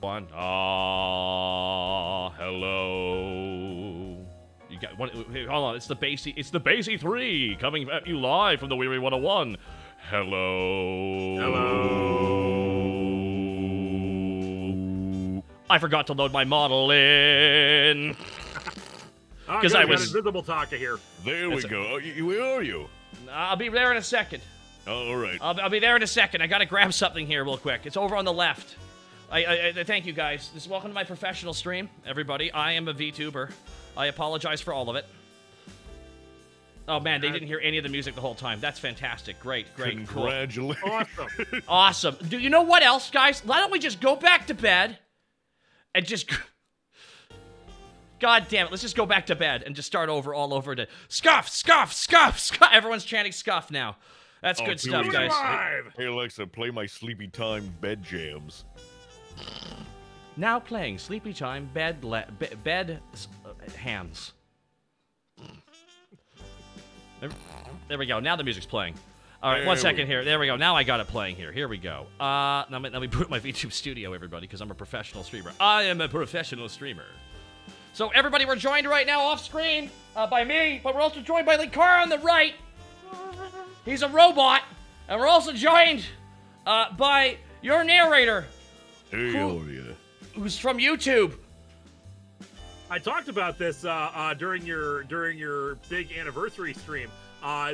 One. Ah, hello. You got one. Hold on, it's the Basie 3 coming at you live from the Weary 101. Hello. Hello. I forgot to load my model in. Because I was invisible Taka here. There we go. Where are you? I'll be there in a second. All right. I'll be there in a second. I gotta grab something here real quick. It's over on the left. I thank you guys. Welcome to my professional stream, everybody. I am a VTuber. I apologize for all of it. Oh man, they didn't hear any of the music the whole time. That's fantastic. Great. Congratulations. Cool. Awesome. Do you know what else, guys? Why don't we just go back to bed and just... God damn it, let's just go back to bed and just start over all over to scuff. Everyone's chanting scuff now. That's good stuff, guys. Hey Alexa, play my sleepy time bed jams. Now playing Sleepy Time Bed Hams. There we go. Now the music's playing. All right, 1 second here. There we go. Now I got it playing here. Here we go. Now let me boot my VTube studio, everybody, because I'm a professional streamer. I am a professional streamer. So everybody, we're joined right now off screen by me, but we're also joined by Linkara on the right. He's a robot, and we're also joined by YourNarrator. Who's from YouTube. I talked about this during your big anniversary stream.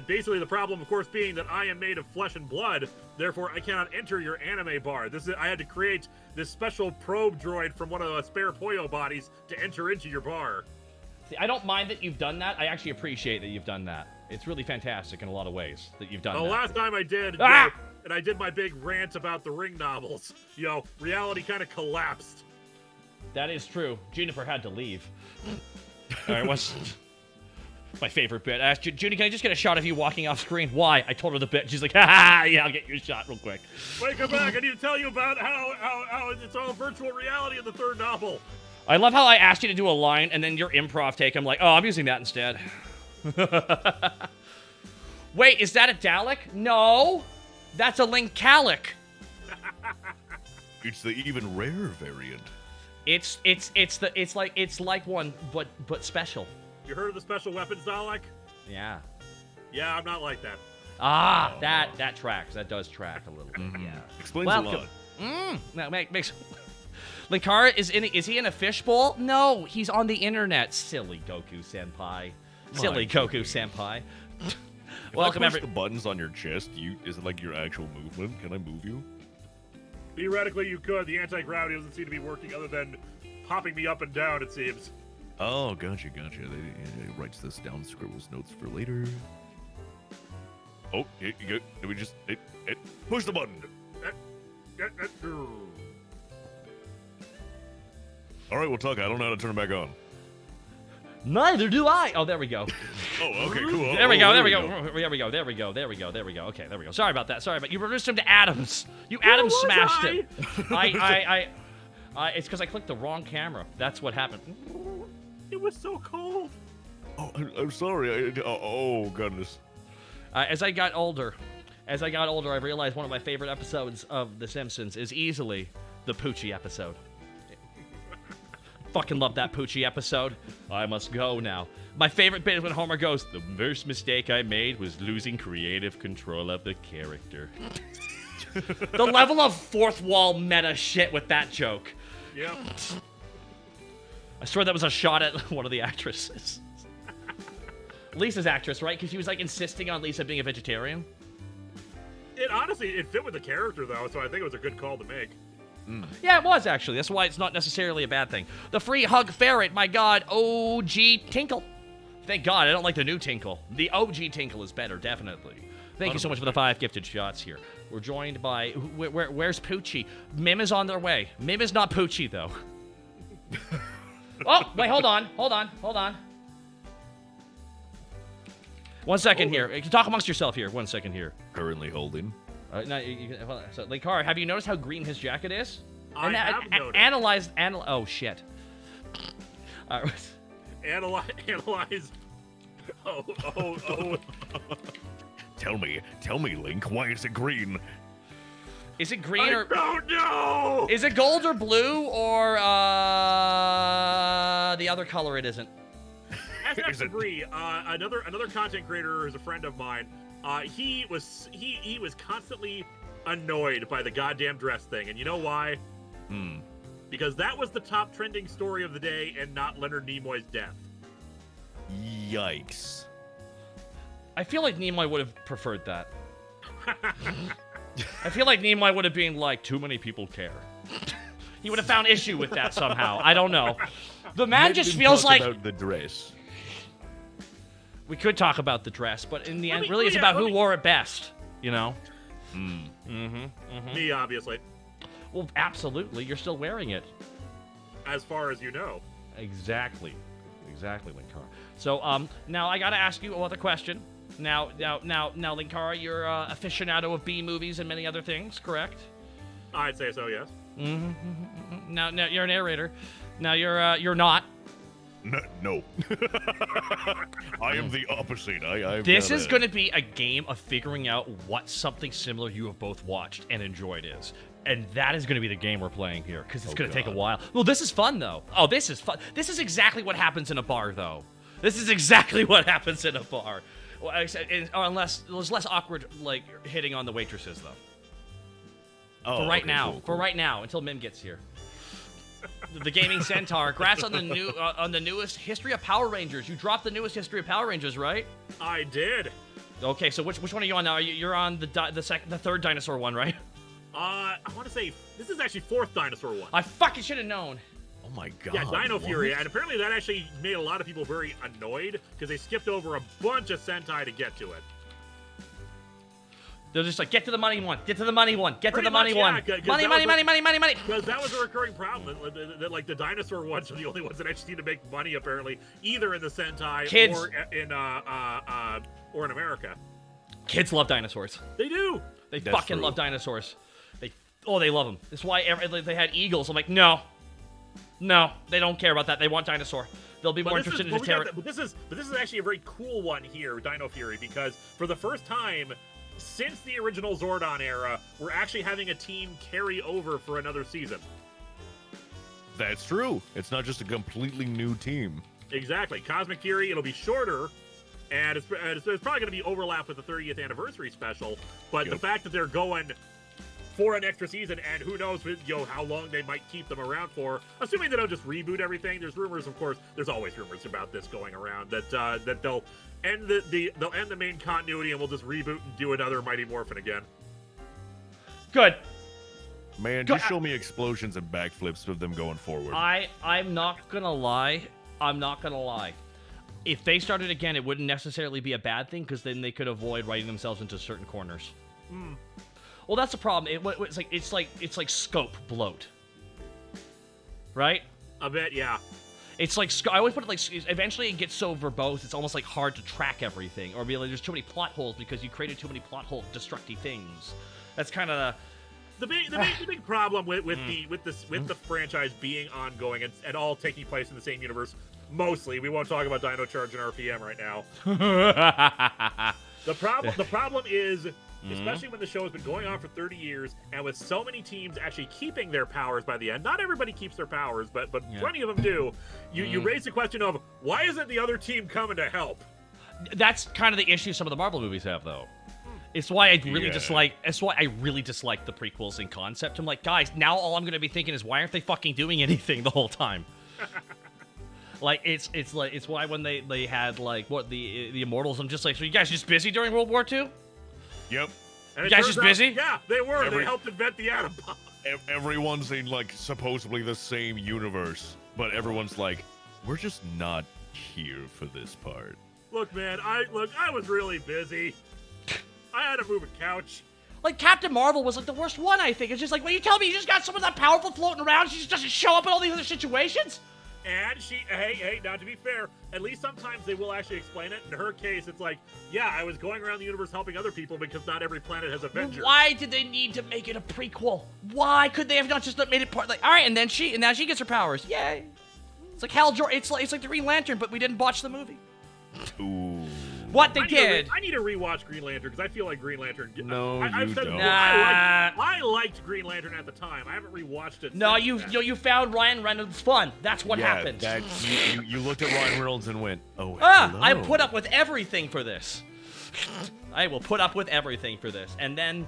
Basically, the problem, of course, being that I am made of flesh and blood, therefore I cannot enter your anime bar. I had to create this special probe droid from one of the spare Poyo bodies to enter into your bar. See, I don't mind that you've done that. I actually appreciate that you've done that. It's really fantastic in a lot of ways that you've done that. The last time I did, and I did my big rant about the Ring novels, reality kind of collapsed. That is true. Juniper had to leave. All right, what's my favorite bit? I asked Junie, can I just get a shot of you walking off screen? Why? I told her the bit. She's like, ha, yeah, I'll get you a shot real quick. Wait, come back. I need to tell you about how it's all virtual reality in the third novel. I love how I asked you to do a line, and then your improv take, I'm like, oh, I'm using that instead. Wait, is that a Dalek? No, that's a Linkalic. It's the even rarer variant. It's like one, but special. You heard of the special weapons Dalek? Yeah. Yeah, I'm not like that. Ah, that tracks. That does track a little bit. Yeah. Explains a lot. That makes. Linkara is he in a fishbowl? No, he's on the internet. Silly Goku senpai. Welcome, if I push the buttons on your chest, is it like your actual movement? Can I move you? Theoretically, you could. The anti-gravity doesn't seem to be working other than popping me up and down, it seems. Oh, gotcha. They writes this down, scribbles notes for later. Oh, we just push the button. All right, we'll talk. I don't know how to turn it back on. Neither do I. Oh, there we go. Oh, okay, cool. There we go. Okay, there we go. Sorry about that. You reduced him to atoms. You atom smashed him. It's because I clicked the wrong camera. That's what happened. It was so cold. Oh, I'm sorry. Oh, goodness. As I got older, I realized one of my favorite episodes of The Simpsons is easily the Poochie episode. Fucking love that Poochie episode. I must go now. My favorite bit is when Homer goes, the first mistake I made was losing creative control of the character. The level of fourth wall meta shit with that joke. Yep. I swear that was a shot at one of the actresses. Lisa's actress, right? Because she was like insisting on Lisa being a vegetarian. It fit with the character though, so I think it was a good call to make. Yeah, it was actually. That's why it's not necessarily a bad thing. The free hug ferret, my god, OG Tinkle. Thank God, I don't like the new Tinkle. The OG Tinkle is better, definitely. Thank you so much for the 5 gifted shots here. We're joined by, where's Poochie? Mim is on their way. Mim is not Poochie, though. Oh, wait, hold on. 1 second here. You can talk amongst yourself here. 1 second here. Currently holding. So, Linkara, have you noticed how green his jacket is? I have noticed. Oh, shit. Analyze. Oh. Tell me, Link, why is it green? Is it green or... I don't know! Is it gold or blue or the other color it isn't? SF3, another content creator who's a friend of mine, he was constantly annoyed by the goddamn dress thing, and you know why? Because that was the top trending story of the day, and not Leonard Nimoy's death. Yikes. I feel like Nimoy would have preferred that. I feel like Nimoy would have been like, too many people care. He would have found issue with that somehow. I don't know. The man just feels like... about the dress. We could talk about the dress, but in the end, really, it's about who wore it best, you know? Me, obviously. Well, absolutely. You're still wearing it. As far as you know. Exactly. Exactly, Linkara. So, now I gotta ask you another question. Now, Linkara, you're an aficionado of B movies and many other things, correct? I'd say so, yes. Now, you're a narrator. Now, you're not. No. I am the opposite. This is going to be a game of figuring out what something similar you have both watched and enjoyed is. And that is going to be the game we're playing here, because it's going to take a while. Well, this is fun, though. Oh, this is fun. This is exactly what happens in a bar, though. This is exactly what happens in a bar. Well, unless there's less awkward, like, hitting on the waitresses, though. Oh, for right now. Cool. For right now, until Mim gets here. The Gaming Centaur. Congrats on the newest History of Power Rangers. You dropped the newest History of Power Rangers, right? I did. Okay, so which one are you on now? You're on the third dinosaur one, right? I want to say this is actually fourth dinosaur one. I fucking should have known. Oh my god. Yeah, Dino Fury, and apparently that actually made a lot of people very annoyed because they skipped over a bunch of Sentai to get to it. They're just like, get to the money one, get to the money one, get to the money one. Money. Money. Because that was a recurring problem. That like the dinosaur ones are the only ones that actually seem to make money, apparently, either in the Sentai or in America. Kids love dinosaurs. They do. They fucking love dinosaurs. They love them. That's why they had eagles. I'm like, no, they don't care about that. They want dinosaur. They'll be more interested in the terror. But this is actually a very cool one here, Dino Fury, because for the first time since the original Zordon era, we're actually having a team carry over for another season. That's true. It's not just a completely new team. Exactly. Cosmic Fury, it'll be shorter, and it's probably going to be overlap with the 30th anniversary special, but the fact that they're going for an extra season, and who knows, how long they might keep them around for, assuming they don't just reboot everything. There's rumors, of course, there's always rumors about this going around, that they'll end the main continuity and we'll just reboot and do another Mighty Morphin again. Good. Man, just show me explosions and backflips of them going forward. I'm not gonna lie. If they started again, it wouldn't necessarily be a bad thing, because then they could avoid writing themselves into certain corners. Well, that's the problem. It's like scope bloat, right? I bet, yeah. It's like, I always put it like, eventually it gets so verbose, it's almost like hard to track everything, or be like, there's too many plot holes because you created too many plot hole destructive things. That's kind of the big problem with the franchise being ongoing and all taking place in the same universe. Mostly, we won't talk about Dino Charge and RPM right now. The problem is, especially when the show has been going on for 30 years, and with so many teams actually keeping their powers by the end. Not everybody keeps their powers, but plenty of them do. You raise the question of, why isn't the other team coming to help? That's kind of the issue some of the Marvel movies have, though. It's why I really dislike. It's why I really dislike the prequels in concept. I'm like, guys, now all I'm going to be thinking is, why aren't they fucking doing anything the whole time? Like, it's why when they had like the Immortals, I'm just like, so you guys just busy during World War II? Yep. And you guys just busy? Yeah, they were. They helped invent the atom bomb. Everyone's in, like, supposedly the same universe, but everyone's like, we're just not here for this part. Look, man, I was really busy. I had to move a couch. Like, Captain Marvel was, like, the worst one, I think. It's just like, well, you tell me you just got someone that powerful floating around, she just doesn't show up in all these other situations? And hey, now to be fair, at least sometimes they will actually explain it. In her case, it's like, yeah, I was going around the universe helping other people because not every planet has Avengers. Why did they need to make it a prequel? Why could they have not just made it part, like, all right, and now she gets her powers. Yay. It's like Hal Jordan, it's like the Green Lantern, but we didn't botch the movie. Ooh. What they did. I need to rewatch Green Lantern because I feel like Green Lantern. No, I've you said don't. before, I liked Green Lantern at the time. I haven't rewatched it. No, since then. you found Ryan Reynolds fun. That's what happened. You looked at Ryan Reynolds and went, oh, I hello. put up with everything for this. I will put up with everything for this. And then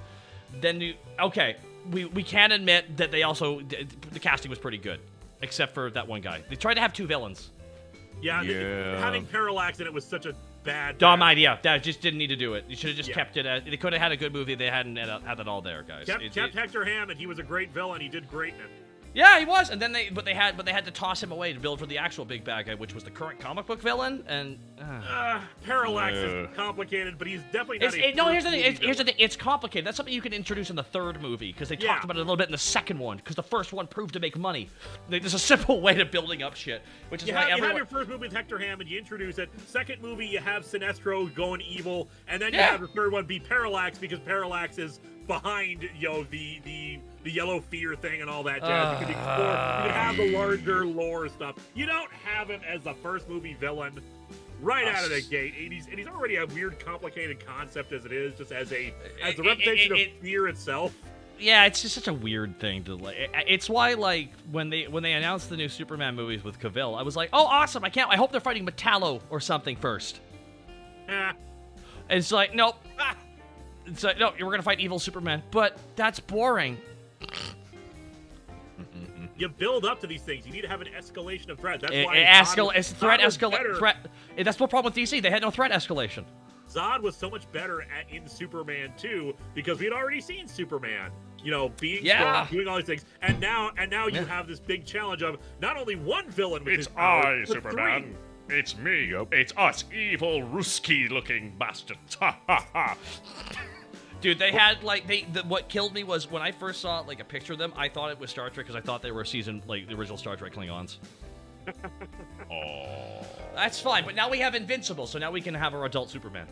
okay, we can admit that they also, the casting was pretty good. Except for that one guy. They tried to have 2 villains. Yeah. Having Parallax in it was such a dumb idea. That just didn't need to do it. You should have just kept it as, they could have had a good movie. They hadn't had it all there, guys. Kept Hector Hammond. He was a great villain. He did great in it. Yeah, he was. And then they had to toss him away to build for the actual big bad guy, which was the current comic book villain. And Parallax is complicated, but he's definitely not. Here's the thing. It's complicated. That's something you can introduce in the 3rd movie because they talked about it a little bit in the 2nd one because the 1st one proved to make money. There's a simple way to building up shit, which is why you have your 1st movie with Hector Hammond. You introduce it. 2nd movie, you have Sinestro going evil, and then you have the 3rd one be Parallax because Parallax is behind the yellow fear thing and all that jazz. You can explore. You can have the larger lore stuff. You don't have him as the 1st movie villain right out of the gate. And he's already a weird, complicated concept as it is, just as the reputation of fear itself. Yeah, it's just such a weird thing to like. It's why like when they announced the new Superman movies with Cavill, I was like, oh awesome! I hope they're fighting Metallo or something first. Yeah. It's like nope. It's like, no, we're gonna fight evil Superman, but that's boring. You build up to these things. You need to have an escalation of threat. That's why threat escalation. That's the problem with DC. They had no threat escalation. Zod was so much better in Superman 2 because we had already seen Superman, being strong, doing all these things, and now you have this big challenge of not only one villain with his power, but Superman. 3. It's me. It's us, evil Ruski-looking bastards. Ha ha ha. Dude, they had what killed me was when I first saw like a picture of them, I thought it was Star Trek because I thought they were the original Star Trek Klingons. Oh. That's fine, but now we have Invincible, so now we can have our adult Superman.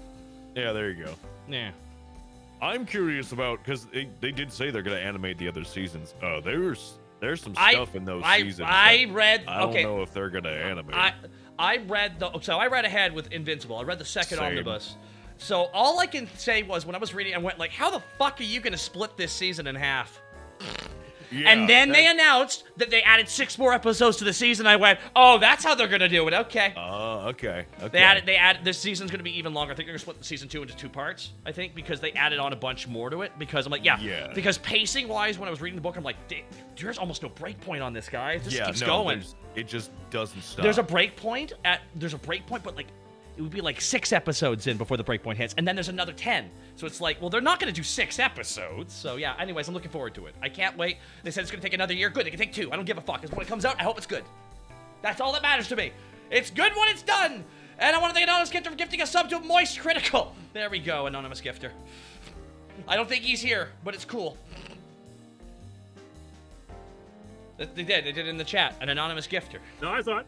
Yeah, there you go. Yeah. I'm curious about, because they did say they're going to animate the other seasons. There's some stuff in those seasons. I don't know if they're going to animate. I read ahead with Invincible. I read the 2nd omnibus. So all I can say was when I was reading, I went like, how the fuck are you going to split this season in half? Yeah, and then they announced that they added 6 more episodes to the season. I went, oh, that's how they're going to do it. Okay. Okay. They added, this season's going to be even longer. I think they're going to split the season 2 into 2 parts, I think, because they added on a bunch more to it. Because I'm like, yeah. Because pacing-wise, when I was reading the book, I'm like, there's almost no break point on this, guy. It just keeps going. It just doesn't stop. There's a break point, but like, it would be like 6 episodes in before the breakpoint hits, and then there's another 10. So it's like, well, they're not going to do 6 episodes. So yeah, anyways, I'm looking forward to it. I can't wait. They said it's going to take another year. Good, it can take 2. I don't give a fuck. Because when it comes out, I hope it's good. That's all that matters to me. It's good when it's done. And I want to thank Anonymous Gifter for gifting a sub to Moist Critical. There we go, Anonymous Gifter. I don't think he's here, but it's cool. They did it in the chat. An Anonymous Gifter. No, I saw it.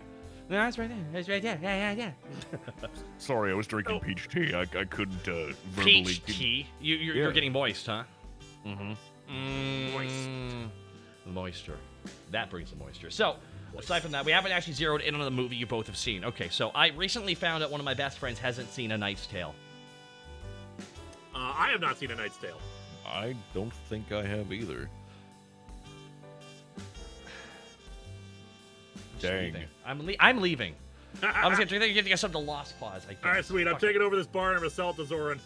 No, it's right there. It's right there. Yeah. Sorry, I was drinking peach tea. I couldn't verbally... Peach tea? You're getting moist, huh? Mm-hmm. Moist. Moisture. That brings the moisture. So, aside from that, we haven't actually zeroed in on the movie you both have seen. Okay, so I recently found out one of my best friends hasn't seen A Knight's Tale. I have not seen A Knight's Tale. I don't think I have either. Dang. I'm leaving. I'm just gonna give you guys something to Lost Pause. I guess. All right, sweet. I'm taking over this bar and I'm gonna sell it to Zoran.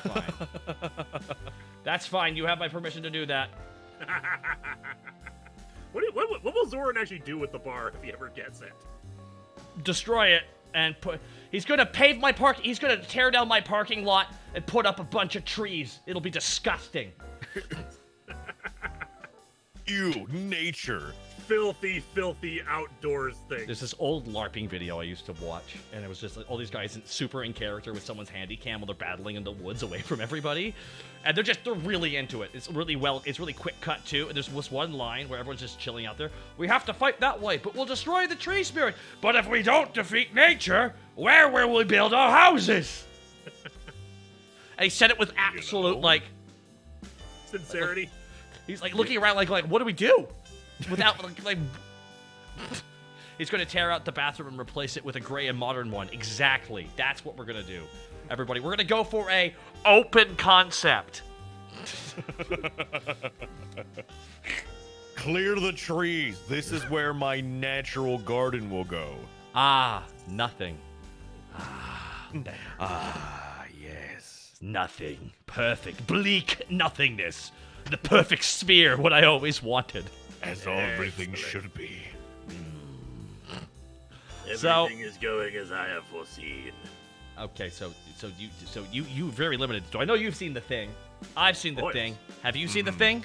Fine. That's fine. You have my permission to do that. What will Zoran actually do with the bar if he ever gets it? Destroy it and put. He's gonna pave my park. He's gonna tear down my parking lot and put up a bunch of trees. It'll be disgusting. Ew, nature. Filthy outdoors thing. There's this old LARPing video I used to watch, and it was just like all these guys super in character with someone's handy cam while they're battling in the woods away from everybody, and they're really into it. It's really quick cut too. And there's this one line where everyone's just chilling out there. We have to fight that way, but we'll destroy the tree spirit. But if we don't defeat nature, where will we build our houses? And he said it with absolute sincerity. He's like looking around like what do we do? Without like He's going to tear out the bathroom and replace it with a gray and modern one. Exactly. That's what we're going to do. Everybody, we're going to go for a open concept. Clear the trees. This is where my natural garden will go. Ah, nothing. Yes. Nothing. Perfect. Bleak nothingness. The perfect sphere, what I always wanted. As everything should be. Everything is going as I have foreseen. Okay, so you very limited. So I know you've seen The Thing. I've seen The Thing. Have you seen The Thing?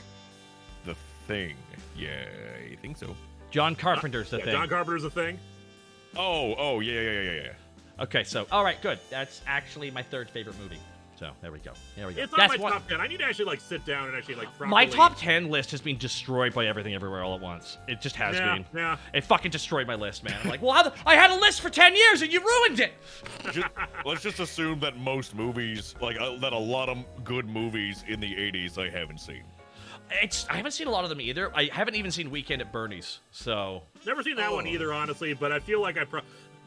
The Thing. Yeah, I think so. John Carpenter's The Thing. John Carpenter's The Thing. Oh, yeah. Okay, so all right, good. That's actually my third favorite movie. So there we go. It's on my top 10. I need to actually sit down and actually properly... My top 10 list has been destroyed by Everything Everywhere All at Once. It just has been. Yeah. It fucking destroyed my list, man. I'm like, well, I had a list for 10 years and you ruined it. Let's just assume that most movies, that a lot of good movies in the 80s, I haven't seen. I haven't seen a lot of them either. I haven't even seen Weekend at Bernie's, so... Never seen that one either, honestly, but I feel like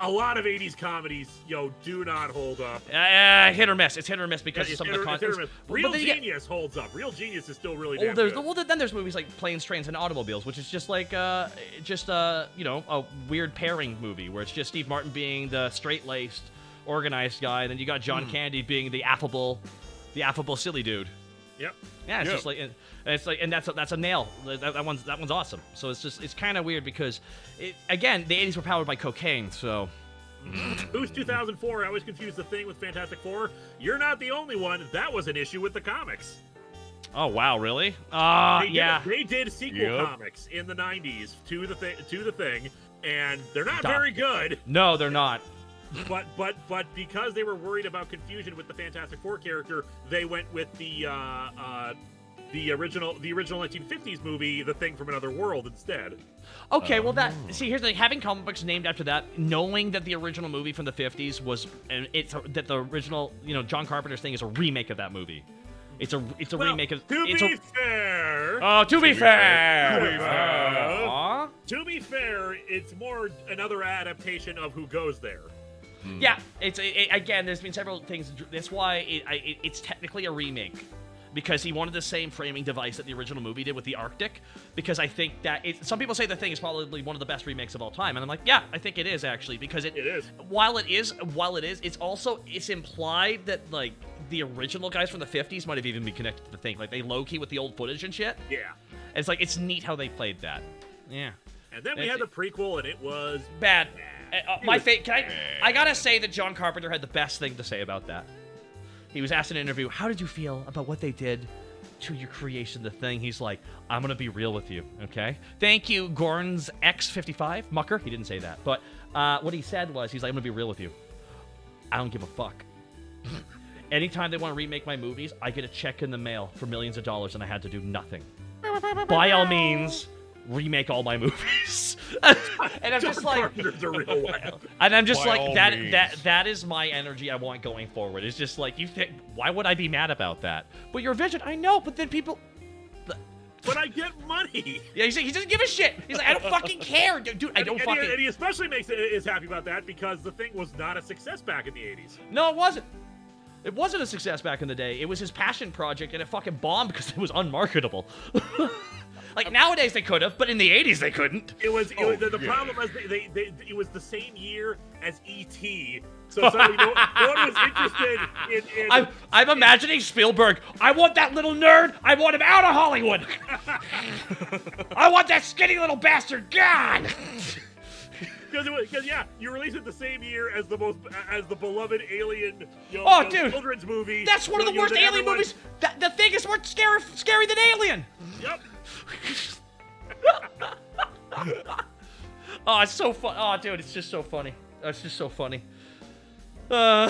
a lot of 80s comedies, do not hold up. Hit or miss. It's hit or miss because of some of the content. Real Genius holds up. Real Genius is still really damn good. Well, then there's movies like Planes, Trains, and Automobiles, which is just like, a weird pairing movie where it's just Steve Martin being the straight-laced, organized guy, and then you got John Candy being the affable silly dude. Yep. Yeah, it's just like, and that's a nail. That one's awesome. So it's kind of weird because, again, the 80s were powered by cocaine. So, Boost 2004. I always confuse The Thing with Fantastic Four. You're not the only one. That was an issue with the comics. Oh wow, really? They did sequel comics in the 90s to the Thing, and they're not very good. No, they're not. But because they were worried about confusion with the Fantastic Four character, they went with the original 1950s movie, The Thing from Another World, instead. Okay, well here's the thing: having comic books named after that, knowing that the original movie from the 50s was, and that the original, John Carpenter's Thing is a remake of that movie. It's a remake of. To be fair. Oh, to be fair. To be fair, it's more another adaptation of Who Goes There. Yeah, again, there's been several things. That's why it's technically a remake. Because he wanted the same framing device that the original movie did with the Arctic. Because I think that some people say The Thing is probably one of the best remakes of all time, and I'm like, yeah, I think it is actually, because it is. While it is, it's implied that the original guys from the 50s might have even been connected to The Thing, like they low-key with the old footage and shit. Yeah. And it's neat how they played that. Yeah. And then we had the prequel, and it was bad. I gotta say that John Carpenter had the best thing to say about that. He was asked in an interview, how did you feel about what they did to your creation, The Thing? He's like, I'm going to be real with you, okay? Thank you, Gorns X55, Mucker. He didn't say that. But what he said was, he's like, I'm going to be real with you. I don't give a fuck. Anytime they want to remake my movies, I get a check in the mail for millions of dollars, and I had to do nothing. By all means, remake all my movies. And I'm just like, and I'm just like, that is my energy I want going forward. It's just like, you think, why would I be mad about that? But your vision, I know, but then people. But I get money. Yeah, he doesn't give a shit. He's like, I don't fucking care, dude. I don't fucking. And he especially is happy about that because The Thing was not a success back in the 80s. No, it wasn't. It wasn't a success back in the day. It was his passion project, and it fucking bombed because it was unmarketable. Like, nowadays they could have, but in the 80s they couldn't. The problem was it was the same year as E.T., so no one was interested in... I'm imagining Spielberg. I want that little nerd. I want him out of Hollywood. I want that skinny little bastard gone. Because you released it the same year as the beloved Alien, dude, children's movie. That's one of the worst Alien movies. The Thing is more scary than Alien. Yep. Oh, it's so fun. Oh, dude, it's just so funny. It's just so funny. I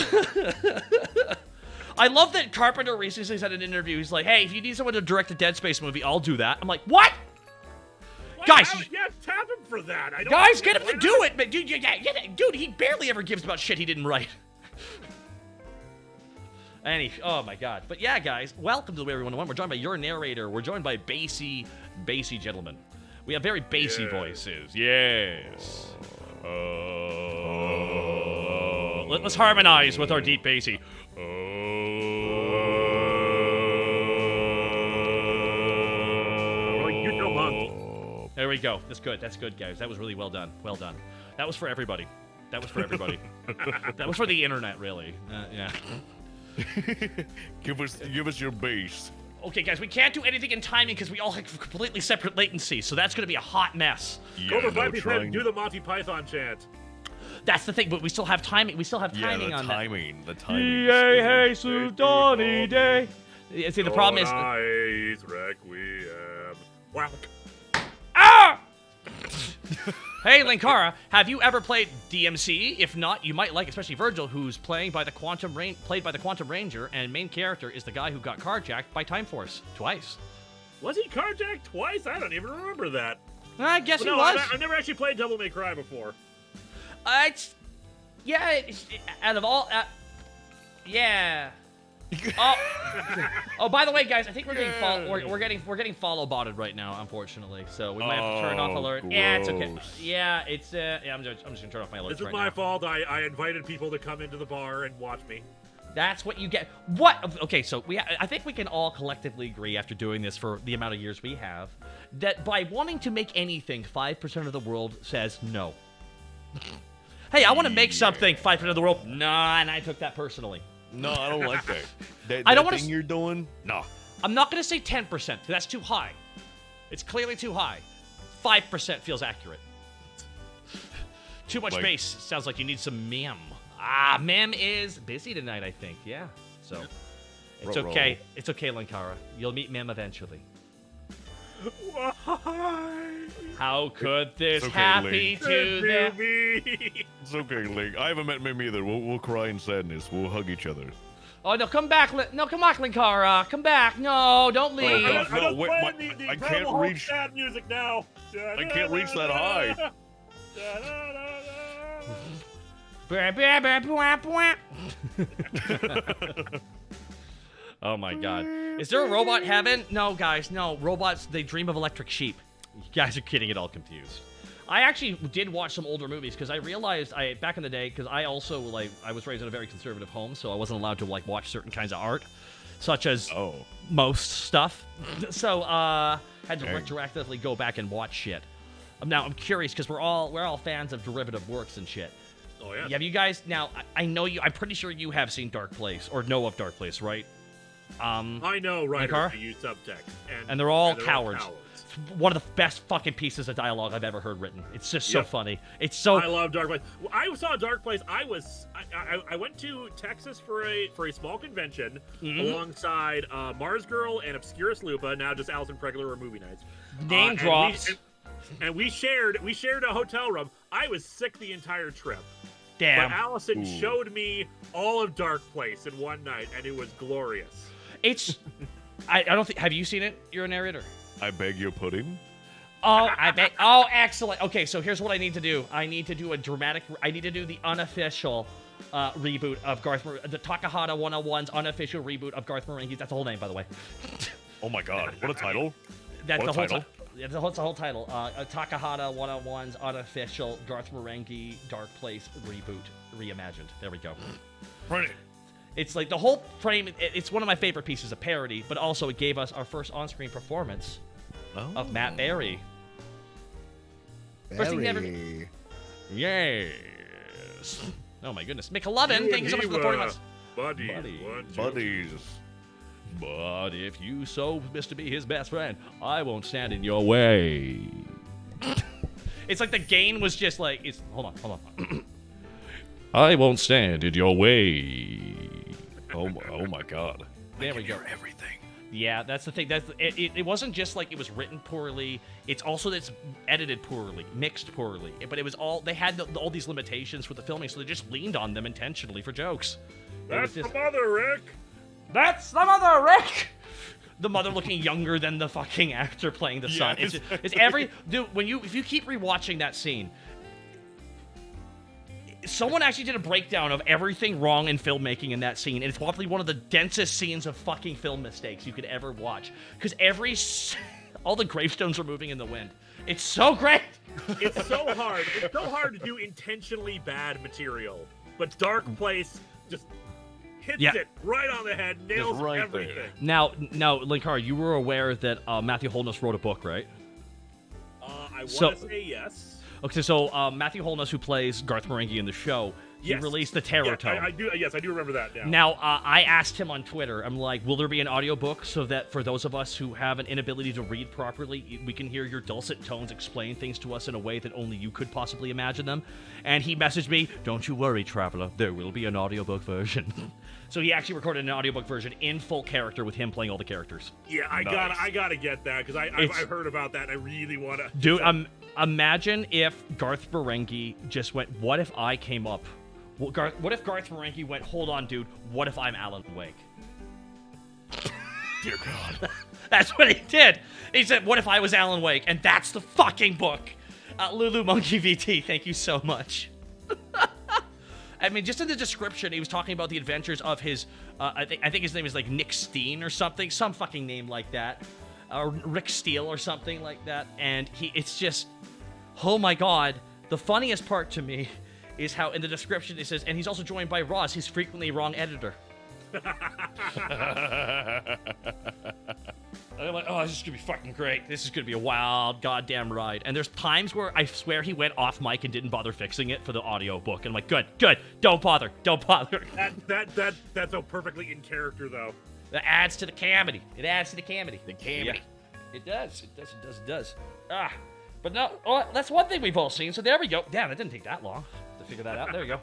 love that Carpenter recently said in an interview, he's like, hey, if you need someone to direct a Dead Space movie, I'll do that. I'm like, what? Guys, tap him for that. Guys, get him to do it. But dude, dude, he barely ever gives about shit he didn't write. Oh my god. But yeah, guys, welcome to the Way Everyone Won. We're joined by YourNarrator. We're joined by bassy gentlemen. We have very bassy voices. Yes. Let's harmonize with our deep bassy. There we go. That's good. That's good, guys. That was really well done. Well done. That was for everybody. That was for everybody. That was for the internet, really. Yeah. Give us your bass. Okay, guys, we can't do anything in timing because we all have completely separate latency, so that's going to be a hot mess. Yeah, do the Monty Python chant. That's the thing, but we still have timing. We still have timing on that. The timing. Yay, hey, su, Donny Day. See, the problem is... Requiem. Whack. Ah! Hey, Linkara, have you ever played DMC? If not, you might like, especially Virgil, who's played by the Quantum Ranger, and main character is the guy who got carjacked by Time Force twice. Was he carjacked twice? I don't even remember that. I guess he was. I've never actually played Devil May Cry before. Out of all, yeah. Oh, by the way, guys, I think we're getting follow botted right now, unfortunately. So we might have to turn off alert. Gross. Yeah, it's okay. Yeah, it's I'm just gonna turn off my alerts. This is my fault. I invited people to come into the bar and watch me. That's what you get. What? Okay, so I think we can all collectively agree after doing this for the amount of years we have, that by wanting to make anything, 5% of the world says no. Hey, I want to make something. 5% of the world, nah, and I took that personally. No, I don't like that. I don't want thing you're doing. No, I'm not going to say 10%, because that's too high. It's clearly too high. 5% feels accurate. Too much bass. Sounds like you need some mem. Mem is busy tonight, I think. Yeah. So it's okay. It's okay, Linkara. You'll meet Mem eventually. Why? How could this okay, happy Link. to them? It's okay, Link. I haven't met Mim either. We'll cry in sadness. We'll hug each other. Oh, no, come back. No, come back, Linkara. Come back. No, don't leave. Oh, I no, wait, I can't reach. Sad music now. I can't reach that high. Oh my god. Is there a robot heaven? No, guys, no. Robots, they dream of electric sheep. You guys are getting it all confused. I actually did watch some older movies because I realized back in the day, because I also, I was raised in a very conservative home, so I wasn't allowed to, watch certain kinds of art, such as most stuff. So, had to retroactively go back and watch shit. Now, I'm curious, because we're all fans of derivative works and shit. Oh, yeah. Have you guys, now, I know I'm pretty sure you have seen Dark Place, or know of Dark Place, right? I know writers who use subtext. And they're all cowards. It's one of the best fucking pieces of dialogue I've ever heard written. It's just so funny. It's so... I love Dark Place. I saw Dark Place. I went to Texas for a small convention alongside Mars Girl and Obscurus Lupa, now just Alison Pregler or Movie Nights. Name drops. And we shared a hotel room. I was sick the entire trip. Damn. But Allison showed me all of Dark Place in one night, and it was glorious. It's... I don't think... Have you seen it? You're a narrator. I beg your pudding. Oh, I bet. Oh, excellent. Okay, so here's what I need to do. I need to do I need to do the unofficial reboot of the Takahata101's unofficial reboot of Garth Marenghi's. That's the whole name, by the way. Oh my god, what a title. That's what the a whole title. That's the whole title. Takahata101's unofficial Garth Marenghi Dark Place reboot reimagined. There we go. Right. It's like the whole frame. It's one of my favorite pieces of parody, but also it gave us our first on-screen performance of Matt Berry. First thing never. Yes. Oh my goodness. McLovin, thank you so much for the 40 months. Buddies. But if you so wish to be his best friend, I won't stand in your way. It's like the gain was just like, hold on. I won't stand in your way. Oh my god. There we go. Everything. Yeah, that's the thing. It wasn't just like it was written poorly. It's also that it's edited poorly, mixed poorly. But it was all, they had all these limitations for the filming, so they just leaned on them intentionally for jokes. That's the mother, Rick. That's the mother, Rick. The mother looking younger than the fucking actor playing the son. Yes. It's every dude. If you keep rewatching that scene, someone actually did a breakdown of everything wrong in filmmaking in that scene, and it's probably one of the densest scenes of fucking film mistakes you could ever watch. Because All the gravestones are moving in the wind. It's so great. It's so hard. It's so hard to do intentionally bad material. But Dark Place just hits it right on the head, nails everything. There. Now, Linkara, you were aware that Matthew Holness wrote a book, right? I want to say yes. Okay, so Matthew Holness, who plays Garth Marenghi in the show, he released the Terror Tome. I do. Yes, I do remember that now. Now, I asked him on Twitter, I'm like, will there be an audiobook so that for those of us who have an inability to read properly, we can hear your dulcet tones explain things to us in a way that only you could possibly imagine them? And he messaged me, don't you worry, Traveler, there will be an audiobook version. So he actually recorded an audiobook version in full character with him playing all the characters. Yeah, I gotta get that, because I've heard about that, and I really want to... Dude, imagine if Garth Marenghi just went, what if I came up... What if Garth Marenghi went, hold on, dude, what if I'm Alan Wake? Dear God. That's what he did. He said, what if I was Alan Wake? And that's the fucking book. Lulu Monkey VT, thank you so much. I mean, just in the description, he was talking about the adventures of his, I think his name is like Nick Steen or something, some fucking name like that. Or Rick Steele or something like that. And it's just, oh my God. The funniest part to me is how in the description it says, and he's also joined by Ross, his frequently wrong editor. And I'm like, oh, this is gonna be fucking great. This is gonna be a wild goddamn ride. And there's times where I swear he went off mic and didn't bother fixing it for the audio book. And I'm like, good, don't bother. That's so perfectly in character, though. That adds to the comedy. It adds to the comedy. Yeah. It does. It does. But no, that's one thing we've all seen. So there we go. Damn, it didn't take that long to figure that out. There we go.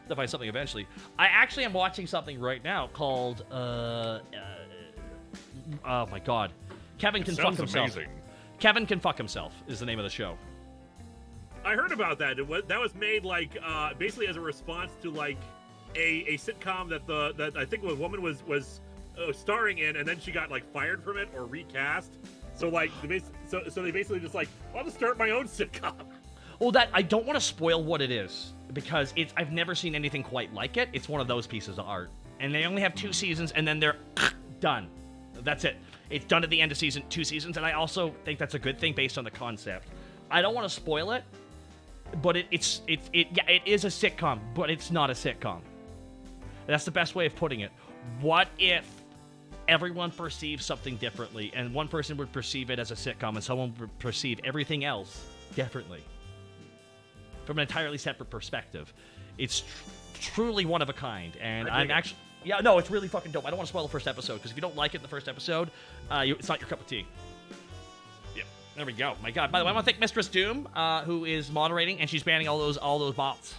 To find something eventually. I actually am watching something right now called oh my God, Kevin Can Fuck Himself. Amazing. Kevin Can Fuck Himself is the name of the show. I heard about that. That was made like basically as a response to like a sitcom that I think a woman was starring in, and then she got like fired from it or recast. So like so they basically just like, I'll just start my own sitcom. Well, I don't want to spoil what it is because I've never seen anything quite like it. It's one of those pieces of art, and they only have 2 seasons, and then they're done. That's it. It's done at the end of 2 seasons, and I also think that's a good thing based on the concept. I don't want to spoil it, but it is a sitcom, but it's not a sitcom. That's the best way of putting it. What if everyone perceives something differently, and one person would perceive it as a sitcom, and someone would perceive everything else differently? From an entirely separate perspective. It's truly one of a kind, and I'm actually... Yeah, no, it's really fucking dope. I don't want to spoil the first episode, because if you don't like it in the first episode, it's not your cup of tea. Yeah, there we go. My God. By the way, I want to thank Mistress Doom, who is moderating, and she's banning all those bots.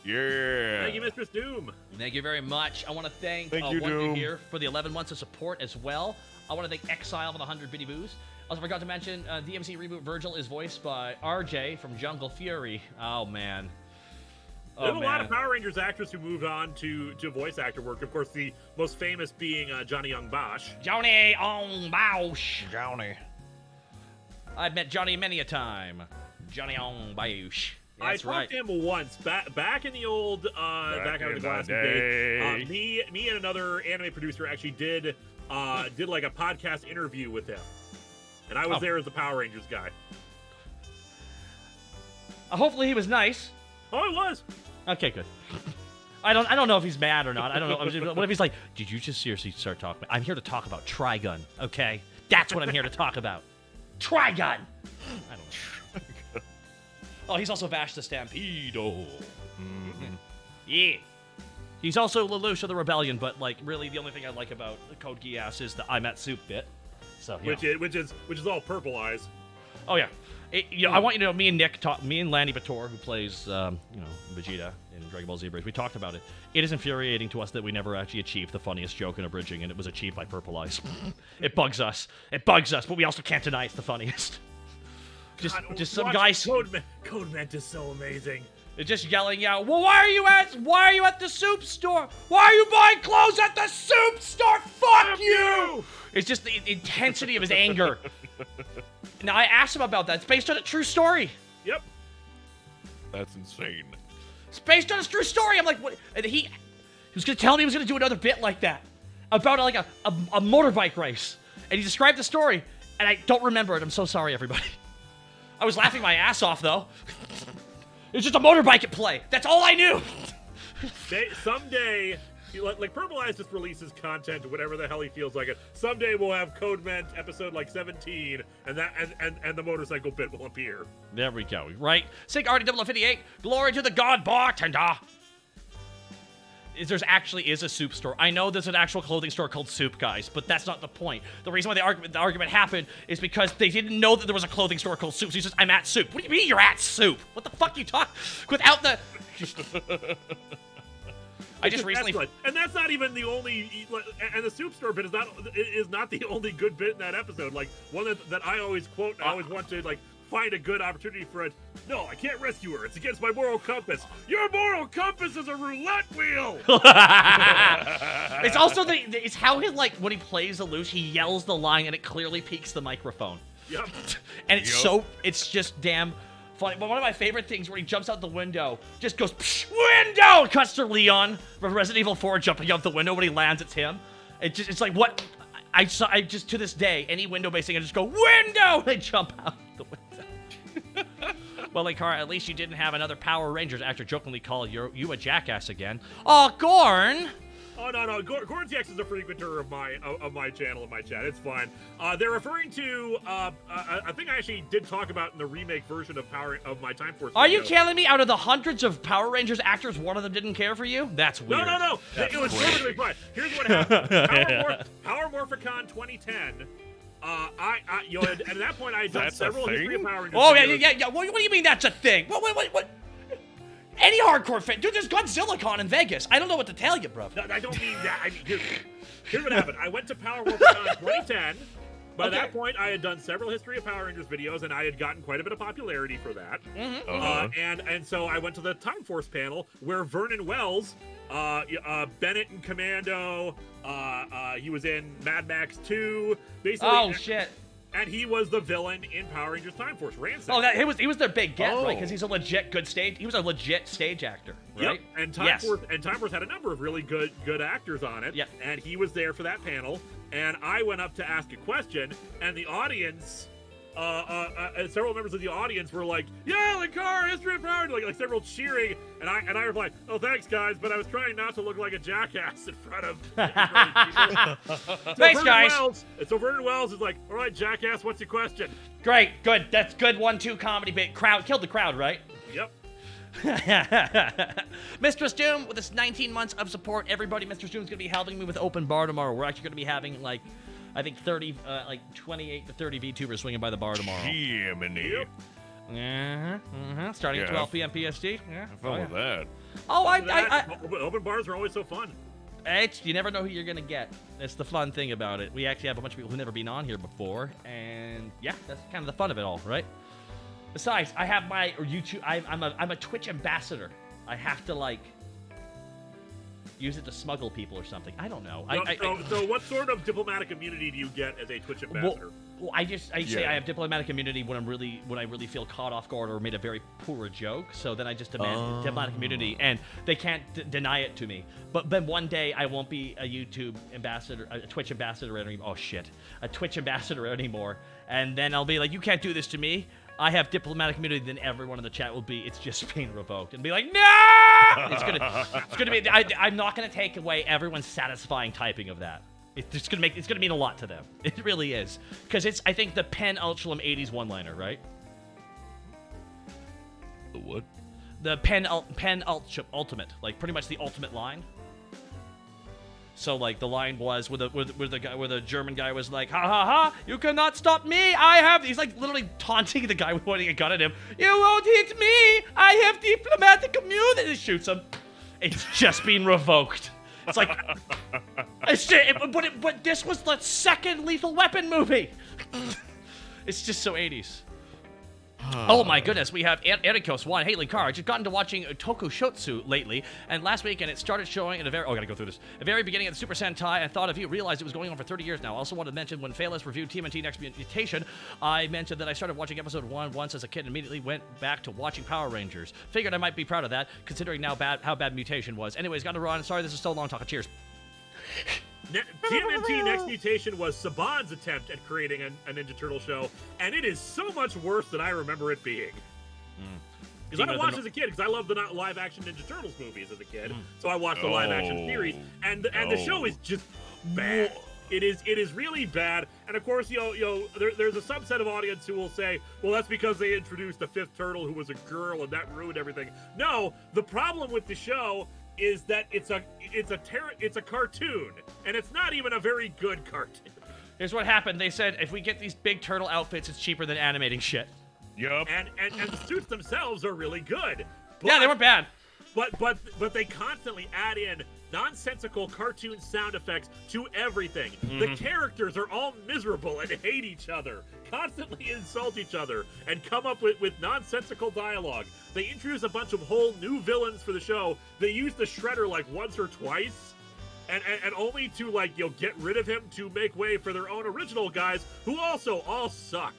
Yeah. Thank you, Mistress Doom. Thank you very much. I want to thank you, Doom, here for the 11 months of support as well. I want to thank Exile for the 100 bitty boos. Also forgot to mention, DMC Reboot Virgil is voiced by RJ from Jungle Fury. Oh, man. There's a lot of Power Rangers actors who moved on to voice actor work. Of course, the most famous being Johnny Young Bosch. Johnny Young Bosch. Johnny. I've met Johnny many a time. Johnny Young Bosch. I talked to him once back in the old back in the glasses days. Me and another anime producer actually did like a podcast interview with him, and I was there as the Power Rangers guy. Hopefully he was nice. Oh, he was. Okay, good. I don't know if he's mad or not. I don't know. What if he's like, did you just seriously start talking? I'm here to talk about Trigun. Okay, that's what I'm here to talk about. Trigun. I don't know. Oh, he's also Vash the Stampedo. Mm-hmm. Yeah. He's also Lelouch of the Rebellion, but like really the only thing I like about Code Geass is the I'm at soup bit. So which is all purple eyes. Oh yeah. I want you to know, me and Lanny Bator, who plays Vegeta in Dragon Ball Z, we talked about it. It is infuriating to us that we never actually achieved the funniest joke in a bridging, and it was achieved by Purple Eyes. It bugs us. But we also can't deny it's the funniest. Just some guys. Code Mantis is so amazing. They're just yelling out, well, why are you at the soup store? Why are you buying clothes at the soup store? Fuck you! It's just the intensity of his anger. Now, I asked him about that. It's based on a true story. Yep. That's insane. It's based on a true story. I'm like, what? And he was going to tell me he was going to do another bit like that. About like a motorbike race. And he described the story. And I don't remember it. I'm so sorry, everybody. I was laughing my ass off, though. It's just a motorbike at play. That's all I knew. Someday, like Purple Eyes just releases content, whatever the hell he feels like it. Someday we'll have Code Ment episode like 17, and the motorcycle bit will appear. There we go. Right. Sig RD0058. Glory to the God Bartender. There's actually is a soup store. I know there's an actual clothing store called Soup, guys, but that's not the point. The reason why the argument happened is because they didn't know that there was a clothing store called Soup. So he says, I'm at Soup. What do you mean you're at Soup? What the fuck you talk? Without the... I just recently... And that's not even the only... And the Soup store bit is not the only good bit in that episode. Like, one that I always quote, and I always want to, like, find a good opportunity for it. No, I can't rescue her. It's against my moral compass. Your moral compass is a roulette wheel. It's also it's how he, like, when he plays the loose, he yells the line and it clearly peaks the microphone. Yep. And it's just damn funny. But one of my favorite things where he jumps out the window, just goes, psh, window! Cuts to Leon from Resident Evil 4 jumping out the window. When he lands, it's him. It's like, what? I just, to this day, any window-based thing, I just go, window! They jump out the window. Well, Linkara, at least you didn't have another Power Rangers actor jokingly call you a jackass again. Oh, Gorn! Oh, no. Gorn's is a frequenter of my channel and my chat. It's fine. They're referring to, I think I actually did talk about in the remake version of my Time Force video. Are you telling me out of the hundreds of Power Rangers actors, one of them didn't care for you? That's weird. No. It was perfectly fine. Here's what happened. Power Morphicon 2010. And at that point, I had done several History of Power Rangers. Oh, yeah. What do you mean that's a thing? What? Any hardcore fan. Dude, there's GodzillaCon in Vegas. I don't know what to tell you, bro. No, I don't mean that. I mean, here's what happened. I went to Power Morphicon 2010. By that point, I had done several History of Power Rangers videos, and I had gotten quite a bit of popularity for that. And so I went to the Time Force panel, where Vernon Wells, Bennett and Commando, he was in Mad Max 2, basically. Oh, shit. And he was the villain in Power Rangers Time Force. Ransack. Oh, he was their big get, right? Because he's a legit good stage. He was a legit stage actor, right? Yep. And Time Force had a number of really good actors on it. Yep. And he was there for that panel. And I went up to ask a question, and the audience, several members of the audience were like, "Yeah, Linkara, History of Power," like several cheering. And I replied, "Oh, thanks, guys, but I was trying not to look like a jackass in front of people." Thanks, guys. So Vernon Wells is like, "All right, jackass, what's your question?" Great, good. That's good 1-2 comedy bit. Crowd killed the crowd, right? Yep. Mistress Doom with this 19 months of support. Everybody, Mistress Doom's gonna be helping me with Open Bar tomorrow. We're actually gonna be having like, I think 28 to 30 VTubers swinging by the bar tomorrow. Jiminy. Starting at 12 p.m. PST. Yeah, have fun with that. Oh, open bars are always so fun. You never know who you're gonna get. That's the fun thing about it. We actually have a bunch of people who've never been on here before, and yeah, that's kind of the fun of it all, right? Besides, I have my YouTube. I'm a Twitch ambassador. I have to like use it to smuggle people or something. I don't know. So what sort of diplomatic immunity do you get as a Twitch ambassador? Well, I say I have diplomatic immunity when I really feel caught off guard or made a very poor joke. So then I just demand diplomatic immunity, and they can't deny it to me. But then one day I won't be a YouTube ambassador, a Twitch ambassador anymore. Oh shit, a Twitch ambassador anymore. And then I'll be like, you can't do this to me. I have diplomatic immunity. Then everyone in the chat will be, it's just being revoked, and be like, no! It's gonna be. I'm not gonna take away everyone's satisfying typing of that. It's gonna mean a lot to them. It really is, because it's, I think, the penultimate 80s one-liner, right? The what? The ultimate, like pretty much the ultimate line. So like the line was where the German guy was like, ha ha ha, you cannot stop me, he's like literally taunting the guy with pointing a gun at him. You won't hit me, I have diplomatic immunity. He shoots him. It's just been revoked. It's like, but this was the second Lethal Weapon movie. It's just so 80s. Oh my goodness, we have Erikos1. Hey, Linkara, I just got into watching Tokushotsu lately, and last weekend it started showing at the very beginning of the Super Sentai. I thought of you, realized it was going on for 30 years now. I also wanted to mention when Phaelus reviewed TMNT Next Mutation, I mentioned that I started watching episode 1 once as a kid and immediately went back to watching Power Rangers. Figured I might be proud of that, considering how bad Mutation was. Anyways, got to run. Sorry this is so long talking. Cheers. TMNT Next Mutation was Saban's attempt at creating a Ninja Turtle show, and it is so much worse than I remember it being. Because I watched as a kid, because I loved the live-action Ninja Turtles movies as a kid, so I watched the live-action series, and the show is just bad. It is really bad, and of course, there's a subset of audience who will say, well, that's because they introduced the fifth turtle who was a girl, and that ruined everything. No, the problem with the show is that it's a cartoon, and it's not even a very good cartoon. Here's what happened. They said, if we get these big turtle outfits, it's cheaper than animating shit. Yup. And the suits themselves are really good. But, yeah, they weren't bad. But they constantly add in nonsensical cartoon sound effects to everything. The characters are all miserable and hate each other, constantly insult each other, and come up with nonsensical dialogue. They introduce a bunch of whole new villains for the show. They use the Shredder like once or twice, and only to get rid of him to make way for their own original guys, who also all suck.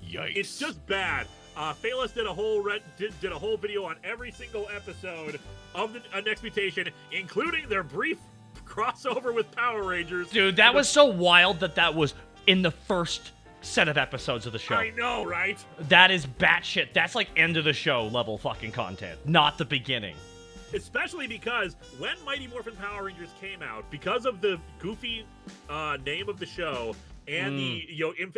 Yikes. It's just bad. Phalos did a whole video on every single episode of the Next Mutation, including their brief crossover with Power Rangers. Dude, that was so wild that was in the first set of episodes of the show. I know, right? That is batshit. That's like end of the show level fucking content, not the beginning. Especially because when Mighty Morphin Power Rangers came out, because of the goofy name of the show and the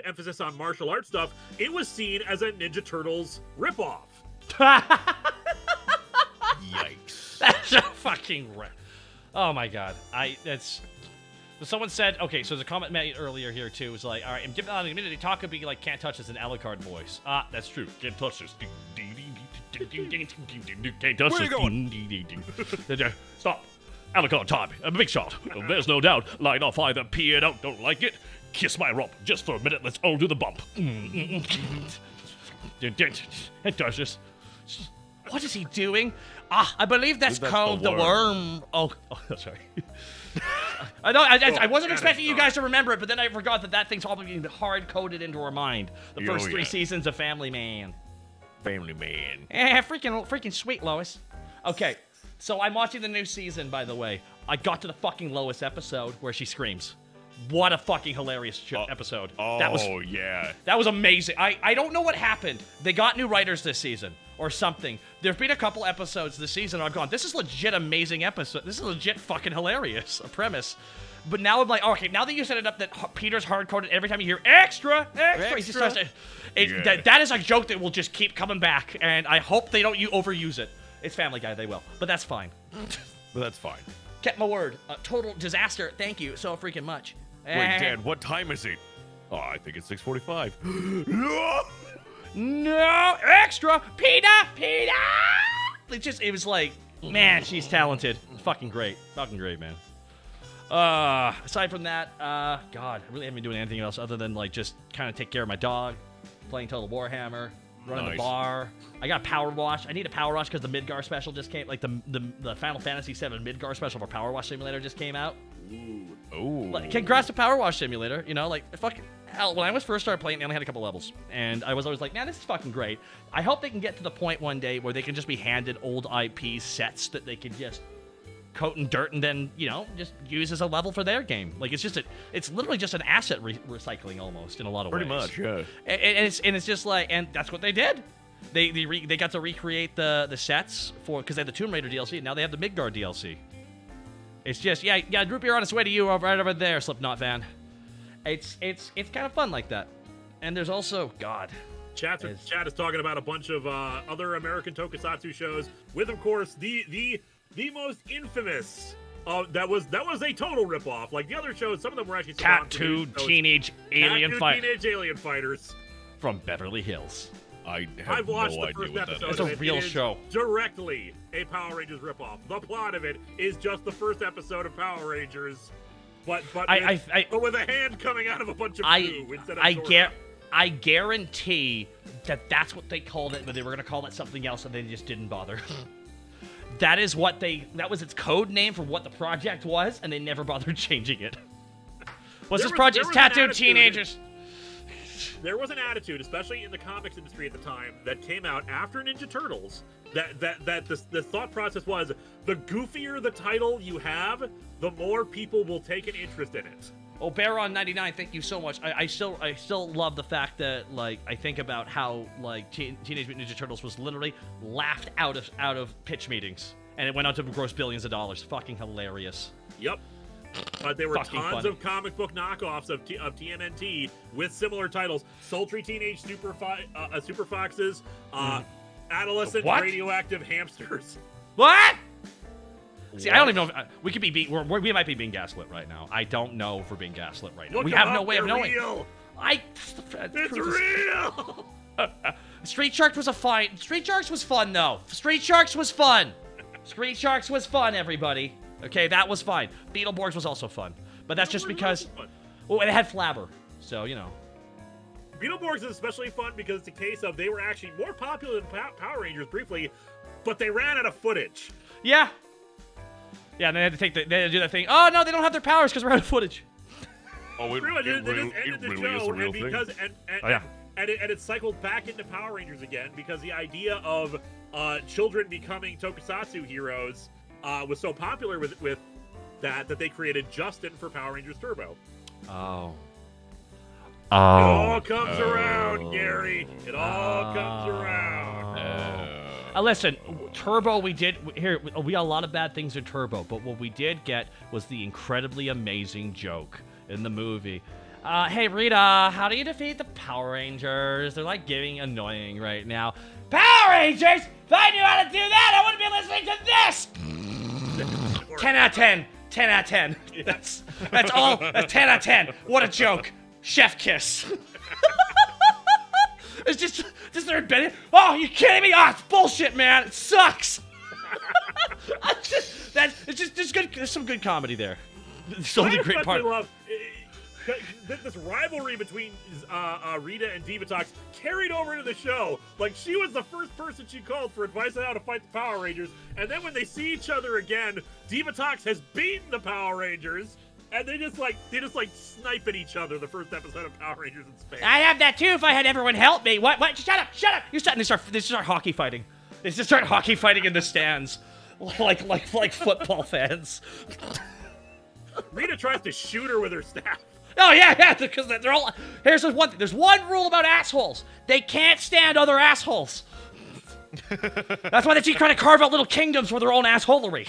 emphasis on martial arts stuff, it was seen as a Ninja Turtles ripoff. Yikes. That's a fucking oh my god. Someone said, okay, so there's a comment made earlier here too. It was like, all right, admittedly, talk could be like can't touch this in Alucard voice. That's true. Can't touch this. Can't touch this. Stop. Alucard time. A big shot. There's no doubt. Line off either pee it out. Don't like it. Kiss my rump. Just for a minute. Let's all do the bump. It does this. What is he doing? I believe that's called the worm. Oh, sorry. I know. I wasn't expecting you guys to remember it, but then I forgot that thing's probably been hard-coded into our mind. The first 3 seasons of Family Man. Family Man. Freaking sweet, Lois. Okay, so I'm watching the new season, by the way. I got to the fucking Lois episode where she screams. What a fucking hilarious episode. Yeah. That was amazing. I don't know what happened. They got new writers this season or something. There've been a couple episodes this season I've gone, this is legit amazing episode. This is legit fucking hilarious, a premise. But now I'm like, okay, now that you set it up that Peter's hard-coded every time you hear extra, he just tries to, that is a joke that will just keep coming back, and I hope they don't overuse it. It's Family Guy, they will. But that's fine. But that's fine. Kept my word. Total disaster. Thank you so freaking much. Wait, Dad, what time is it? Oh, I think it's 6:45. No! Extra! Peter! It was like, man, she's talented. Fucking great. Fucking great, man. Aside from that, God, I really haven't been doing anything else other than, just kind of take care of my dog, playing Total Warhammer, running the bar. I got a power wash. I need a power wash because the Midgar special just came, the Final Fantasy VII Midgar special for Power Wash Simulator just came out. Ooh. Congrats to Power Wash Simulator. Fucking hell, when I first started playing, they only had a couple levels. And I was always like, man, this is fucking great. I hope they can get to the point one day where they can just be handed old IP sets that they can just coat in dirt and then, just use as a level for their game. It's literally just an asset recycling almost in a lot of ways. Pretty much, yeah. And it's just like, and that's what they did. They got to recreate the sets because they had the Tomb Raider DLC. Now they have the Midgard DLC. It's just, yeah, Root Beer on its way to you right over there, Slipknot fan. It's kind of fun like that. And there's also, God. Chat is talking about a bunch of other American tokusatsu shows with, of course, the most infamous. That was a total ripoff. Like the other shows, some of them were actually Tattooed Teenage Alien Fighters from Beverly Hills. I've watched the first episode. It's a real show. Directly a Power Rangers ripoff. The plot of it is just the first episode of Power Rangers, but with a hand coming out of a bunch of goo instead of I guarantee that's what they called it, but they were going to call it something else, and they just didn't bother. That was its code name for what the project was, and they never bothered changing it. What's this project? Tattooed Teenagers. there was an attitude, especially in the comics industry at the time, that came out after Ninja Turtles. That the thought process was, the goofier the title you have, the more people will take an interest in it. Oh, Baron99, thank you so much. I still love the fact that, like, I think about how, like, Teenage Mutant Ninja Turtles was literally laughed out of pitch meetings, and it went on to gross billions of dollars. Fucking hilarious. Yep. There were Fucking tons funny. of comic book knockoffs of TMNT with similar titles: Sultry Teenage Super Foxes, Adolescent What? Radioactive Hamsters. What? See, I don't even know if we could be we might be being gaslit right now. I don't know if we're being gaslit right now. Look We them have up, no way of they're knowing. real. It's real. Street Sharks was a fine. Street Sharks was fun though. Street Sharks was fun. Street Sharks was fun, everybody. Okay, that was fine. Beetleborgs was also fun, but that's just because. Well, it had Flabber, so you know. Beetleborgs is especially fun because it's a case of they were actually more popular than Power Rangers briefly, but they ran out of footage. Yeah. Yeah, and they had to they had to do that thing. Oh no, they don't have their powers because we're out of footage. Oh, They just ended the show, and because and it cycled back into Power Rangers again because the idea of children becoming tokusatsu heroes was so popular with that they created Justin for Power Rangers Turbo. Oh. It all comes around, Gary. It all comes around. Listen, Turbo, we got a lot of bad things in Turbo, but what we did get was the incredibly amazing joke in the movie. Hey, Rita, how do you defeat the Power Rangers? They're, like, getting annoying right now. Power Rangers? If I knew how to do that, I wouldn't be listening to this! 10 out of 10. 10 out of 10. That's all. That's 10 out of 10. What a joke. Chef kiss. It's just they're in bed. Oh, you kidding me? Oh, it's bullshit, man. It sucks. It's just good. There's some good comedy there. It's only a great part. Love this rivalry between Rita and Divatox carried over into the show. Like, she was the first person she called for advice on how to fight the Power Rangers, and then when they see each other again, Divatox has beaten the Power Rangers. And they just snipe at each other the first episode of Power Rangers in space. I have that too if I had everyone help me. What? Shut up! You're starting to start hockey fighting. They just start hockey fighting in the stands. Like football fans. Rita tries to shoot her with her staff. Oh yeah, because they're all. Here's one thing. There's one rule about assholes. They can't stand other assholes. That's why they keep trying to carve out little kingdoms for their own assholery.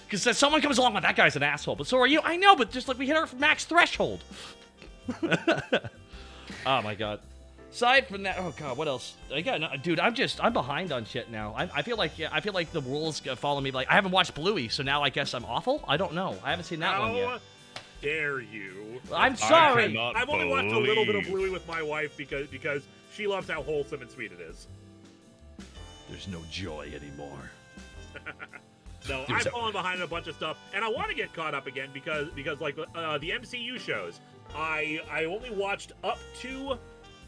Because someone comes along with that guy's an asshole, but so are you. I know, but just like we hit our max threshold. Oh my god. Aside from that, oh god, what else? Dude, I'm behind on shit now. I feel like the rules follow me. Like I haven't watched Bluey, so now I guess I'm awful. I don't know. I haven't seen that one yet. How dare you? I'm sorry. I've only watched a little bit of Bluey with my wife because she loves how wholesome and sweet it is. There's no joy anymore. No, I've fallen behind a bunch of stuff, and I want to get caught up again because like the MCU shows, I only watched up through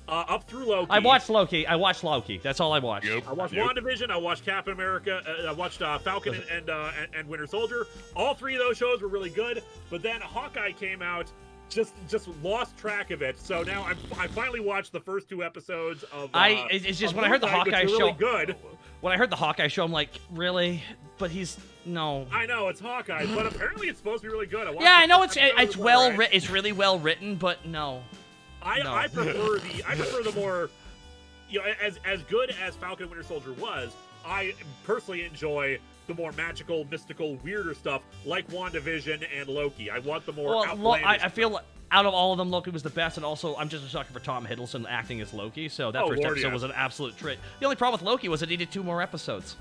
Loki. I watched Loki. That's all I watched. Yep. I watched WandaVision. I watched Captain America. I watched Falcon and Winter Soldier. All three of those shows were really good. But then Hawkeye came out. Just lost track of it. So now I finally watched the first 2 episodes of. It's just when I heard the Hawkeye show. Really good. When I heard the Hawkeye show, I'm like, really? But no. I know it's Hawkeye, but apparently it's supposed to be really good. I know it's well written. It's really well written, but no. I prefer the more, as good as Falcon and Winter Soldier was. I personally enjoy the more magical, mystical, weirder stuff like WandaVision and Loki. I want the more outlandish I feel like out of all of them, Loki was the best, and also I'm just a sucker for Tom Hiddleston acting as Loki, so that first episode was an absolute treat. The only problem with Loki was it needed 2 more episodes.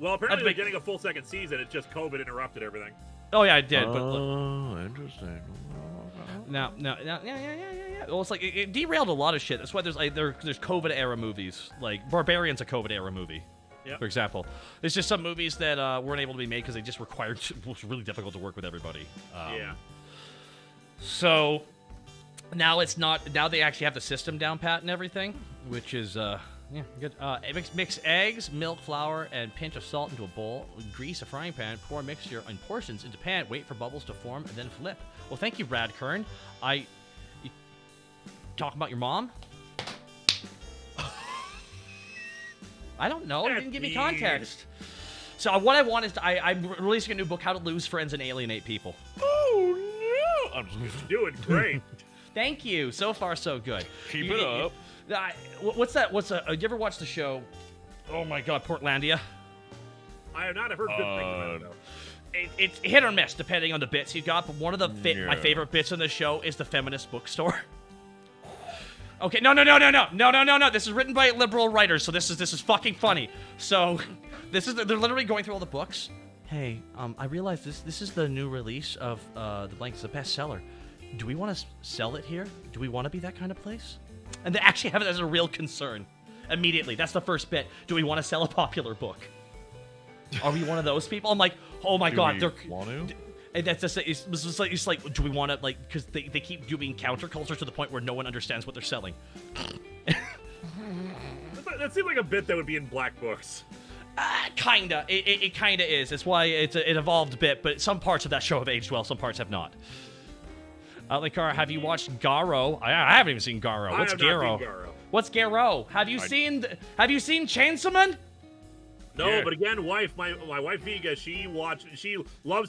Well, apparently they're getting a full second season. It's just COVID interrupted everything. Oh yeah, it did. Oh, interesting. No, yeah. Well, it's like it derailed a lot of shit. That's why there's COVID era movies. Like Barbarian's a COVID era movie. Yep. For example, there's just some movies that weren't able to be made because they just required. It was really difficult to work with everybody. Yeah. So now it's not. Now they actually have the system down pat and everything, which is good. Mix eggs, milk, flour, and pinch of salt into a bowl. Grease a frying pan. Pour mixture in portions into pan. Wait for bubbles to form and then flip. Well, thank you, Brad Kern. talking about your mom? I don't know. You didn't give me context. So what I want is I'm releasing a new book, How to Lose Friends and Alienate People. Oh, no. I'm just doing great. Thank you. So far, so good. Keep it up. What's that? You ever watch the show? Oh, my God, Portlandia? I have not heard good things about it, though. It's hit or miss, depending on the bits you got, but one of my favorite bits in the show is the feminist bookstore. Okay, no. This is written by liberal writers, so this is fucking funny. So, they're literally going through all the books. Hey, I realize this is the new release of the blank. It's a bestseller. Do we want to sell it here? Do we want to be that kind of place? And they actually have it as a real concern. Immediately, that's the first bit. Do we want to sell a popular book? Are we one of those people? I'm like, oh my God, they're. Want to? And that's just it's like, do we want to because they keep doing counterculture to the point where no one understands what they're selling. That seems like a bit that would be in black books. Kinda. It kinda is. That's why it's an evolved bit, but some parts of that show have aged well, some parts have not. Linkara, have you watched Garo? I haven't even seen Garo. What's Garo? What's Garo? Have you seen Chainsaw Man? No, but again, my wife Vega, she loves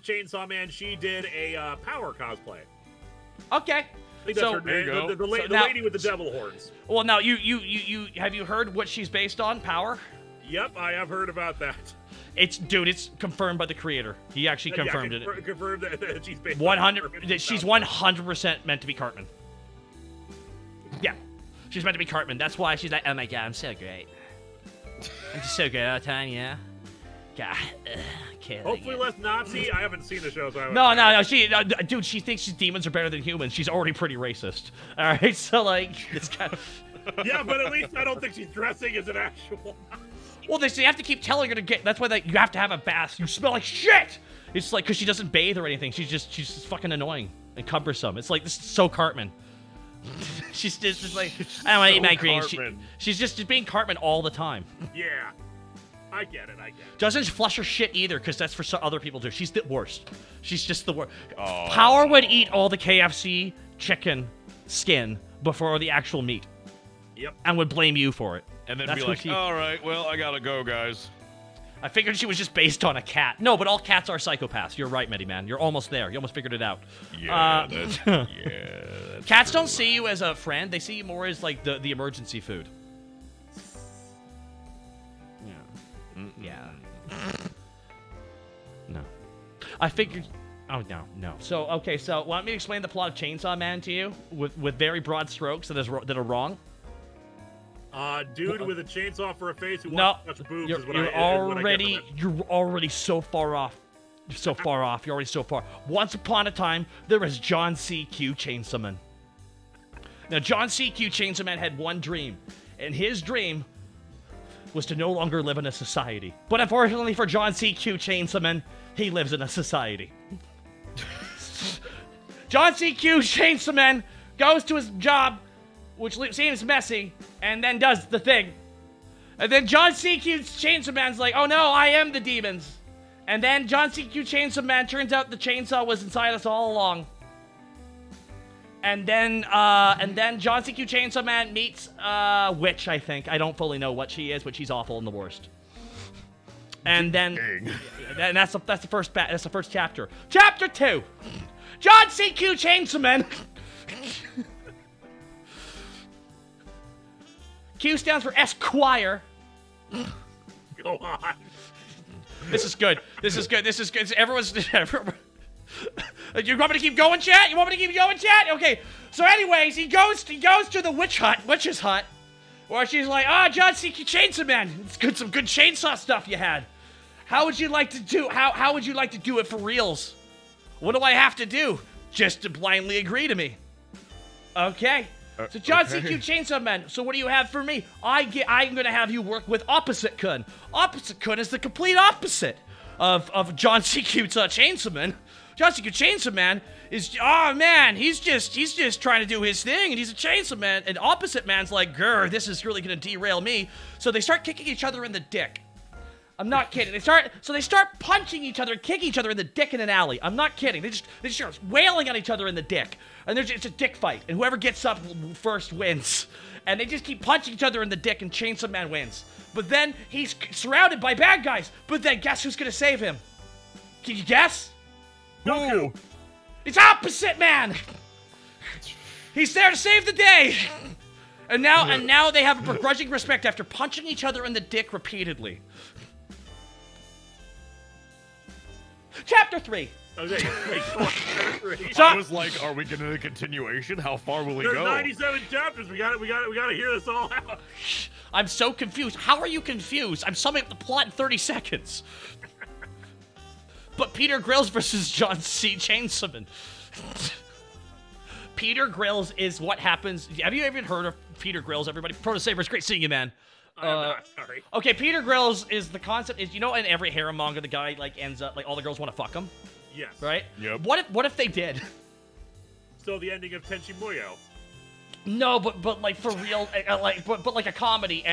Chainsaw Man. She did a Power cosplay. Okay. I think that's her name. The lady with the devil horns. Well, now you have you heard what she's based on? Power? Yep, I have heard about that. It's confirmed by the creator. He actually confirmed it. Confirmed that she's based 100. She's 100% meant to be Cartman. Yeah, she's meant to be Cartman. That's why she's like, oh my God, I'm so great. I'm just so good all the time, yeah. God, hopefully less Nazi. I haven't seen the show, so I no. Dude, she thinks demons are better than humans. She's already pretty racist. All right, so like, it's kind of. Yeah, but at least I don't think she's dressing as an actual. Well, they have to keep telling her to get. That's why you have to have a bath. You smell like shit. It's like because she doesn't bathe or anything. She's just fucking annoying and cumbersome. It's like this is so Cartman. She's just like, I don't want to eat my greens. She's just being Cartman all the time. Yeah, I get it. Doesn't flush her shit either, because that's for some other people too. She's the worst. She's just the worst. Oh. Power would eat all the KFC chicken skin before the actual meat. Yep. And would blame you for it. And then be like, all right, well, I gotta go, guys. I figured she was just based on a cat. No, but all cats are psychopaths. You're right, Mediman. You're almost there. You almost figured it out. Yeah, that's cats don't see you as a friend. They see you more as, like, the emergency food. Yeah. Yeah. No. I figured... Oh, no. So, okay, so want me to explain the plot of Chainsaw Man to you with very broad strokes that are wrong? Dude with a chainsaw for a face who wants to touch boobs is what you're already so far off. You're so far off. You're already so far. Once upon a time, there was John C.Q. Chainsaw Man. Now, John C.Q. Chainsaw Man had one dream, and his dream was to no longer live in a society. But unfortunately for John C.Q. Chainsaw Man, he lives in a society. John C.Q. Chainsaw Man goes to his job, which seems messy, and then does the thing. And then John C.Q. Chainsaw Man's like, oh no, I am the demons. And then John C.Q. Chainsaw Man turns out the chainsaw was inside us all along. And then John C.Q. Chainsaw Man meets witch, I think. I don't fully know what she is, but she's awful and the worst. And then, and that's the first chapter. Chapter 2. John C.Q. Chainsaw Man. Q stands for Esquire. Go on. This is good. Everyone's... You want me to keep going, chat? Okay. So anyways, he goes to the witch's hut, where she's like, John C.Q. Chainsaw Man, it's some good chainsaw stuff you had. How would you like to do it for reals? What do I have to do? Just to blindly agree to me. Okay. So John C.Q. Chainsaw Man, so what do you have for me? I'm gonna have you work with Opposite Kun. Opposite Kun is the complete opposite of John C.Q. Chainsaw Man. John C.Q. Chainsaw Man is, he's just trying to do his thing, and he's a Chainsaw Man, and Opposite Man's like, grr, this is really gonna derail me. So they start kicking each other in the dick. I'm not kidding. They start punching each other and kicking each other in the dick in an alley. I'm not kidding. They just start wailing at each other in the dick. And it's a dick fight. And whoever gets up first wins. And they just keep punching each other in the dick and Chainsaw Man wins. But then he's surrounded by bad guys. But then guess who's gonna save him? Can you guess? Goku. It's Opposite Man. He's there to save the day. And now they have a begrudging respect after punching each other in the dick repeatedly. Chapter 3. Okay, I was like, are we getting a continuation? How far will we go? There's 97 chapters. We gotta hear this all out. I'm so confused. How are you confused? I'm summing up the plot in 30 seconds. But Peter Grills versus John C. Chainsaw. Peter Grills is what happens. Have you ever heard of Peter Grills, everybody? Protosavers, great seeing you, man. I'm not, sorry. Okay, Peter Grills is the concept is, you know, in every harem manga, the guy like ends up like all the girls want to fuck him. Yes. Right. Yep. What if they did? So the ending of Tenchi Muyo. No, but like for real, but like a comedy.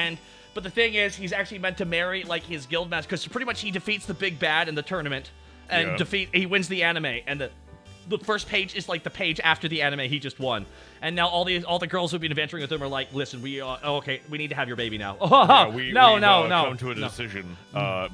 But the thing is, he's actually meant to marry like his guild master because pretty much he defeats the big bad in the tournament and he wins the anime, and the first page is like the page after the anime he just won. And now all the girls who've been adventuring with him are like, listen, we okay, we need to have your baby now. Yeah, we've come to a decision.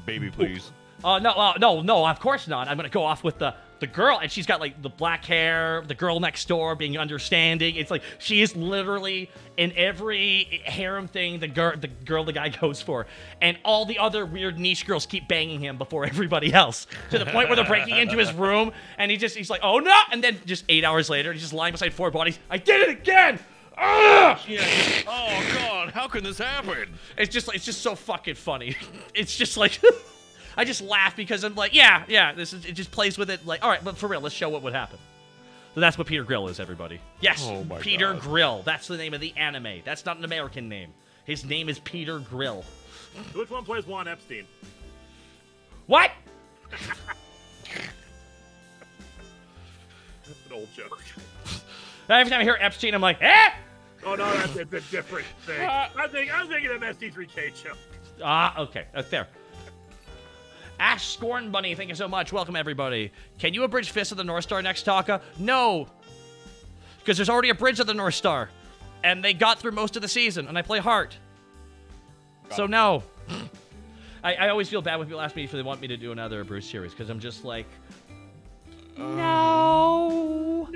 Baby, please. No, of course not. I'm gonna go off with the girl, and she's got like the black hair, the girl next door being understanding. It's like she is literally in every harem thing the girl the guy goes for, and all the other weird niche girls keep banging him before everybody else, to the point where they're breaking into his room, and he's like, oh no, and then just 8 hours later, he's just lying beside 4 bodies. I did it again. Yeah, oh god, how can this happen? It's just so fucking funny. It's just like. I just laugh because I'm like, yeah, it just plays with it like, all right, but for real, let's show what would happen. So that's what Peter Grill is, everybody. Yes, oh my Peter God. Grill. That's the name of the anime. That's not an American name. His name is Peter Grill. Which one plays Juan Epstein? What? That's an old joke. Every time I hear Epstein, I'm like, eh? Oh no, that's a different thing. I'm thinking of MST3K joke. Okay, that's fair. Ash Scorn Bunny, thank you so much. Welcome, everybody. Can you abridge Fist of the North Star next, Taka? No. Because there's already a bridge of the North Star. And they got through most of the season, and I play Heart. So, no. I always feel bad when people ask me if they want me to do another Bruce series, because I'm just like... No.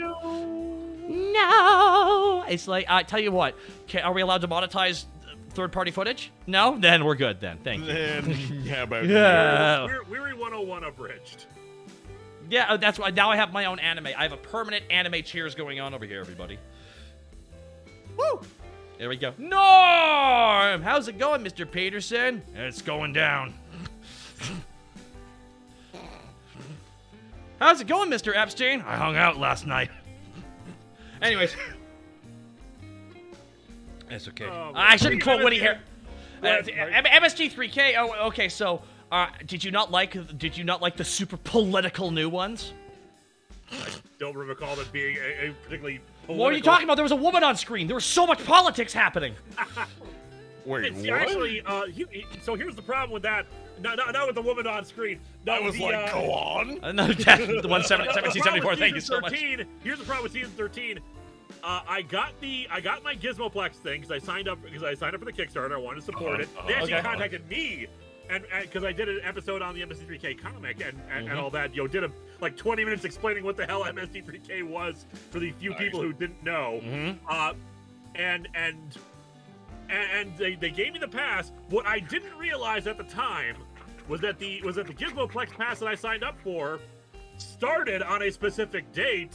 It's like, I tell you what, are we allowed to monetize third-party footage? No? Then we're good then. Thank you. Then, yeah, but Weary 101 abridged. Yeah, that's why now I have my own anime. I have a permanent anime cheers going on over here, everybody. Woo! There we go. Norm! How's it going, Mr. Peterson? It's going down. How's it going, Mr. Epstein? I hung out last night. Anyways. It's okay. I shouldn't quote Woody here. MST3K. Oh, okay. So, did you not like the super political new ones? I don't recall it being a particularly political... What are you talking about? There was a woman on screen. There was so much politics happening. Wait, what? Actually, so here's the problem with that. Not with the woman on screen. I was like, go on. No, the 1774. Thank you so much. Here's the problem with season 13. I got my Gizmoplex thing because I signed up for the Kickstarter. I wanted to support it. They actually contacted me, and because I did an episode on the MST3K comic and all that. Did a like 20 minutes explaining what the hell MST3K was for the few people who didn't know. And they gave me the pass. What I didn't realize at the time was that the Gizmoplex pass that I signed up for started on a specific date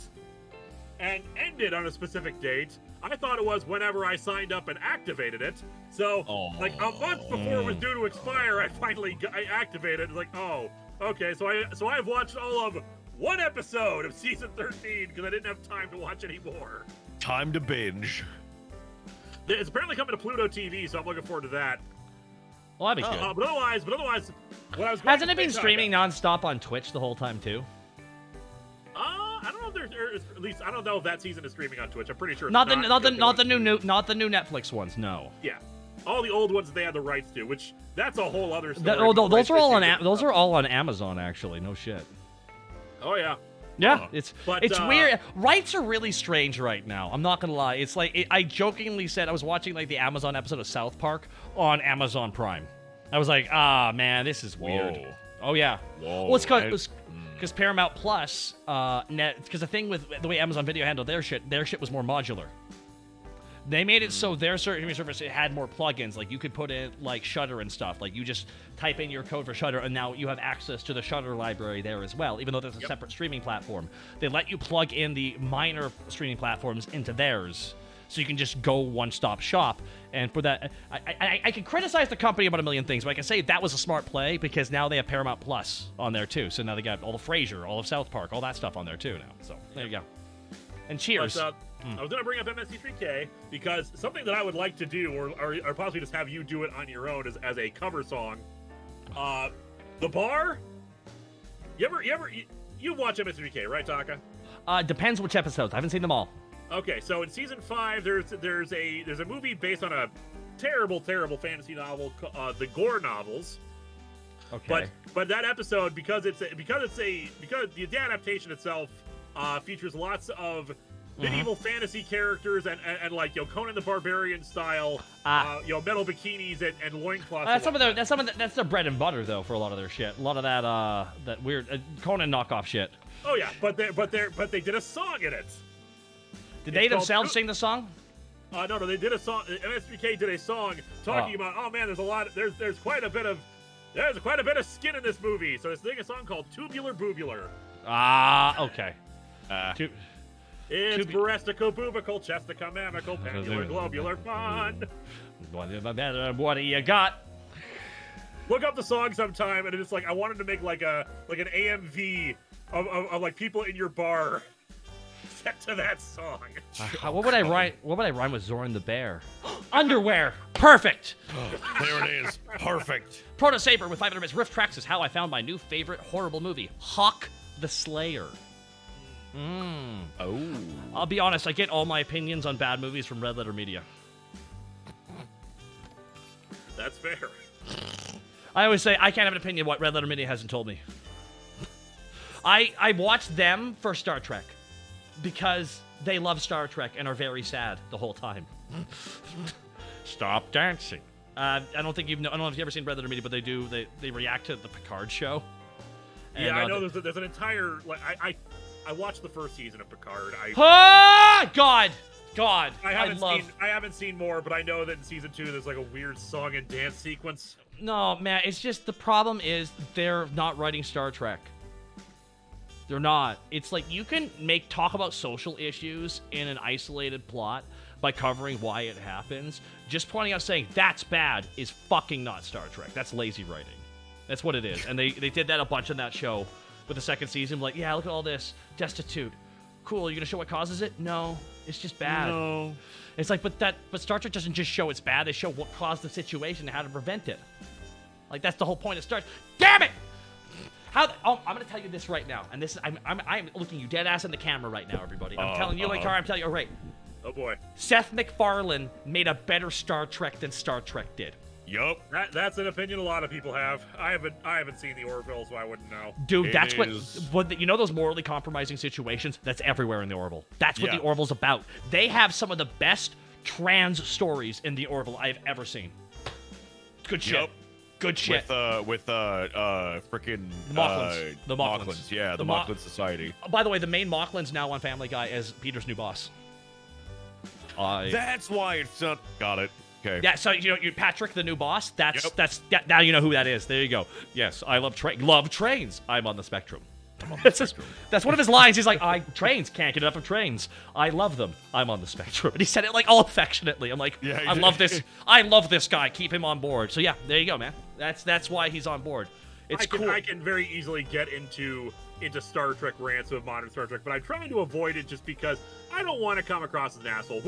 and ended on a specific date. I thought it was whenever I signed up and activated it. So, like a month before it was due to expire, I finally activated it. Like, oh, okay. So I've watched all of one episode of season 13 because I didn't have time to watch any more. Time to binge. It's apparently coming to Pluto TV, so I'm looking forward to that. Well, that'd be good. But otherwise, what I was hasn't it been streaming nonstop on Twitch the whole time too? I don't know if there's at least I don't know if that season is streaming on Twitch. I'm pretty sure it's not the new Netflix ones. No. Yeah. all the old ones that they had the rights to, which that's a whole other story. Those are all on Amazon, actually. No shit. Oh yeah. Yeah, it's weird. Rights are really strange right now. I'm not gonna lie. It's like I jokingly said I was watching like the Amazon episode of South Park on Amazon Prime. I was like, man, this is weird. Whoa. Oh yeah. Whoa. Well, it's because Paramount Plus, because the thing with the way Amazon Video handled their shit was more modular. They made it so their streaming service had more plugins. Like you could put in like Shudder and stuff. Like you just type in your code for Shudder, and now you have access to the Shudder library there as well. Even though there's a separate streaming platform, they let you plug in the minor streaming platforms into theirs, so you can just go one-stop shop. And for that, I can criticize the company about a million things, but I can say that was a smart play because now they have Paramount Plus on there too. So now they got all of Frasier, all of South Park, all that stuff on there too now. So there you go. And cheers. But, I was going to bring up MST3K because something that I would like to do, or possibly just have you do it on your own as a cover song. The Bar. You watch MST3K, right, Taka? Depends which episodes. I haven't seen them all. Okay, so in season 5, there's a movie based on a terrible fantasy novel, the Gore novels. Okay. But that episode, because the adaptation itself features lots of medieval fantasy characters and like Conan the Barbarian style, metal bikinis and loincloths. That's their bread and butter though for a lot of their shit. A lot of that weird Conan knockoff shit. Oh yeah, but they did a song in it. Did they themselves sing the song? No, they did a song. MST3K did a song talking about, oh man, there's quite a bit of skin in this movie. So they sing a song called Tubular Boobular. Okay. It's breastical, boobical, chestical, mamical, pendular, globular fun. What do you got? Look up the song sometime, and it's like I wanted to make like an AMV of like people in your bar set to that song. What would I rhyme? What would I rhyme with Zoran the Bear? Underwear. Perfect. There it is. Perfect. Proto Saber with 500 bits. Riff Tracks is how I found my new favorite horrible movie, Hawk the Slayer. Oh. I'll be honest, I get all my opinions on bad movies from Red Letter Media. That's fair. I always say I can't have an opinion what Red Letter Media hasn't told me. I watched them for Star Trek because they love Star Trek and are very sad the whole time. Stop dancing. I don't know if you've ever seen Red Letter Media, but they react to the Picard show. And, yeah, I know there's an entire I watched the first season of Picard. God! I haven't seen more, but I know that in season 2 there's like a weird song and dance sequence. No, man, it's just the problem is they're not writing Star Trek. They're not. It's like you can talk about social issues in an isolated plot by covering why it happens. Just pointing out saying that's bad is fucking not Star Trek. That's lazy writing. That's what it is. And they did that a bunch in that show. With the second season, like, yeah, look at all this. Destitute. Cool, you're gonna show what causes it? No. It's just bad. No. It's like, but Star Trek doesn't just show it's bad, they show what caused the situation and how to prevent it. Like, that's the whole point of Star Trek. Damn it! I'm gonna tell you this right now, and this is I'm looking you dead ass in the camera right now, everybody. I'm telling you, Linkara, I'm telling you, all right. Oh boy. Seth MacFarlane made a better Star Trek than Star Trek did. Yup. That's an opinion a lot of people have. I haven't seen the Orville, so I wouldn't know. Dude, that's what you know those morally compromising situations? That's everywhere in the Orville. That's what the Orville's about. They have some of the best trans stories in the Orville I've ever seen. Good shit. Yep. Good shit. With freaking the Mocklins. The Mocklins. Yeah, the Mocklin Society. By the way, the main Mocklin's now on Family Guy as Peter's new boss. That's why it's not. Got it. Okay. Yeah, so you're Patrick, the new boss. That's now you know who that is. There you go. Yes, I love trains. I'm on the spectrum. That's one of his lines. He's like, trains can't get enough of trains. I love them. I'm on the spectrum. And he said it like all affectionately. I'm like, yeah, I love this. I love this guy. Keep him on board. So yeah, there you go, man. That's why he's on board. It's cool. I can very easily get into Star Trek rants of modern Star Trek, but I'm trying to avoid it just because I don't want to come across as an asshole.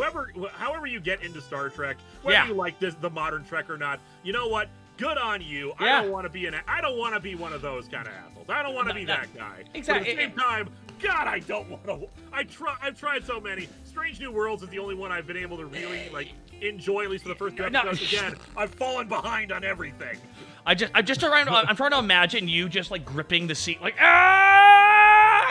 However you get into Star Trek, whether you like the modern Trek or not, you know what? Good on you. Yeah. I don't want to be one of those kind of assholes. I don't want to be that guy. Exactly. But at the same time, God, I don't want to. I've tried so many. Strange New Worlds is the only one I've been able to really like enjoy, at least for the first two episodes. Again, I've fallen behind on everything. I'm trying to imagine you just like gripping the seat, like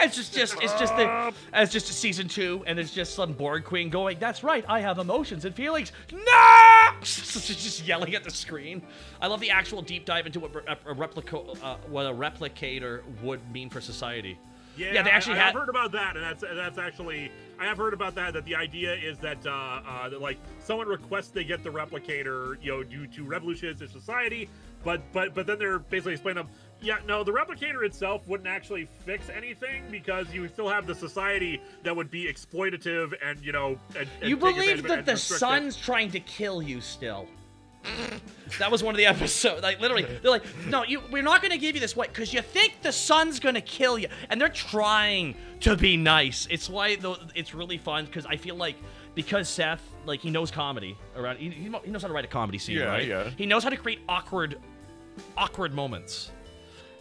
it's just season 2, and there's just some Borg queen going, "That's right, I have emotions and feelings." No, just yelling at the screen. I love the actual deep dive into what a replicator would mean for society. Yeah, they actually I've heard about that, and that's actually I have heard about that. That the idea is that that like someone requests they get the replicator, due to revolutionize their society, but then they're basically explaining them. Yeah, no, the replicator itself wouldn't actually fix anything because you still have the society that would be exploitative and and you believe that the sun's trying to kill you still. That was one of the episodes. Like literally, they're like, "No, we're not going to give you this white because you think the sun's going to kill you," and they're trying to be nice. It's why it's really fun because I feel like because Seth, like, he knows comedy around. He knows how to write a comedy scene, right? Yeah. He knows how to create awkward moments.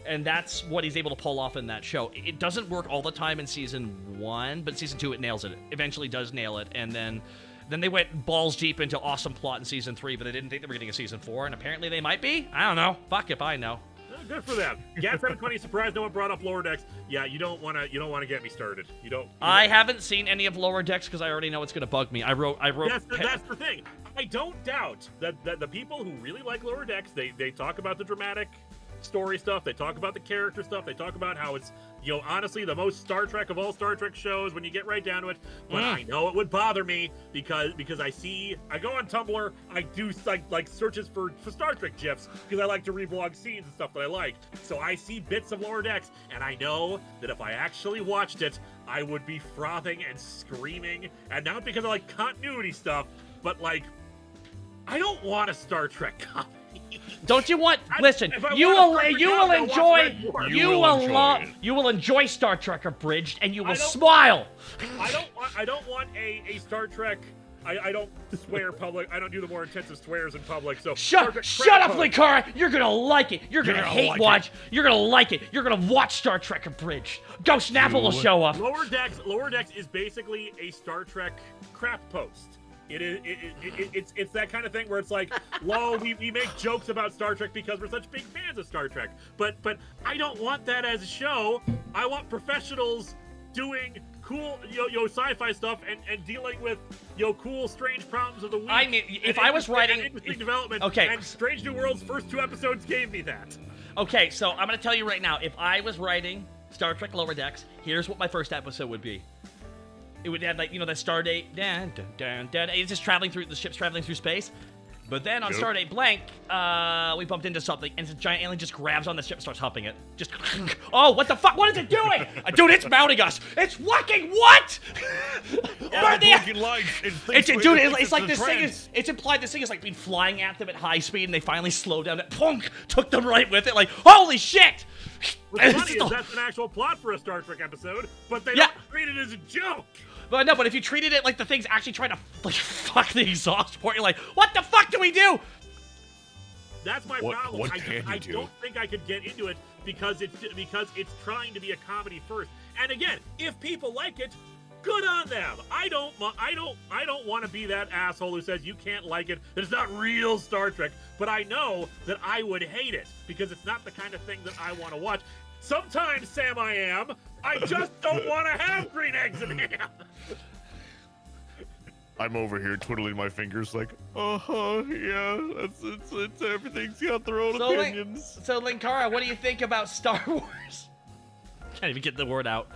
And that's what he's able to pull off in that show. It doesn't work all the time in season 1, but season 2 it nails it. Eventually does nail it, and then they went balls deep into awesome plot in season 3, but they didn't think they were getting a season 4, and apparently they might be. I don't know. Fuck if I know. Good for them. Gat 720, surprised no one brought up Lower Decks. Yeah, you don't want to get me started. You don't. I haven't seen any of Lower Decks because I already know it's gonna bug me. I wrote. That's the thing. I don't doubt that the people who really like Lower Decks, they talk about the dramatic story stuff, they talk about the character stuff, they talk about how it's honestly the most Star Trek of all Star Trek shows when you get right down to it. But I know it would bother me because I go on Tumblr, I do like searches for Star Trek gifs because I like to reblog scenes and stuff that I like. So I see bits of Lower Decks, and I know that if I actually watched it, I would be frothing and screaming, and not because I like continuity stuff, but like I don't want a Star Trek comedy. Don't you want? Listen, you will enjoy Star Trek Abridged, and you will smile. I don't want a Star Trek. I don't swear public. I don't do the more intensive swears in public. So shut up, Linkara. You're gonna like it. You're gonna hate watch. You're gonna like it. You're gonna watch Star Trek Abridged. Ghost Snapple will show up. Lower Decks is basically a Star Trek crap post. It's that kind of thing where it's like, lol, we make jokes about Star Trek because we're such big fans of Star Trek. But I don't want that as a show. I want professionals doing cool sci-fi stuff and dealing with cool strange problems of the week. I mean, if I was writing interesting development, okay, and Strange New World's first 2 episodes gave me that. Okay, so I'm gonna tell you right now, if I was writing Star Trek Lower Decks, here's what my first episode would be. It would have, like, that Stardate, it's just the ship's traveling through space. But then on Stardate blank, we bumped into something, and this giant alien just grabs on the ship and starts humping it. Just, oh, what the fuck? What is it doing? Dude, it's mounting us. It's fucking what? It's like this thing is, it's implied this thing is like been flying at them at high speed, and they finally slowed down. Punk took them right with it. Like, holy shit! What's funny is that's an actual plot for a Star Trek episode, but they don't treat it as a joke. But no, but if you treated it like the thing's actually trying to like fuck the exhaust port, you're like, what the fuck do we do? That's my problem. I don't think I could get into it because it's trying to be a comedy first. And again, if people like it, good on them. I don't want to be that asshole who says you can't like it. It's not real Star Trek. But I know that I would hate it because it's not the kind of thing that I want to watch. Sometimes, Sam, I am. I just don't want to have green eggs and ham. I'm over here twiddling my fingers like, yeah, it's everything's got their own opinions. So, Linkara, what do you think about Star Wars? Can't even get the word out.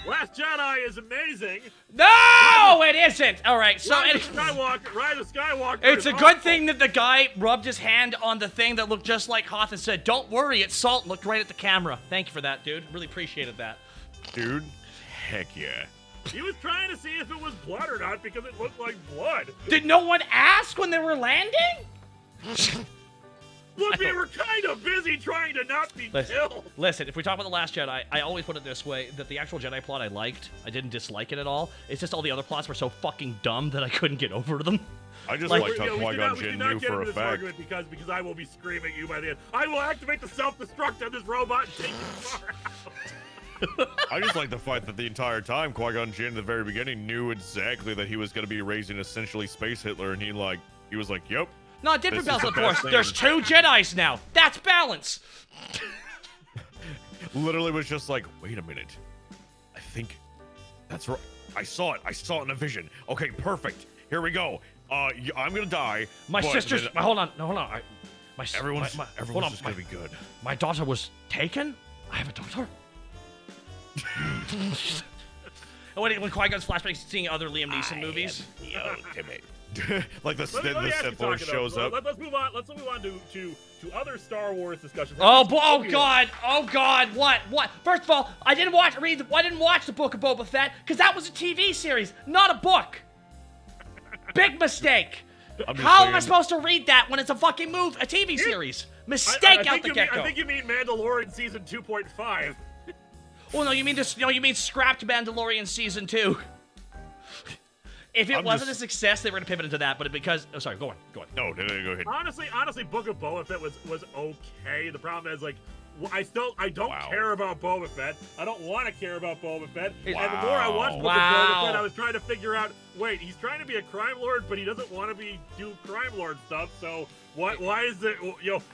Last Jedi is amazing. No, it isn't. All right, so Rise of Skywalker. It's a good thing that the guy rubbed his hand on the thing that looked just like Hoth and said, "Don't worry, it's salt." Looked right at the camera. Thank you for that, dude. Really appreciated that. Dude, heck yeah. He was trying to see if it was blood or not because it looked like blood. Did no one ask when they were landing? Look, we were kind of busy trying to not be killed. Listen, if we talk about The Last Jedi, I always put it this way, that the actual Jedi plot I liked. I didn't dislike it at all. It's just all the other plots were so fucking dumb that I couldn't get over them. I just like how Qui-Gon Jinn knew for a fact. Because I will be screaming at you by the end. I will activate the self-destruct on this robot and take you far out. I just like the fact that the entire time Qui-Gon Jinn at the very beginning knew exactly that he was going to be raising essentially space Hitler, and he was like, "Yep." No, it did propel the Force. There's 2 Jedis now. That's balance. Literally was just like, wait a minute. I think that's right. I saw it. I saw it in a vision. Okay, perfect. Here we go. I'm gonna die. My sister's. Hold on. No, hold on. Everyone's just gonna be good. My daughter was taken. I have a daughter. When Qui-Gon's flashback, seeing other Liam Neeson movies. Like the Sith Lord shows up. Let's move on. Let's move on to other Star Wars discussions. Oh God! What? First of all, I didn't watch the Book of Boba Fett because that was a TV series, not a book. Big mistake. How am I supposed to read that when it's a fucking a TV series? Mistake out the get-go. I think you mean Mandalorian season 2.5. Well, no, you mean scrapped Mandalorian season 2. If it wasn't a success, they were gonna pivot into that, but because sorry, go on. No, go ahead. Honestly, Book of Boba Fett was okay. The problem is, like, I don't care about Boba Fett. I don't want to care about Boba Fett. And the more I watched Book of Boba Fett, I was trying to figure out, wait, he's trying to be a crime lord, but he doesn't want to do crime lord stuff. So why is it,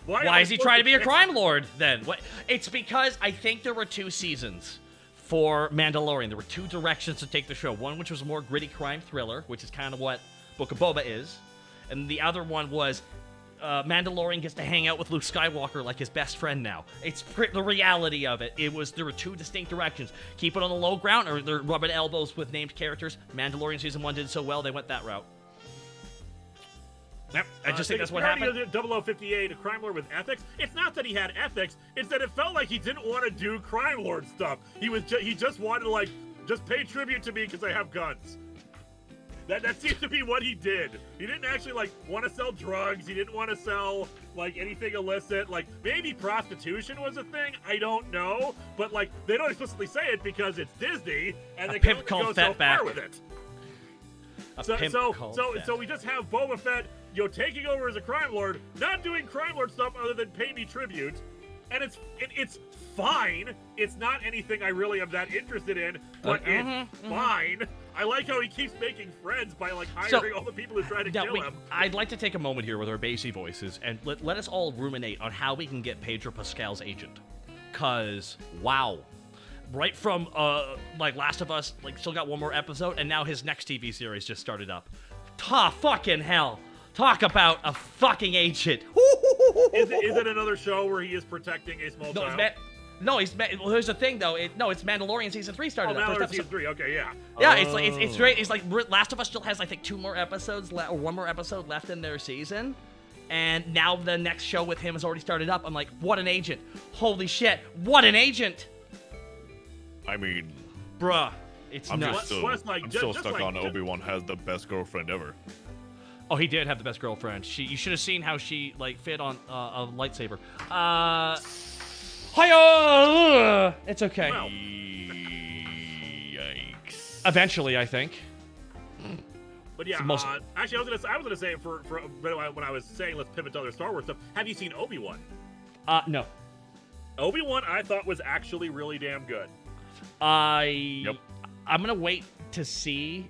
why is he trying to be a crime lord then? It's because I think there were 2 seasons for Mandalorian. There were 2 directions to take the show. One which was a more gritty crime thriller, which is kind of what Book of Boba is, and the other one was Mandalorian gets to hang out with Luke Skywalker like his best friend now. It's the reality of it. There were 2 distinct directions. Keep it on the low ground, or they're rubbing elbows with named characters. Mandalorian season 1 did so well, they went that route. Yep, I just think that's what happened. 0058, a crime lord with ethics. It's not that he had ethics. It's that it felt like he didn't want to do crime lord stuff. He just wanted to just pay tribute to me because I have guns. That seems to be what he did. He didn't actually want to sell drugs. He didn't want to sell anything illicit. Maybe prostitution was a thing. I don't know. But they don't explicitly say it because it's Disney and they can't go so far with it. So we just have Boba Fett, taking over as a crime lord, not doing crime lord stuff other than pay me tribute, and it's fine. It's not anything I really am that interested in, but it's fine. I like how he keeps making friends by hiring all the people who try to kill him. I'd like to take a moment here with our bassy voices and let us all ruminate on how we can get Pedro Pascal's agent, cause wow. Right from Last of Us, still got 1 more episode, and now his next TV series just started up. Fucking hell! Talk about a fucking agent. Is it another show where he is protecting a small child? Well, here's the thing though. It's Mandalorian season 3 started. Mandalorian season 3. Okay, yeah. Yeah, it's great. It's Last of Us still has I think 2 more episodes or 1 more episode left in their season. And now the next show with him has already started up. I'm like, what an agent! Holy shit, what an agent! I mean, bruh, it's nuts. I'm still stuck on Obi-Wan has the best girlfriend ever. Oh, he did have the best girlfriend. You should have seen how she fit on a lightsaber. Hiya! It's okay. Well. Yikes. Eventually, I think. But yeah, actually, I was gonna say when I was saying let's pivot to other Star Wars stuff. Have you seen Obi-Wan? No. Obi-Wan, I thought was actually really damn good. I'm gonna wait to see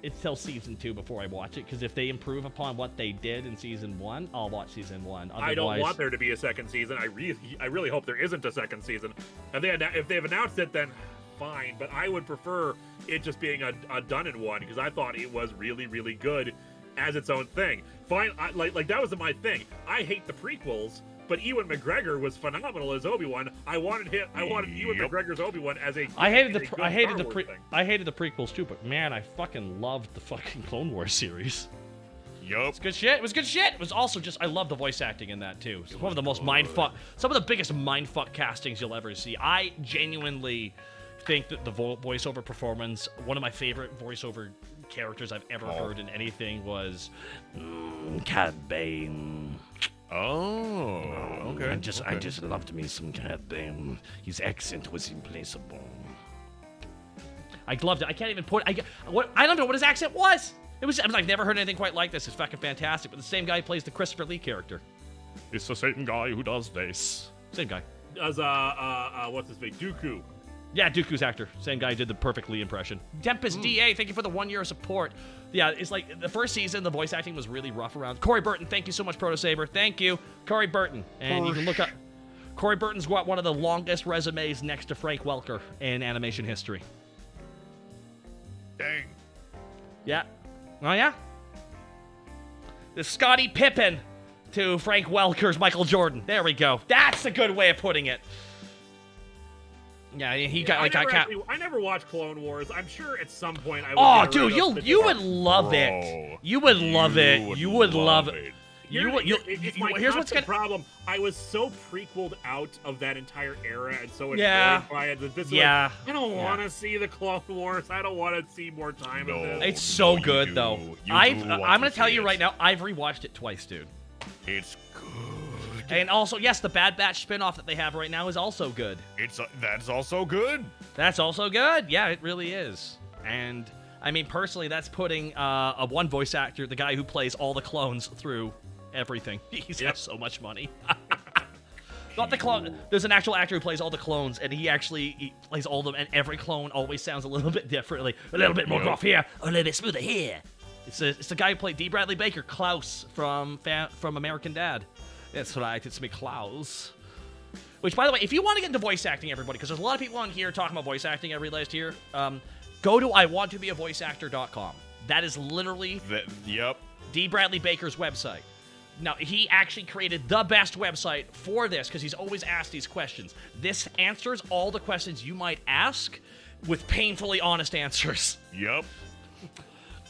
until season 2 before I watch it, because if they improve upon what they did in season 1, I'll watch season 1. Otherwise, I don't want there to be a second season. I really hope there isn't a second season. If they've announced it, then fine. But I would prefer it just being a done in one, because I thought it was really, really good as its own thing. Fine, that was my thing. I hate the prequels. But Ewan McGregor was phenomenal as Obi-Wan. I wanted Ewan McGregor's Obi-Wan as a. I hated the prequels too, but man, I fucking loved the fucking Clone Wars series. Yup. It's good shit. It was good shit. It was also just I love the voice acting in that too. It's one of the most some of the biggest mindfuck castings you'll ever see. I genuinely think that the voiceover performance, one of my favorite voiceover characters I've ever heard in anything was Cad Bane. Oh, okay. I just loved me some Cad Bane. His accent was implaceable. I loved it. I can't even put. I don't know what his accent was. I've never heard anything quite like this. It's fucking fantastic. But the same guy plays the Christopher Lee character. It's the same guy who does this. Same guy. Does what's his name? Dooku. Yeah, Dooku's actor. Same guy who did the perfect Lee impression. Tempest DA, thank you for the 1 year of support. Yeah, it's like the first season, the voice acting was really rough around. Corey Burton, thank you so much, Proto Saber. Thank you, Corey Burton. And you can look up. Corey Burton's got one of the longest resumes next to Frank Welker in animation history. Dang. Yeah. Oh, yeah? The Scottie Pippen to Frank Welker's Michael Jordan. There we go. That's a good way of putting it. Yeah, he got like I never watched Clone Wars. I'm sure at some point I would. Oh, dude, you would love it. You would love it. You would love it. Here's what's the problem. I was so prequeled out of that entire era and so annoyed by it that this I don't want to see the Clone Wars. I don't want to see more time of this. It's so good though. I'm gonna tell you right now. I've rewatched it twice, dude. It's good. And also, yes, the Bad Batch spinoff that they have right now is also good. That's also good. That's also good. Yeah, it really is. And I mean, personally, that's putting a one voice actor, the guy who plays all the clones, through everything. He's got so much money. Not the clone. There's an actual actor who plays all the clones, and he plays all of them, and every clone always sounds a little bit differently. A little bit more gruff here, a little bit smoother here. It's the guy who played D. Bradley Baker, Klaus from American Dad. That's right, it's me, Klaus. Which, by the way, if you want to get into voice acting, everybody, because there's a lot of people on here talking about voice acting, I realized here, go to iwanttobeavoiceactor.com. That is literally D. Bradley Baker's website. Now, he actually created the best website for this, because he's always asked these questions. This answers all the questions you might ask with painfully honest answers. Yep.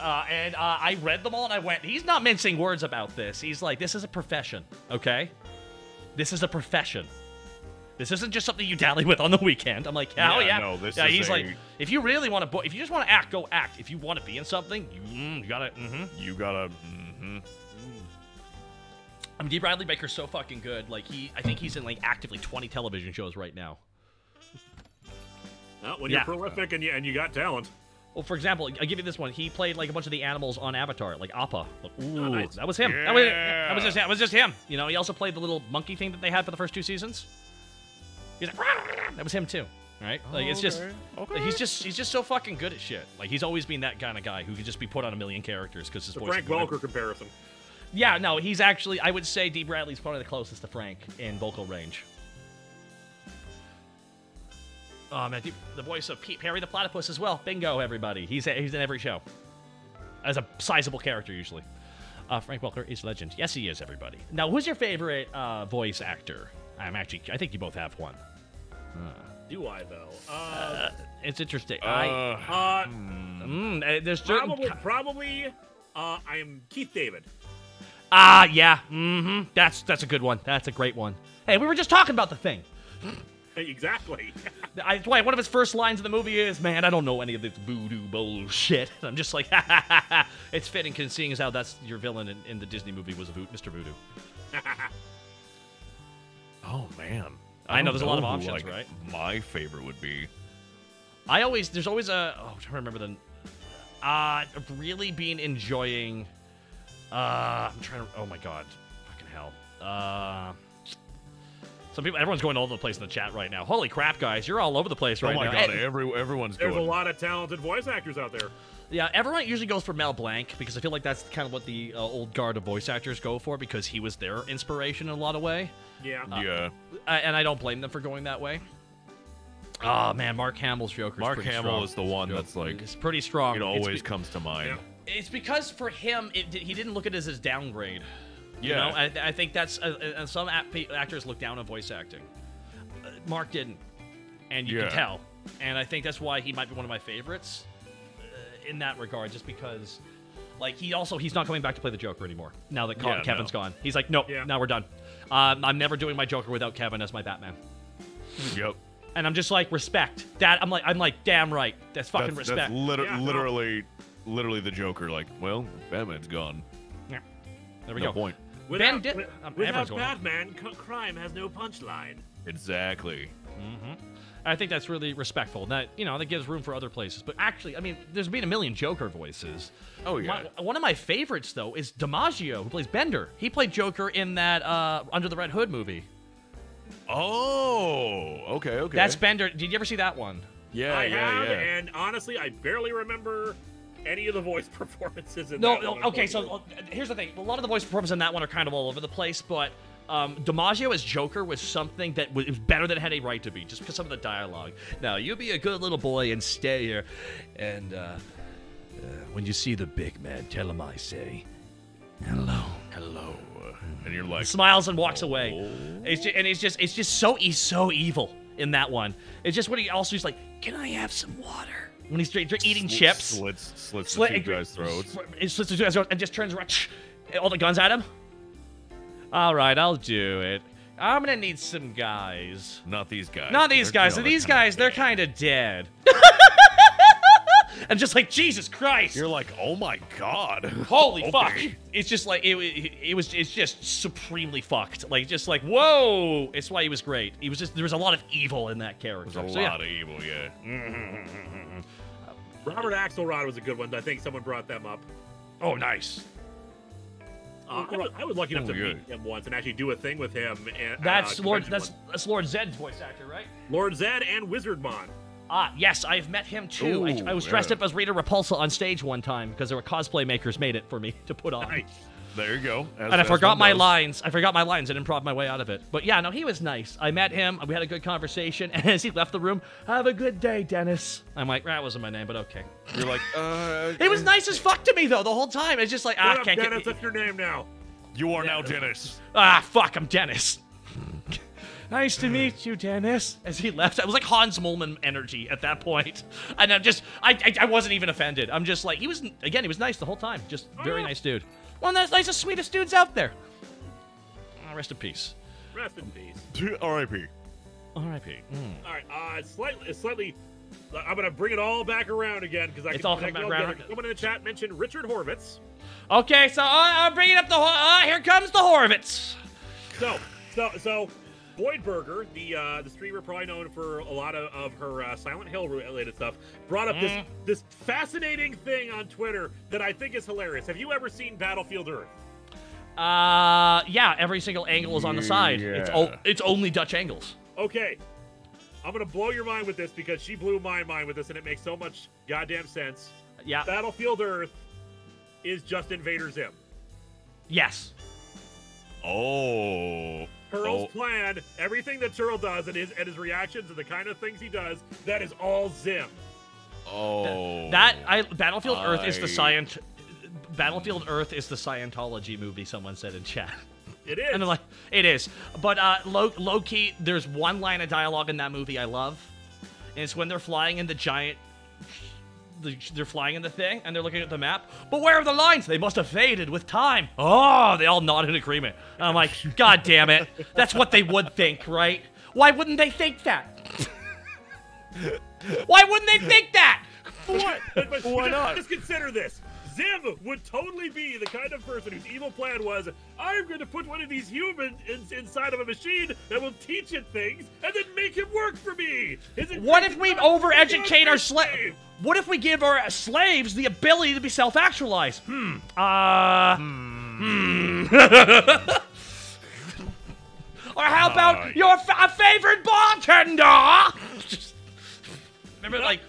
And I read them all, and I went, he's not mincing words about this. He's like, this is a profession, okay? This is a profession. This isn't just something you dally with on the weekend. I'm like, hell yeah. No, this yeah, is he's like, if you really want to, if you just want to act, go act. If you want to be in something, you gotta, You gotta, I mean, D. Bradley Baker's so fucking good. Like, I think he's in, like, actively 20 television shows right now. Well, when you're prolific and you got talent. Well, for example, I'll give you this one. He played, like, a bunch of the animals on Avatar, like Appa. Like, ooh, nice. That was him. Yeah. That was just him. You know, he also played the little monkey thing that they had for the first 2 seasons. He's like, Rah! That was him too. Right? Like, it's just, he's just so fucking good at shit. Like, he's always been that kind of guy who could just be put on a million characters because his voice. Frank Welker comparison. Yeah, no, he's actually, I would say D. Bradley's probably the closest to Frank in vocal range. Oh, man, the voice of Perry the Platypus as well. Bingo, everybody. He's in every show. As a sizable character, usually. Frank Welker is legend. Yes, he is, everybody. Now, who's your favorite voice actor? I think you both have one. Do I, though? It's interesting. There's probably, I'm Keith David. Yeah. That's a good one. That's a great one. Hey, we were just talking about The Thing. Exactly. That's why one of his first lines in the movie is, "Man, I don't know any of this voodoo bullshit." And I'm just like, ha ha ha ha. It's fitting, seeing as how that's your villain in the Disney movie was Mr. Voodoo. Oh man, I know there's a lot of options, like, right? My favorite would be. There's always a. Oh, I'm trying to remember the. Really been enjoying. I'm trying to. Oh my god, fucking hell. Everyone's going all over the place in the chat right now. Holy crap, guys, you're all over the place right now. Oh my god, everyone's going. There's a lot of talented voice actors out there. Yeah, everyone usually goes for Mel Blanc because I feel like that's kind of what the old guard of voice actors go for because he was their inspiration in a lot of way. Yeah. And I don't blame them for going that way. Oh man, Mark Hamill's Joker. Mark Hamill is the one that's like. It's pretty strong. It always comes to mind. Yeah. It's because for him, he didn't look at it as his downgrade. Yeah. You know, I think that's some actors look down on voice acting. Mark didn't, and you can tell. And I think that's why he might be one of my favorites in that regard, just because, like, he's not coming back to play the Joker anymore now that Kevin's gone. He's like, nope, now we're done. I'm never doing my Joker without Kevin as my Batman. Yep. And I'm just like, respect. I'm like, damn right. That's fucking respect. That's literally the Joker. Like, well, Batman's gone. Yeah. There we no go. Point. Without Batman, crime has no punchline. Exactly. I think that's really respectful. That gives room for other places. But actually, I mean, there's been a million Joker voices. Oh yeah. One of my favorites though is DiMaggio, who plays Bender. He played Joker in that Under the Red Hood movie. Oh, okay. That's Bender. Did you ever see that one? Yeah, I have, and honestly, I barely remember any of the voice performances in that one. Okay, so here's the thing. A lot of the voice performances in that one are kind of all over the place, but DiMaggio as Joker was something that was better than it had a right to be, just because of the dialogue. Now, you be a good little boy and stay here, and when you see the big man, tell him I say, hello. And you're like, Smiles and walks away. He's so evil in that one. It's just when he's like, can I have some water? When he's eating chips. Slits the two guys' throats. It slits the two guys' throats and just turns around. All the guns at him. All right, I'll do it. I'm gonna need some guys. Not these guys. Not these guys. So these guys, they're kind of dead. And just like, Jesus Christ. You're like, oh my God. Holy fuck. It's just like, it's just supremely fucked. Like, just like, whoa. It's why he was great. There was a lot of evil in that character. There's a lot of evil, yeah. Robert Axelrod was a good one. I think someone brought them up. Oh, nice. I was lucky enough to meet him once and actually do a thing with him. And, that's Lord Zed's voice actor, right? Lord Zed and Wizardmon. Ah, yes, I've met him too. Ooh, I was dressed up as Rita Repulsa on stage one time because there were cosplay makers made it for me to put on. Nice. There you go. And I forgot my lines. I forgot my lines and improv my way out of it. But yeah, no, he was nice. I met him. We had a good conversation. And as he left the room, have a good day, Dennis. I'm like, that wasn't my name, but okay. You're like, He was nice as fuck to me though the whole time. It's just like, can't Dennis, get me. that's your name now. you are now Dennis. Fuck, I'm Dennis. Nice to meet you, Dennis. As he left, I was like Hans Moleman energy at that point. And I wasn't even offended. I'm just like, he was nice the whole time. Just very nice dude. One of the nicest, sweetest dudes out there. Rest in peace. Rest in peace. R.I.P. R.I.P. All right, slightly. I'm gonna bring it all back around again because it's all coming back around. Someone in the chat mentioned Richard Horvitz. Okay, so I'm bringing up here comes the Horvitz. So Voidburger, the streamer probably known for a lot of her Silent Hill related stuff, brought up this fascinating thing on Twitter that I think is hilarious. Have you ever seen Battlefield Earth? Yeah, every single angle is on the side. Yeah. It's only Dutch angles. Okay. I'm gonna blow your mind with this because she blew my mind with this and it makes so much goddamn sense. Yeah. Battlefield Earth is just Invader Zim. Yes. Oh. Turl's plan, everything that Turl does and his reactions and the kind of things he does, that is all Zim. Oh. Battlefield Earth is Battlefield Earth is the Scientology movie, someone said in chat. It is. And they're like, it is. But low-key, there's one line of dialogue in that movie I love. And it's when they're flying in the giant... They're flying in the thing, and they're looking at the map. But where are the lines? They must have faded with time. Oh, they all nod in agreement. And I'm like, God damn it. That's what they would think, right? Why wouldn't they think that? Why wouldn't they think that? Why not? Just consider this. Zim would totally be the kind of person whose evil plan was, I'm going to put one of these humans inside of a machine that will teach it things and then make him work for me. What if we overeducate our slaves? What if we give our slaves the ability to be self-actualized? Or how about your favorite bartender? Remember, like,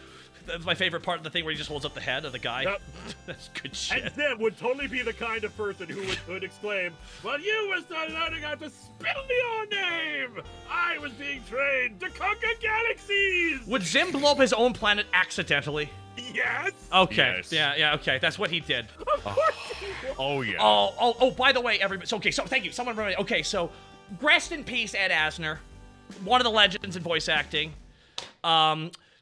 that's my favorite part of the thing where he just holds up the head of the guy. Yep. That's good shit. And Zim would totally be the kind of person who would exclaim, well, you was not learning how to spell your name! I was being trained to conquer galaxies! Would Zim blow up his own planet accidentally? Yes! Okay. Yes. Yeah, okay. That's what he did. Of course he would. Oh, yeah. Oh, by the way, everybody. So, okay, so thank you. Someone remember. Okay, so rest in peace, Ed Asner. One of the legends in voice acting.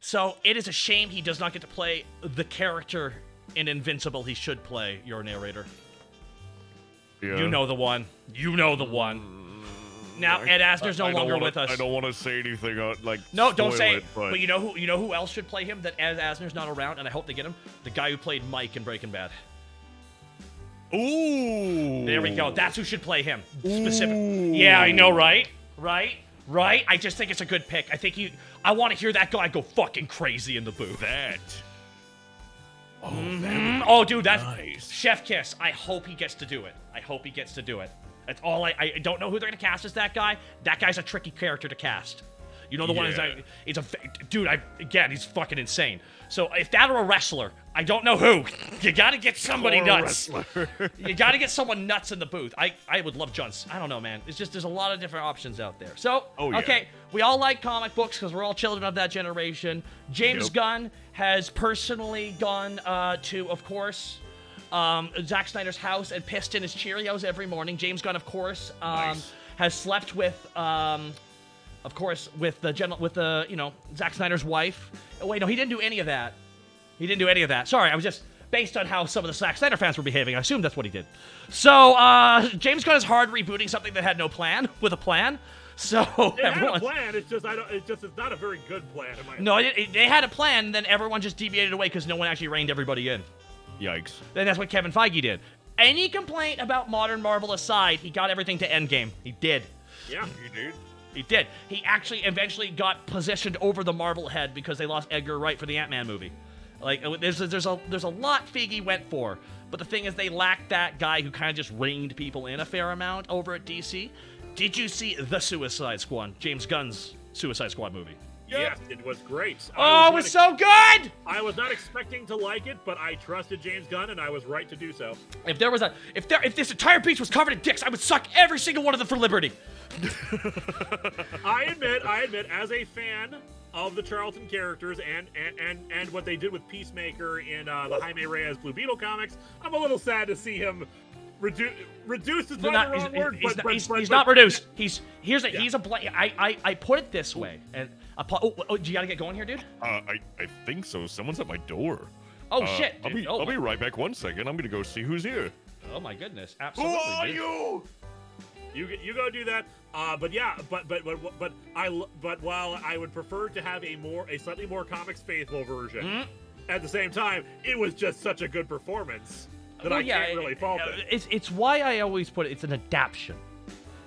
So it is a shame he does not get to play the character in Invincible he should play, your narrator. Yeah. You know the one. You know the one. Now Ed Asner's no longer with us. I don't want to say anything no, don't say it. But you know who else should play him that Ed Asner's not around, and I hope they get him? The guy who played Mike in Breaking Bad. Ooh. There we go. That's who should play him. Specific. Yeah, I know, right? Right? I just think it's a good pick. I want to hear that guy go fucking crazy in the booth. Oh, dude, that's nice. Chef Kiss. I hope he gets to do it. That's all I don't know who they're gonna cast as that guy. That guy's a tricky character to cast. You know the one is like, it's a dude. Again, he's fucking insane. So if that were a wrestler, I don't know who. You gotta get somebody nuts. You gotta get someone nuts in the booth. I would love John. I don't know, man. It's just there's a lot of different options out there. So okay, we all like comic books because we're all children of that generation. James Gunn has personally gone to, of course, Zack Snyder's house and pissed in his Cheerios every morning. James Gunn, of course, has slept with. Of course, with the you know, Zack Snyder's wife. Oh, wait, no, he didn't do any of that. He didn't do any of that. Sorry, I was just based on how some of the Zack Snyder fans were behaving. I assumed that's what he did. So James Gunn is hard rebooting something that had no plan with a plan. So it had a plan. It's just it's not a very good plan. They had a plan, and then everyone just deviated away because no one actually reined everybody in. Yikes. Then that's what Kevin Feige did. Any complaint about modern Marvel aside, he got everything to Endgame. He did. Yeah, he did. He did. He actually eventually got positioned over the Marvel head because they lost Edgar Wright for the Ant-Man movie. Like, there's a lot Feige went for, but the thing is they lacked that guy who kind of just reined people in a fair amount over at DC. Did you see The Suicide Squad, James Gunn's Suicide Squad movie? Yes, it was great. Oh, it was so good! I was not expecting to like it, but I trusted James Gunn, and I was right to do so. If this entire beach was covered in dicks, I would suck every single one of them for liberty. I admit, as a fan of the Charlton characters and what they did with Peacemaker in the Jaime Reyes Blue Beetle comics, I'm a little sad to see him reduced is not the wrong word, he's not reduced. He's I put it this way, and you gotta get going here, dude. I think so. Someone's at my door. Oh shit! I'll be right back. 1 second. I'm gonna go see who's here. Oh my goodness! Absolutely. Who are you? You go do that. But while I would prefer to have a slightly more comics faithful version, at the same time, it was just such a good performance that I can't really fault it. It's why I always put it. It's an adaptation.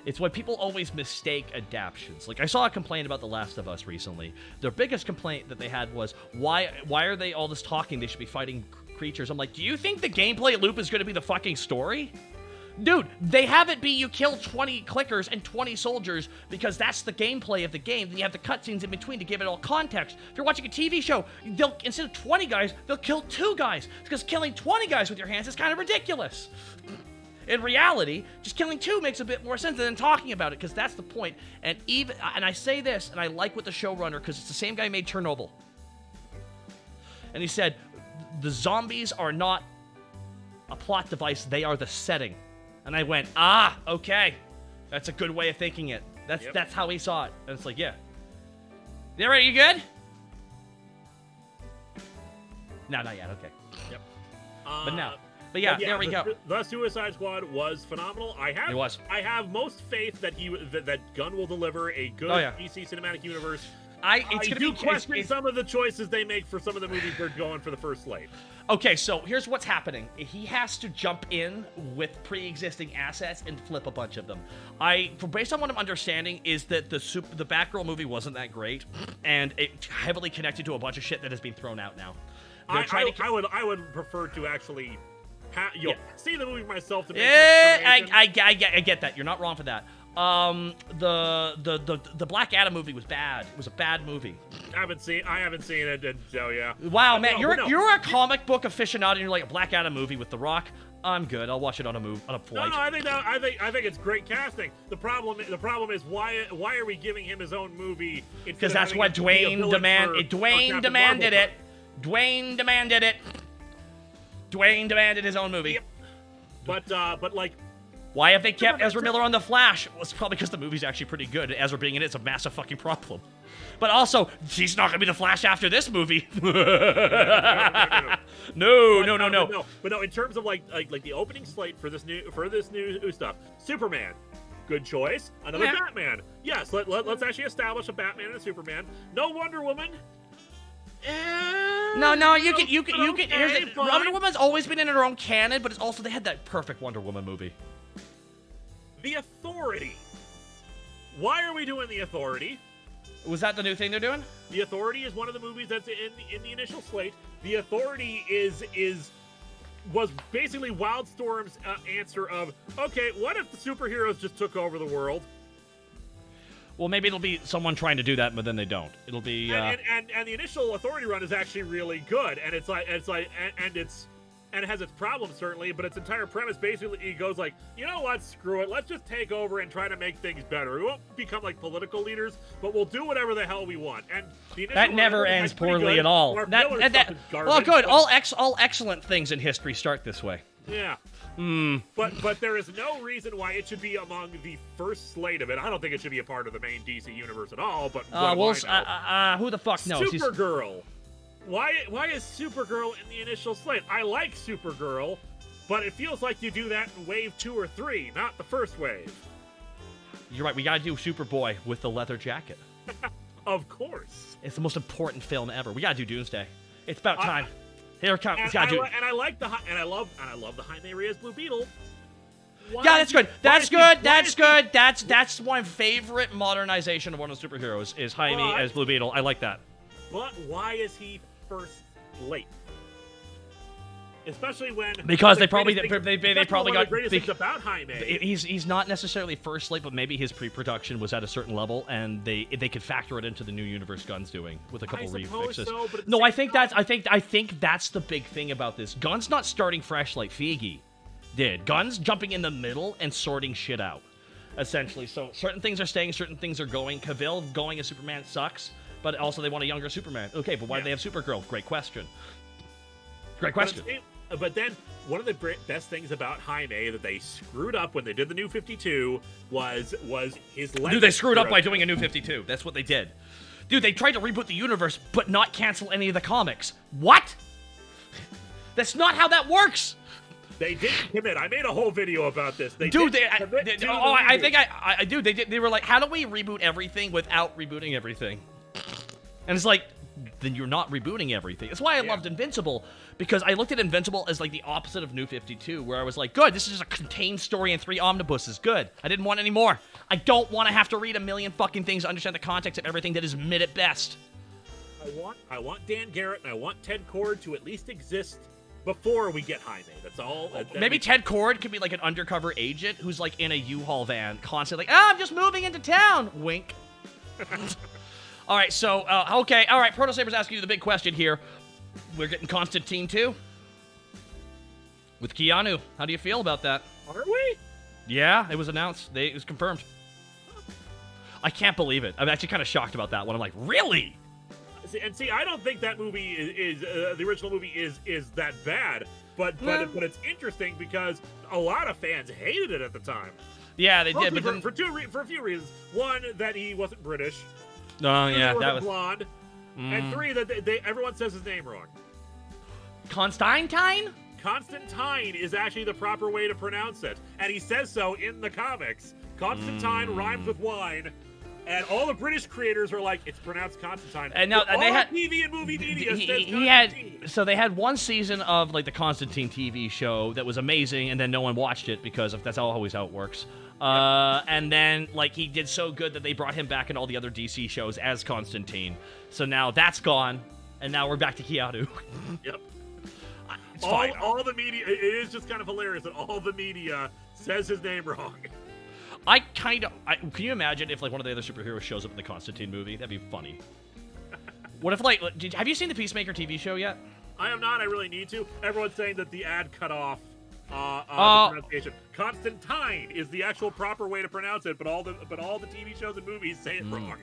It's why people always mistake adaptations. Like, I saw a complaint about The Last of Us recently. Their biggest complaint that they had was, why are they all this talking? They should be fighting creatures. I'm like, do you think the gameplay loop is going to be the fucking story? Dude, they have it be you kill 20 clickers and 20 soldiers because that's the gameplay of the game. Then you have the cutscenes in between to give it all context. If you're watching a TV show, instead of 20 guys, they'll kill 2 guys. Because killing 20 guys with your hands is kind of ridiculous. In reality, just killing 2 makes a bit more sense than talking about it, because that's the point. And I say this, and I like what the showrunner, because it's the same guy who made Chernobyl. And he said, the zombies are not a plot device, they are the setting. And I went, okay. That's a good way of thinking it. That's how he saw it. And it's like, yeah. You ready? You good? No, not yet. Okay. Yep. But yeah, there we go. The Suicide Squad was phenomenal. I have most faith that that Gunn will deliver a good DC cinematic universe. I do question some of the choices they make for some of the movies they're going for the first slate. Okay, so here's what's happening. He has to jump in with pre-existing assets and flip a bunch of them. Based on what I'm understanding, is that the Batgirl movie wasn't that great, and it heavily connected to a bunch of shit that has been thrown out now. I would prefer to actually see the movie myself to make I get that. You're not wrong for that. The Black Adam movie was bad. It was a bad movie. I haven't seen it, and so yeah. Wow, man, you're a comic book aficionado, and you're like, a Black Adam movie with The Rock. I'm good. I'll watch it on a flight. No, I think it's great casting. The problem is why are we giving him his own movie? Because that's what Dwayne demanded. Dwayne demanded it. Dwayne demanded it. Dwayne demanded his own movie. Yep. But like. Why have they kept Ezra Miller on The Flash? Well, it's probably because the movie's actually pretty good. Ezra being in it's a massive fucking problem. But also, he's not gonna be the Flash after this movie. No. But no, in terms of like the opening slate for this new stuff, Superman, good choice. Another Batman. Yes, let's actually establish a Batman and a Superman. No Wonder Woman. No, you can. Here's the, Wonder Woman's always been in her own canon, but it's also they had that perfect Wonder Woman movie. The Authority. Why are we doing The Authority? Was that the new thing they're doing? The Authority is one of the movies that's in the initial slate. The Authority is was basically Wildstorm's answer of, okay, what if the superheroes just took over the world? Well, maybe it'll be someone trying to do that, but then they don't. It'll be and the initial Authority run is actually really good, and it has its problems certainly, but its entire premise basically it goes like, you know what, screw it, let's just take over and try to make things better. We won't become like political leaders, but we'll do whatever the hell we want. And that never ends poorly at all. Well, good. All excellent things in history start this way. Yeah. But there is no reason why it should be among the first slate of it. I don't think it should be a part of the main DC universe at all. But who the fuck knows? Supergirl. Why is Supergirl in the initial slate? I like Supergirl, but it feels like you do that in wave 2 or 3, not the first wave. You're right. We gotta do Superboy with the leather jacket. Of course. It's the most important film ever. We gotta do Doomsday. It's about time. Here it comes. And I love the Jaime Reyes Blue Beetle. Yeah, that's good. That's good. That's my favorite modernization of one of the superheroes is Jaime as Blue Beetle. I like that. But why is he first late? Especially when because they probably got greatest things about Jaime. He's not necessarily first late, but maybe his pre-production was at a certain level, and they could factor it into the new universe Gunn's doing with a couple refixes. So, no, I think that's the big thing about this. Gunn's not starting fresh like Feige did. Gunn's jumping in the middle and sorting shit out, essentially. So certain things are staying, certain things are going. Cavill going as Superman sucks, but also they want a younger Superman. Okay, but why do they have Supergirl? Great question. Great question. But then, one of the best things about Jaime that they screwed up when they did the New 52 was his legacy. Dude, they screwed up by doing a New 52. That's what they did. Dude, they tried to reboot the universe, but not cancel any of the comics. What? That's not how that works. They didn't commit. I made a whole video about this. They were like, how do we reboot everything without rebooting everything? And it's like, then you're not rebooting everything. That's why I loved Invincible, because I looked at Invincible as like the opposite of New 52, where I was like, good, this is just a contained story and 3 omnibuses. Good. I didn't want any more. I don't want to have to read a million fucking things to understand the context of everything that is mid at best. I want Dan Garrett and I want Ted Kord to at least exist before we get Jaime. That's all. Maybe Ted Kord could be like an undercover agent who's like in a U-Haul van, constantly like, I'm just moving into town. Wink. All right, so, okay. All right, Proto Saber's asking you the big question here. We're getting Constantine 2 with Keanu. How do you feel about that? Are we? Yeah, it was announced. It was confirmed. I can't believe it. I'm actually kind of shocked about that one. I'm like, really? See, I don't think that movie is the original movie is that bad, but it's interesting because a lot of fans hated it at the time. Yeah, they did, but for a few reasons. One, that he wasn't British. Oh, yeah, that was blonde. And 3, that everyone says his name wrong. Constantine? Constantine is actually the proper way to pronounce it, and he says so in the comics. Constantine rhymes with wine, and all the British creators are like, it's pronounced Constantine. And now they had TV and movie media so they had one season of like the Constantine TV show that was amazing, and then no one watched it because that's always how it works. And then, like, he did so good that they brought him back in all the other DC shows as Constantine. So now that's gone, and now we're back to Keanu. Yep. It's fine. All the media, it is just kind of hilarious that all the media says his name wrong. Can you imagine if, like, one of the other superheroes shows up in the Constantine movie? That'd be funny. What if, like, have you seen the Peacemaker TV show yet? I have not. I really need to. Everyone's saying that the ad cut off the pronunciation. Constantine is the actual proper way to pronounce it, but all the TV shows and movies say it wrong.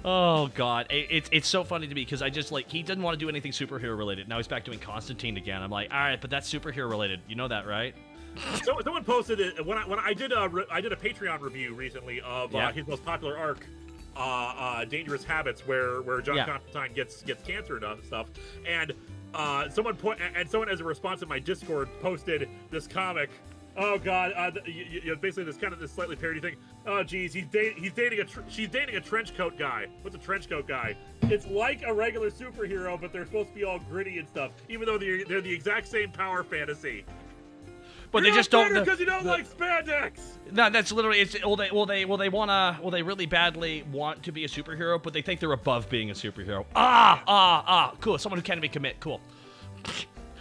Oh god, it's so funny to me because I just like he didn't want to do anything superhero related. Now he's back doing Constantine again. I'm like, all right, but that's superhero related. You know that, right? So someone posted it when I did a Patreon review recently of his most popular arc. Dangerous Habits, where John Constantine gets cancer and stuff, and someone as a response to my Discord posted this comic. Oh god, basically this slightly parody thing. Oh geez, she's dating a trench coat guy. What's a trench coat guy? It's like a regular superhero, but they're supposed to be all gritty and stuff, even though they're the exact same power fantasy. but they just don't. Because you don't like spandex. No, that's literally it's. They really badly want to be a superhero, but they think they're above being a superhero. Cool. Someone who can be commit. Cool.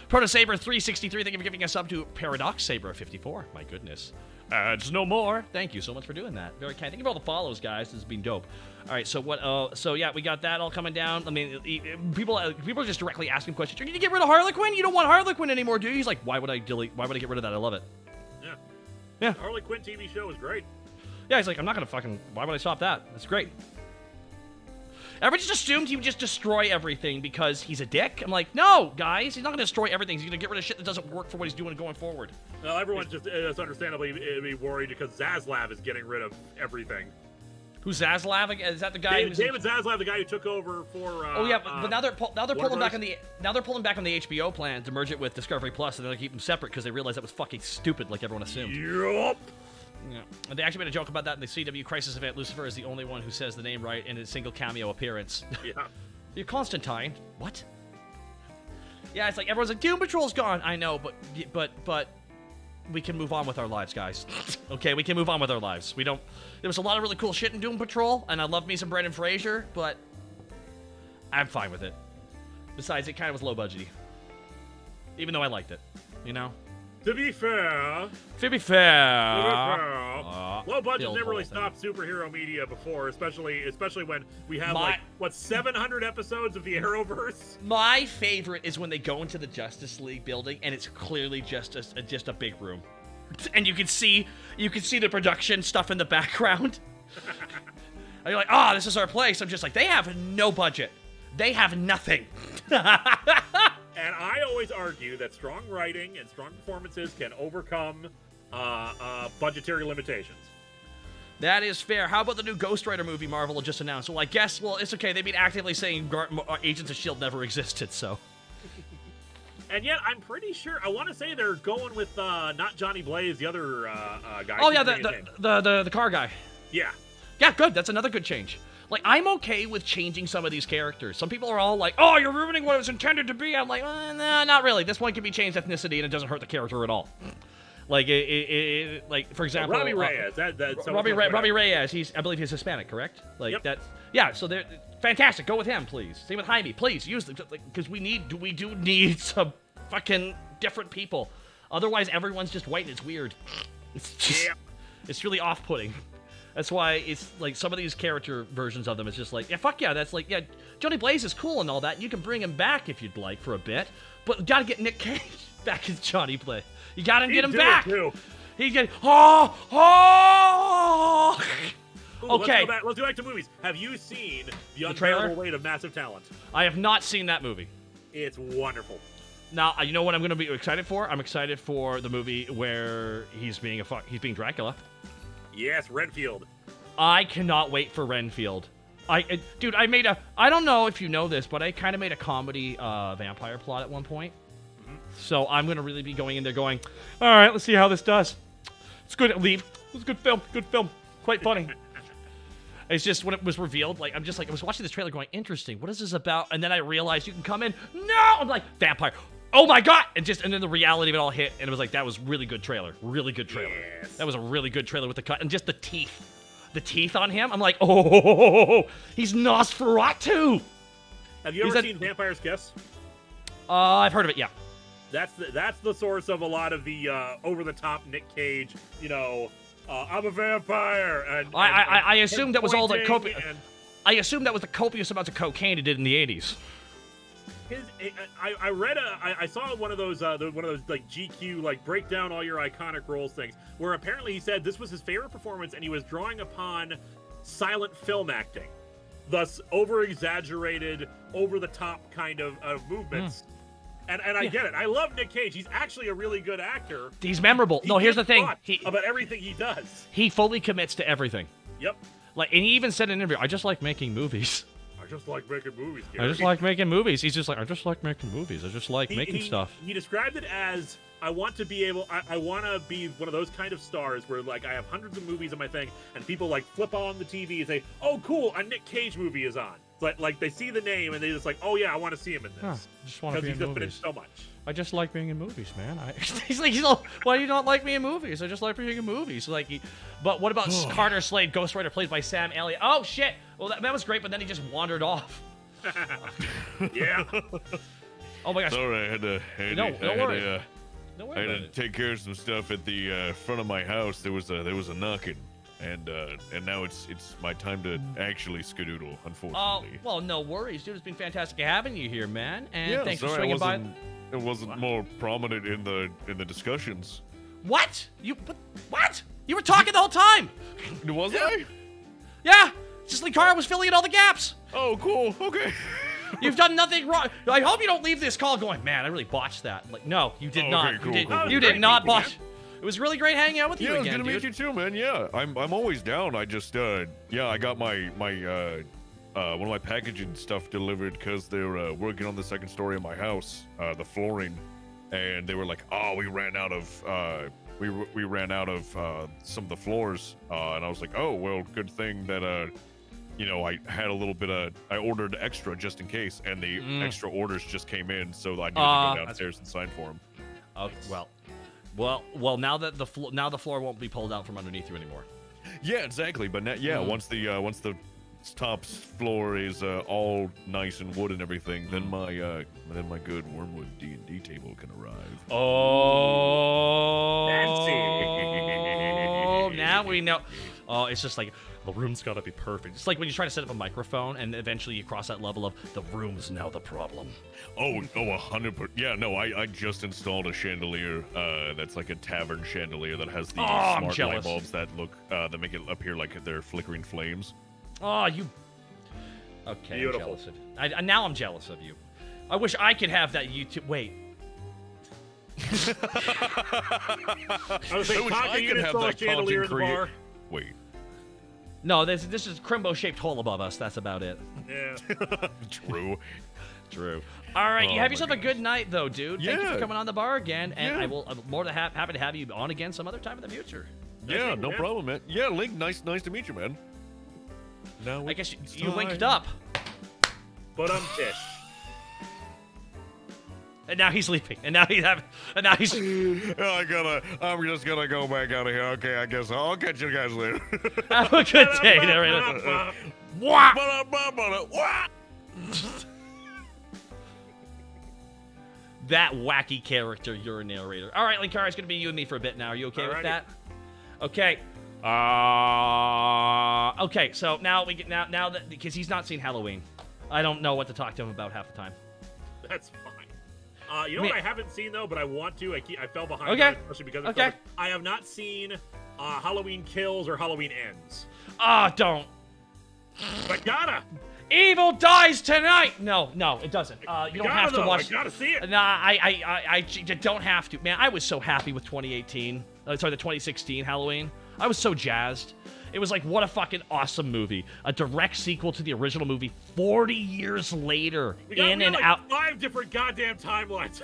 Proto Saber 363. Thank you for giving us up to Paradox Saber 54. My goodness. It's no more. Thank you so much for doing that. Very kind. Thank you for all the follows, guys. This has been dope. All right, so what? So yeah, we got that all coming down. I mean, people are just directly asking questions. You need to get rid of Harley Quinn. You don't want Harley Quinn anymore, do you? He's like, why would I get rid of that? I love it. Yeah. Yeah. Harley Quinn TV show is great. Yeah, he's like, I'm not gonna fucking. Why would I stop that? That's great. Everyone just assumed he would just destroy everything because he's a dick. I'm like, no, guys, he's not gonna destroy everything. He's gonna get rid of shit that doesn't work for what he's doing going forward. Well, everyone's just understandably be worried because Zaslav is getting rid of everything. Who's Zaslav? Is that the guy? David Zaslav, the guy who took over for. Oh yeah, but now they're pulling back on the HBO plan to merge it with Discovery Plus, and they're gonna keep them separate because they realize that was fucking stupid, like everyone assumed. Yup. Yeah. And they actually made a joke about that in the CW Crisis event. Lucifer is the only one who says the name right in a single cameo appearance. Yeah. You're Constantine. What? Yeah, it's like everyone's like, Doom Patrol's gone. I know, but we can move on with our lives, guys. Okay, we can move on with our lives. We don't. There was a lot of really cool shit in Doom Patrol, and I love me some Brendan Fraser, but I'm fine with it. Besides, it kind of was low budgety, even though I liked it. You know. To be fair, low budget never really stopped superhero media before, especially when we have like what 700 episodes of the Arrowverse. My favorite is when they go into the Justice League building and it's clearly just a big room, and you can see the production stuff in the background. And you're like, this is our place. I'm just like, they have no budget, they have nothing. And I always argue that strong writing and strong performances can overcome budgetary limitations. That is fair. How about the new Ghost Rider movie Marvel just announced? Well, I guess, it's okay. They've been actively saying Agents of S.H.I.E.L.D. never existed, so. And yet, I'm pretty sure, I want to say they're going with not Johnny Blaze, the other guy. Oh, yeah, the car guy. Yeah. Yeah, good. That's another good change. Like, I'm okay with changing some of these characters. Some people are all like, oh, you're ruining what it was intended to be. I'm like, no, not really. This one can be changed ethnicity, and it doesn't hurt the character at all. Like, like for example... Robbie Reyes. Robbie Reyes, I believe he's Hispanic, correct? Like, yep. Yeah, so they're... Fantastic. Go with him, please. Same with Jaime. Please, use them. Because we do need some fucking different people. Otherwise, everyone's just white, and it's weird. It's just... Yeah. It's really off-putting. That's why it's like some of these character versions of them is just like, yeah, fuck yeah, that's like, yeah, Johnny Blaze is cool and all that. You can bring him back if you'd like for a bit, but you gotta get Nick Cage back as Johnny Blaze. You gotta get him back. He's getting, okay. Let's go back to movies. Have you seen The Unbearable Weight of Massive Talent? I have not seen that movie. It's wonderful. Now, you know what I'm going to be excited for? I'm excited for the movie where he's being Dracula. Yes, Renfield. I cannot wait for Renfield. Dude, I don't know if you know this, but I kind of made a comedy vampire plot at one point. Mm-hmm. So I'm going to really be going in there going, all right, let's see how this does. It's good. Leave. It was a good film. Quite funny. It's just when it was revealed, like, I was watching this trailer going, interesting, what is this about? And then I realized you can come in. No! I'm like, vampire. Oh my god! And then the reality of it all hit, and it was like, that was really good trailer. Really good trailer. Yes. That was a really good trailer with the cut. And just the teeth. The teeth on him, I'm like, oh, he's Nosferatu! Have you ever seen Vampire's Kiss? I've heard of it, yeah. That's the source of a lot of the over-the-top Nick Cage, I'm a vampire, I assumed that was all the I assumed that was the copious amounts of cocaine he did in the 80s. I saw one of those like GQ like break down all your iconic roles things where apparently he said this was his favorite performance and he was drawing upon silent film acting, thus over-exaggerated, over-the-top kind of movements. And I get it. I love Nick Cage. He's actually a really good actor. He's memorable. Here's the thing. About everything he does. He fully commits to everything. Yep. And he even said in an interview, I just like making movies. I just like making movies, Gary. I just like making movies. He's just like, I just like making movies. I just like making stuff. He described it as, I want to be one of those kind of stars where, like, I have hundreds of movies on my thing, and people, like, flip on the TV and say, oh, cool, a Nick Cage movie is on. Like they see the name and they just like, oh yeah, I want to see him in this. Just want to be in he's just movies. been in so much. I just like being in movies, man. He's like, why do you not like me in movies? I just like being in movies. Like, but what about Carter Slade, Ghost Rider, played by Sam Elliott? Oh shit! Well, that was great, but then he just wandered off. Yeah. Oh my gosh. Sorry, I had to. No worry. I had to take care of some stuff at the front of my house. There was a knocking. And now it's my time to actually skedoodle, unfortunately. Oh, well, no worries, dude. It's been fantastic having you here, man. And yeah, thanks for swinging by. It wasn't more prominent in the discussions. What? What? You were talking the whole time. Was I? Yeah. Just Linkara was filling in all the gaps. Oh, cool. Okay. You've done nothing wrong. I hope you don't leave this call going, man, I really botched that. Like, no, you did not. Cool, you did not botch. It was really great hanging out with you again, Yeah, it was good to meet you too, man. Yeah, I'm always down. I just, I got my one of my packaging stuff delivered because they're working on the second story of my house, the flooring, and they were like, oh, we ran out of we ran out of some of the floors, and I was like, oh, well, good thing that I had a little bit of, I ordered extra just in case, and the extra orders just came in, so I needed to go downstairs and sign for them. Oh, well. Now that the floor won't be pulled out from underneath you anymore. Yeah, exactly. But once the top floor is all nice and wood and everything, then my good Wormwood D&D table can arrive. Oh, fancy. Now we know. Oh, it's just like, the room's gotta be perfect. It's like when you try to set up a microphone and eventually you cross that level of, the room's now the problem. Oh, 100%. Yeah, no, I just installed a chandelier that's like a tavern chandelier that has the smart light bulbs that that make it appear like they're flickering flames. Oh, you... Okay, beautiful. I'm jealous of you. Now I'm jealous of you. I wish I could have that YouTube... Wait. I was saying, can you install a chandelier in the bar? Wait. No, this is Crimbo-shaped hole above us. That's about it. Yeah. True. All right, you have yourself a good night, though, dude. Yeah. Thank you for coming on the bar again, and I'm more than happy to have you on again some other time in the future. Yeah, no problem, man. Yeah, Link, nice to meet you, man. Now I guess you linked up. But I'm pissed. And now he's leaving. And now he's. I'm just gonna go back out of here. Okay, I guess I'll catch you guys later. Have a good day, narrator. That wacky character, YourNarrator. All right, Linkara, it's gonna be you and me for a bit now. Are you okay with that? Okay. Okay. So now we get now that, because he's not seen Halloween, I don't know what to talk to him about half the time. That's fine. You know what I haven't seen though, but I want to. I fell behind, okay. Especially because of COVID. I have not seen Halloween Kills or Halloween Ends. Don't. But gotta. Evil dies tonight. No, it doesn't. You don't have to watch. I gotta see it. Nah, I don't have to. Man, I was so happy with 2018. The 2016 Halloween. I was so jazzed. It was like, what a fucking awesome movie. A direct sequel to the original movie 40 years later. Out. 5 different goddamn timelines.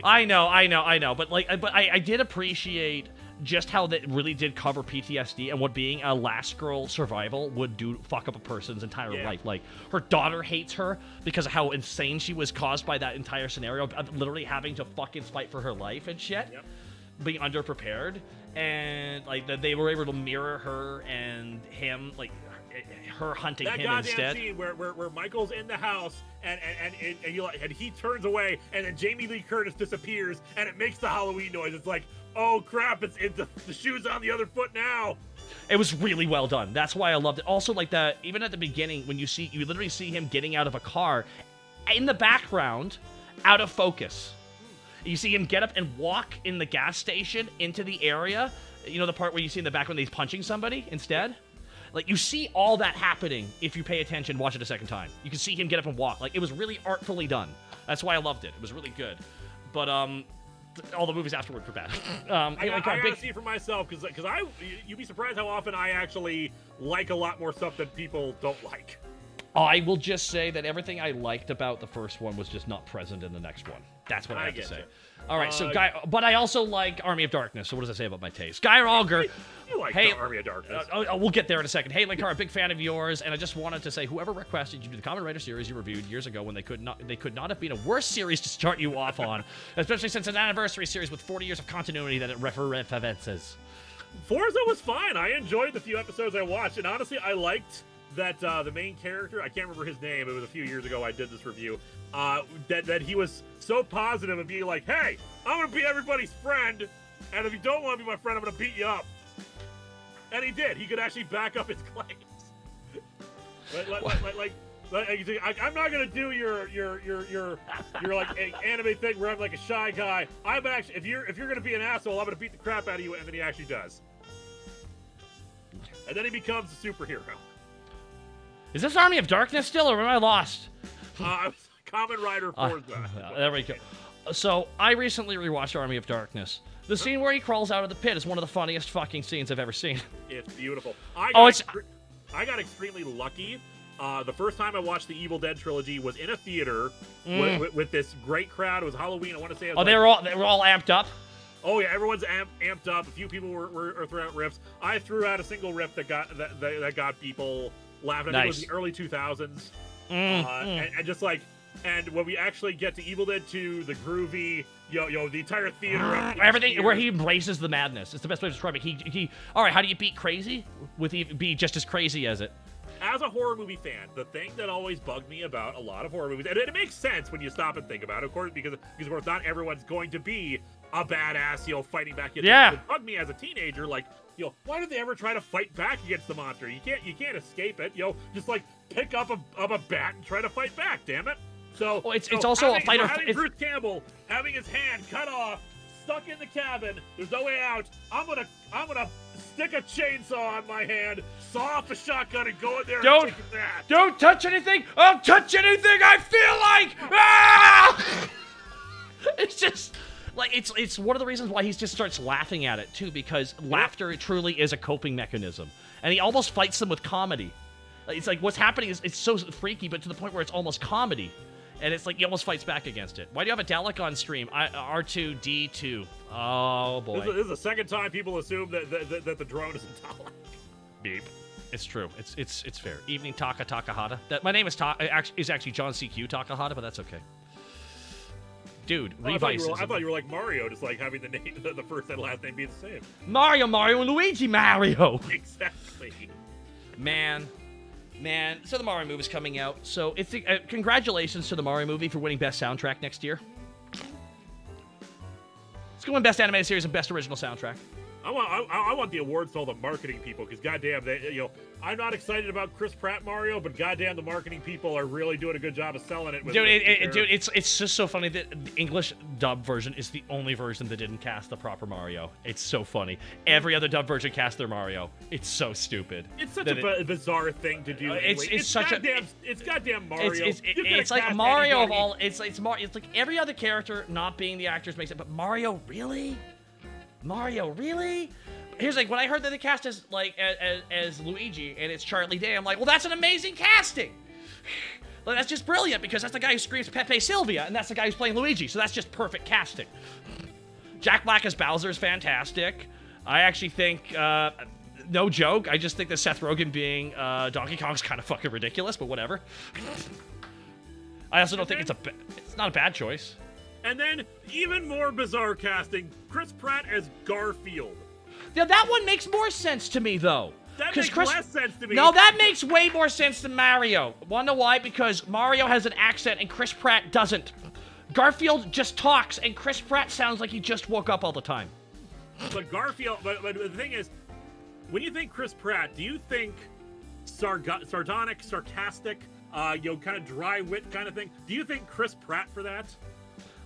I know. But I did appreciate just how that really did cover PTSD and what being a last girl survival would fuck up a person's entire life. Like, her daughter hates her because of how insane she was caused by that entire scenario of literally having to fucking fight for her life and shit. Yep. Being underprepared. And like they were able to mirror her and him, like her hunting him instead. That goddamn scene where Michael's in the house and he turns away and then Jamie Lee Curtis disappears and it makes the Halloween noise. It's like, oh crap! It's the shoe's on the other foot now. It was really well done. That's why I loved it. Also, like even at the beginning when you literally see him getting out of a car, in the background, out of focus. You see him get up and walk in the gas station into the area. You know the part where you see in the back when he's punching somebody instead? Like, you see all that happening if you pay attention, watch it a second time. You can see him get up and walk. Like, it was really artfully done. That's why I loved it. It was really good. But, all the movies afterward were bad. I gotta see it for myself, because you'd be surprised how often I actually like a lot more stuff that people don't like. I will just say that everything I liked about the first one was just not present in the next one. That's what I have to say. All right, so but I also like Army of Darkness. So what does that say about my taste? Guy Auger. You like the Army of Darkness. We'll get there in a second. Hey, Linkara, big fan of yours, and I just wanted to say, whoever requested you do the Kamen Rider series you reviewed years ago when they could not have been a worse series to start you off on, especially since it's an anniversary series with 40 years of continuity that it references. Forza was fine. I enjoyed the few episodes I watched, and honestly, I liked that the main character, I can't remember his name, it was a few years ago I did this review, that he was so positive of being like, hey, I'm going to be everybody's friend, and if you don't want to be my friend, I'm going to beat you up. And he did. He could actually back up his claims. I'm not going to do your like anime thing where I'm like a shy guy. I'm actually, if you're going to be an asshole, I'm going to beat the crap out of you, and then he actually does. And then he becomes a superhero. Is this Army of Darkness still, or am I lost? Kamen Rider Forza. There we go. So, I recently rewatched Army of Darkness. The scene where he crawls out of the pit is one of the funniest fucking scenes I've ever seen. It's beautiful. I got extremely lucky. The first time I watched the Evil Dead trilogy was in a theater with this great crowd. It was Halloween. I want to say. They were all amped up. Oh yeah, everyone's amped up. A few people were throwing out riffs. I threw out a single riff that got people laughing. I think it was the early 2000s. And just like, and when we actually get to Evil Dead 2, the groovy, the entire theater, everything where he embraces the madness. It's the best way to describe it. He all right. How do you beat crazy? Be just as crazy as it. As a horror movie fan, the thing that always bugged me about a lot of horror movies, and it makes sense when you stop and think about it, of course, because of course not everyone's going to be a badass, fighting back. Yeah. It bugged me as a teenager, like, why did they ever try to fight back against the monster? You can't escape it. Just like pick up a bat and try to fight back. Damn it. So it's also a fighter. Having Bruce Campbell having his hand cut off, stuck in the cabin. There's no way out. I'm gonna stick a chainsaw on my hand, saw off a shotgun, and go in there and take his ass. Don't touch anything. I'll touch anything I feel like. Ah! It's just. Like, it's one of the reasons why he just starts laughing at it, too, because laughter truly is a coping mechanism. And he almost fights them with comedy. It's like, what's happening is, it's so freaky, but to the point where it's almost comedy. And it's like, he almost fights back against it. Why do you have a Dalek on stream? R2-D2. Oh, boy. This is the second time people assume that the drone is a Dalek. Beep. It's true. It's fair. Evening Takahata. My name is actually John CQ Takahata, but that's okay. Dude, I thought you were like Mario, just like having the name, the first and last name be the same. Mario, and Luigi, Mario. Exactly. Man. So the Mario movie's coming out. So it's congratulations to the Mario movie for winning Best Soundtrack next year. It's going to win Best Animated Series and Best Original Soundtrack. I want the awards to all the marketing people, because goddamn, I'm not excited about Chris Pratt Mario, but goddamn, the marketing people are really doing a good job of selling it. Dude, it's just so funny that the English dub version is the only version that didn't cast the proper Mario. It's so funny. Every other dub version cast their Mario. It's so stupid. It's such a bizarre thing to do. Anyway. It's goddamn Mario. It's like Mario of all. It's like every other character not being the actors makes it, but Mario really. Mario, really? Here's like, when I heard that they cast as Luigi and it's Charlie Day, I'm like, well, that's an amazing casting. Like, that's just brilliant, because that's the guy who screams Pepe Sylvia, and that's the guy who's playing Luigi, so that's just perfect casting. Jack Black as Bowser is fantastic. I actually think, no joke, I just think that Seth Rogen being Donkey Kong's kind of fucking ridiculous, but whatever. I also don't think it's not a bad choice. And then, even more bizarre casting, Chris Pratt as Garfield. Yeah, that one makes more sense to me, though. That makes less sense to me. No, that makes way more sense than Mario. Wanna know why? Because Mario has an accent and Chris Pratt doesn't. Garfield just talks, and Chris Pratt sounds like he just woke up all the time. But Garfield, but the thing is, when you think Chris Pratt, do you think sardonic, sarcastic, kind of dry wit kind of thing? Do you think Chris Pratt for that?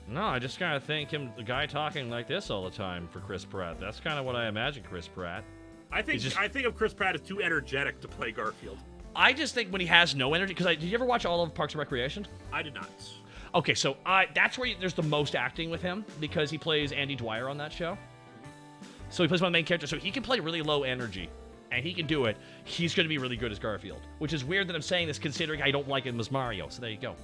No, I just kind of think the guy talking like this all the time for Chris Pratt. That's kind of what I imagine Chris Pratt. I think of Chris Pratt as too energetic to play Garfield. I just think when he has no energy, because did you ever watch all of Parks and Recreation? I did not. Okay, so that's where there's the most acting with him, because he plays Andy Dwyer on that show. So he plays one of the main characters, so he can play really low energy. and he can do it, he's going to be really good as Garfield. Which is weird that I'm saying this considering I don't like him as Mario. So there you go.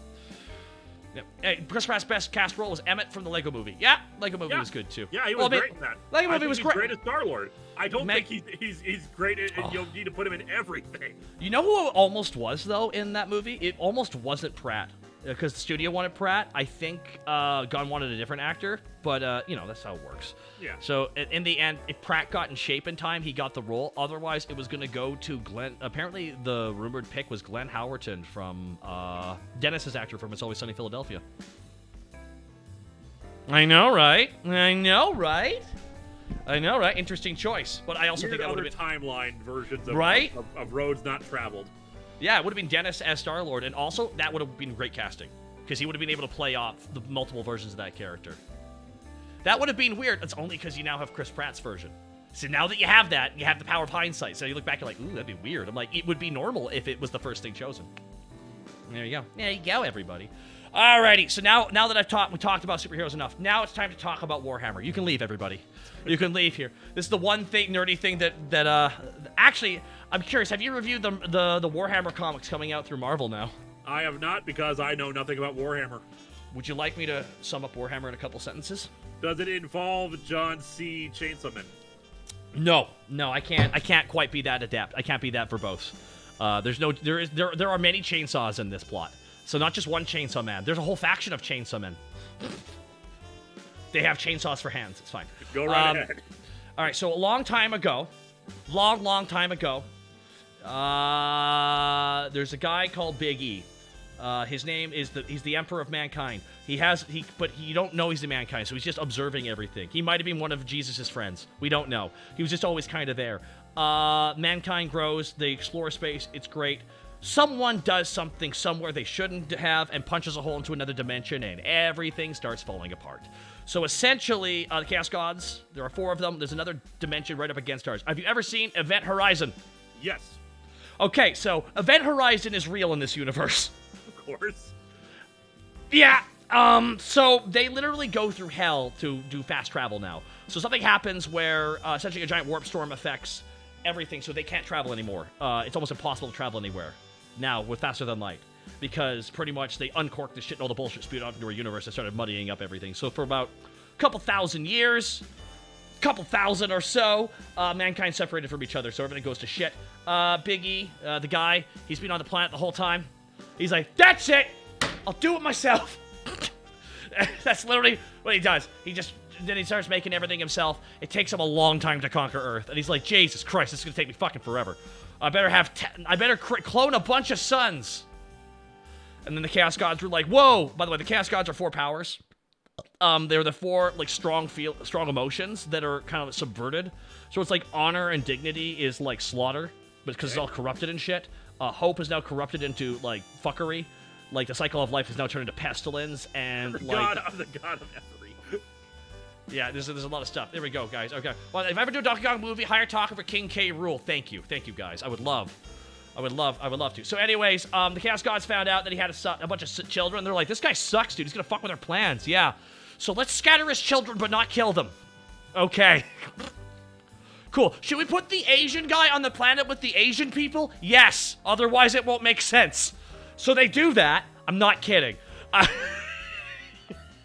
Yep. Chris Pratt's best cast role was Emmett from the Lego Movie. Yeah, Lego Movie was good too. Yeah, he was great in that. Lego Movie was great. He's great as Star-Lord. I don't think he's great, and you'll need to put him in everything. You know who almost was, though, in that movie? It almost wasn't Pratt. Because the studio wanted Pratt. I think Gunn wanted a different actor. But, you know, that's how it works. Yeah. So, in the end, if Pratt got in shape in time, he got the role. Otherwise, it was going to go to Glenn. Apparently, the rumored pick was Glenn Howerton from Dennis's actor from It's Always Sunny in Philadelphia. I know, right? I know, right? Interesting choice. But I also think that would have been timeline versions of roads not traveled. Yeah, it would have been Dennis as Star-Lord, and also that would have been great casting because he would have been able to play off the multiple versions of that character. That would have been weird. It's only because you now have Chris Pratt's version. So now that you have that, you have the power of hindsight. So you look back, you're like, ooh, that'd be weird. I'm like, it would be normal if it was the first thing chosen. There you go. There you go, everybody. Alrighty, so now that we talked about superheroes enough, now it's time to talk about Warhammer. You can leave, everybody. You can leave here. This is the one thing, nerdy thing that actually, I'm curious, have you reviewed the Warhammer comics coming out through Marvel now? I have not, because I know nothing about Warhammer. Would you like me to sum up Warhammer in a couple sentences? Does it involve John C. Chainsaw Man? No, I can't quite be that adept. I can't be that verbose. There are many chainsaws in this plot. So not just one Chainsaw Man. There's a whole faction of Chainsaw Men. They have chainsaws for hands. It's fine. Go right ahead. All right, so a long time ago, long time ago, there's a guy called Big E. His name is he's the Emperor of Mankind. But you don't know he's the Mankind, so he's just observing everything. He might have been one of Jesus' friends. We don't know. He was just always kind of there. Mankind grows. They explore space. It's great. Someone does something somewhere they shouldn't have and punches a hole into another dimension, and everything starts falling apart. So essentially, the Chaos Gods, there are 4 of them. There's another dimension right up against ours. Have you ever seen Event Horizon? Yes. Okay, so Event Horizon is real in this universe. Of course. Yeah, so they literally go through hell to do fast travel now. So something happens where essentially a giant warp storm affects everything, so they can't travel anymore. It's almost impossible to travel anywhere now with faster than light, because pretty much they uncorked the shit and all the bullshit spewed out into our universe and started muddying up everything. So for about a couple thousand years, or so, mankind separated from each other, so everything goes to shit. Big E, the guy, he's been on the planet the whole time. He's like, that's it! I'll do it myself! That's literally what he does. Then he starts making everything himself. It takes him a long time to conquer Earth, and he's like, Jesus Christ, this is gonna take me fucking forever. I better clone a bunch of suns. And then the Chaos Gods were like, whoa! By the way, the Chaos Gods are 4 powers. They're the 4 like strong emotions that are kind of subverted. So it's like honor and dignity is like slaughter, but because it's all corrupted and shit. Hope is now corrupted into like fuckery. Like the cycle of life is now turned into pestilence and The like god of every. yeah, there's a lot of stuff. There we go, guys. Okay. Well, if I ever do a Donkey Kong movie, hire Talker for King K. Rool. Thank you, guys. I would love to. So, anyways, the Chaos Gods found out that he had a bunch of children. They're like, this guy sucks, dude. He's gonna fuck with our plans. Yeah. So let's scatter his children, but not kill them. Okay. Cool. Should we put the Asian guy on the planet with the Asian people? Yes. Otherwise, it won't make sense. So they do that. I'm not kidding.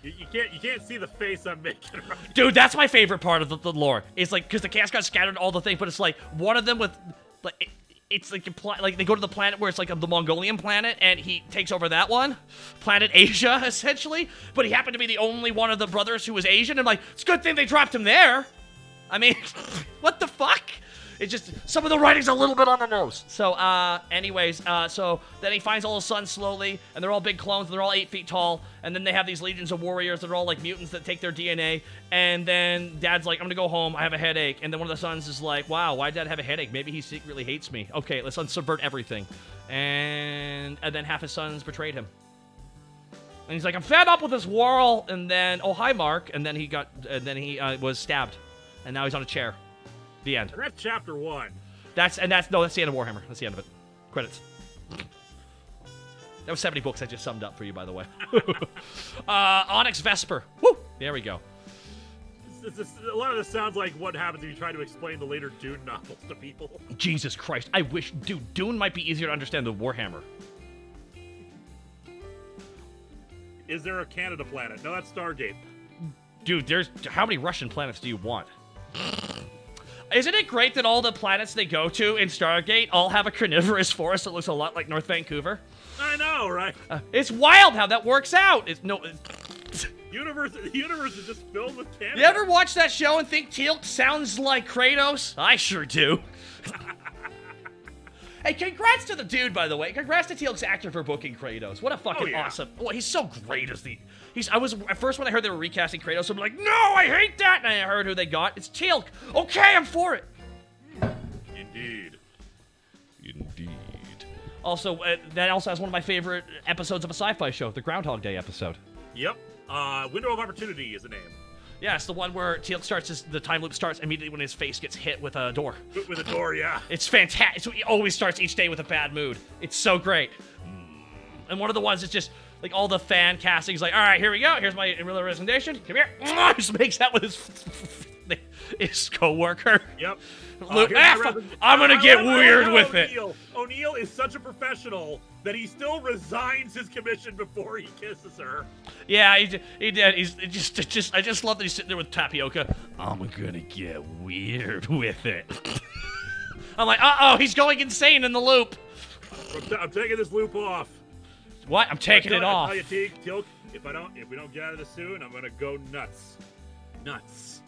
You can't see the face I'm making right. Dude, that's my favorite part of the lore. It's like, because the Chaos Gods scattered all the things, but it's like, one of them with, like, it's like, like they go to the planet where it's like the Mongolian planet, and he takes over that one. Planet Asia, essentially. But he happened to be the only one of the brothers who was Asian. I'm like, it's a good thing they dropped him there. I mean, what the fuck? It's just, some of the writing's a little bit on the nose. So, anyways, so then he finds all his sons slowly, and they're all big clones, and they're all 8 feet tall, and then they have these legions of warriors that are all like mutants that take their DNA, and then Dad's like, I'm gonna go home, I have a headache, and then one of the sons is like, wow, why did Dad have a headache? Maybe he secretly hates me. Okay, let's unsubvert everything. And then half his sons betrayed him. And he's like, I'm fed up with this world, and then, oh, hi, Mark, and then he was stabbed, and now he's on a chair. The end. And that's chapter 1. That's the end of Warhammer. That's the end of it. Credits. That was 70 books I just summed up for you, by the way. Onyx Vesper. Woo! There we go. a lot of this sounds like what happens if you try to explain the later Dune novels to people. Jesus Christ. I wish... Dude, Dune might be easier to understand than Warhammer. Is there a Canada planet? No, that's Stargate. Dude, there's... How many Russian planets do you want? Isn't it great that all the planets they go to in Stargate all have a carnivorous forest that looks a lot like North Vancouver? I know, right? It's wild how that works out. It's no... The universe is just filled with Canada. You ever watch that show and think Teal'c sounds like Kratos? I sure do. Hey, congrats to the dude, by the way. Congrats to Teal'c's actor for booking Kratos. What a fucking awesome... Well, he's so great as the... I was... At first, when I heard they were recasting Kratos, I'm like, no, I hate that! And I heard who they got. It's Teal'c. Okay, I'm for it. Indeed. Also, that also has one of my favorite episodes of a sci-fi show, the Groundhog Day episode. Yep. Window of Opportunity is the name. Yeah, it's the one where Teal'c starts the time loop starts immediately when his face gets hit with a door. With a door, yeah. It's fantastic. So he always starts each day with a bad mood. It's so great. And one of the ones is just like all the fan casting. He's like, all right, here we go. Here's my recommendation. Come here. Just makes out with his co-worker. Yep. Luke, I'm gonna get weird with it. O'Neill is such a professional that he still resigns his commission before he kisses her. Yeah, he did. He's just I just love that he's sitting there with tapioca. I'm gonna get weird with it. I'm like, uh-oh, he's going insane in the loop. I'm taking this loop off. What? I'm taking it off. I tell you, Teal'c, if we don't get out of this soon, I'm gonna go nuts. Nuts.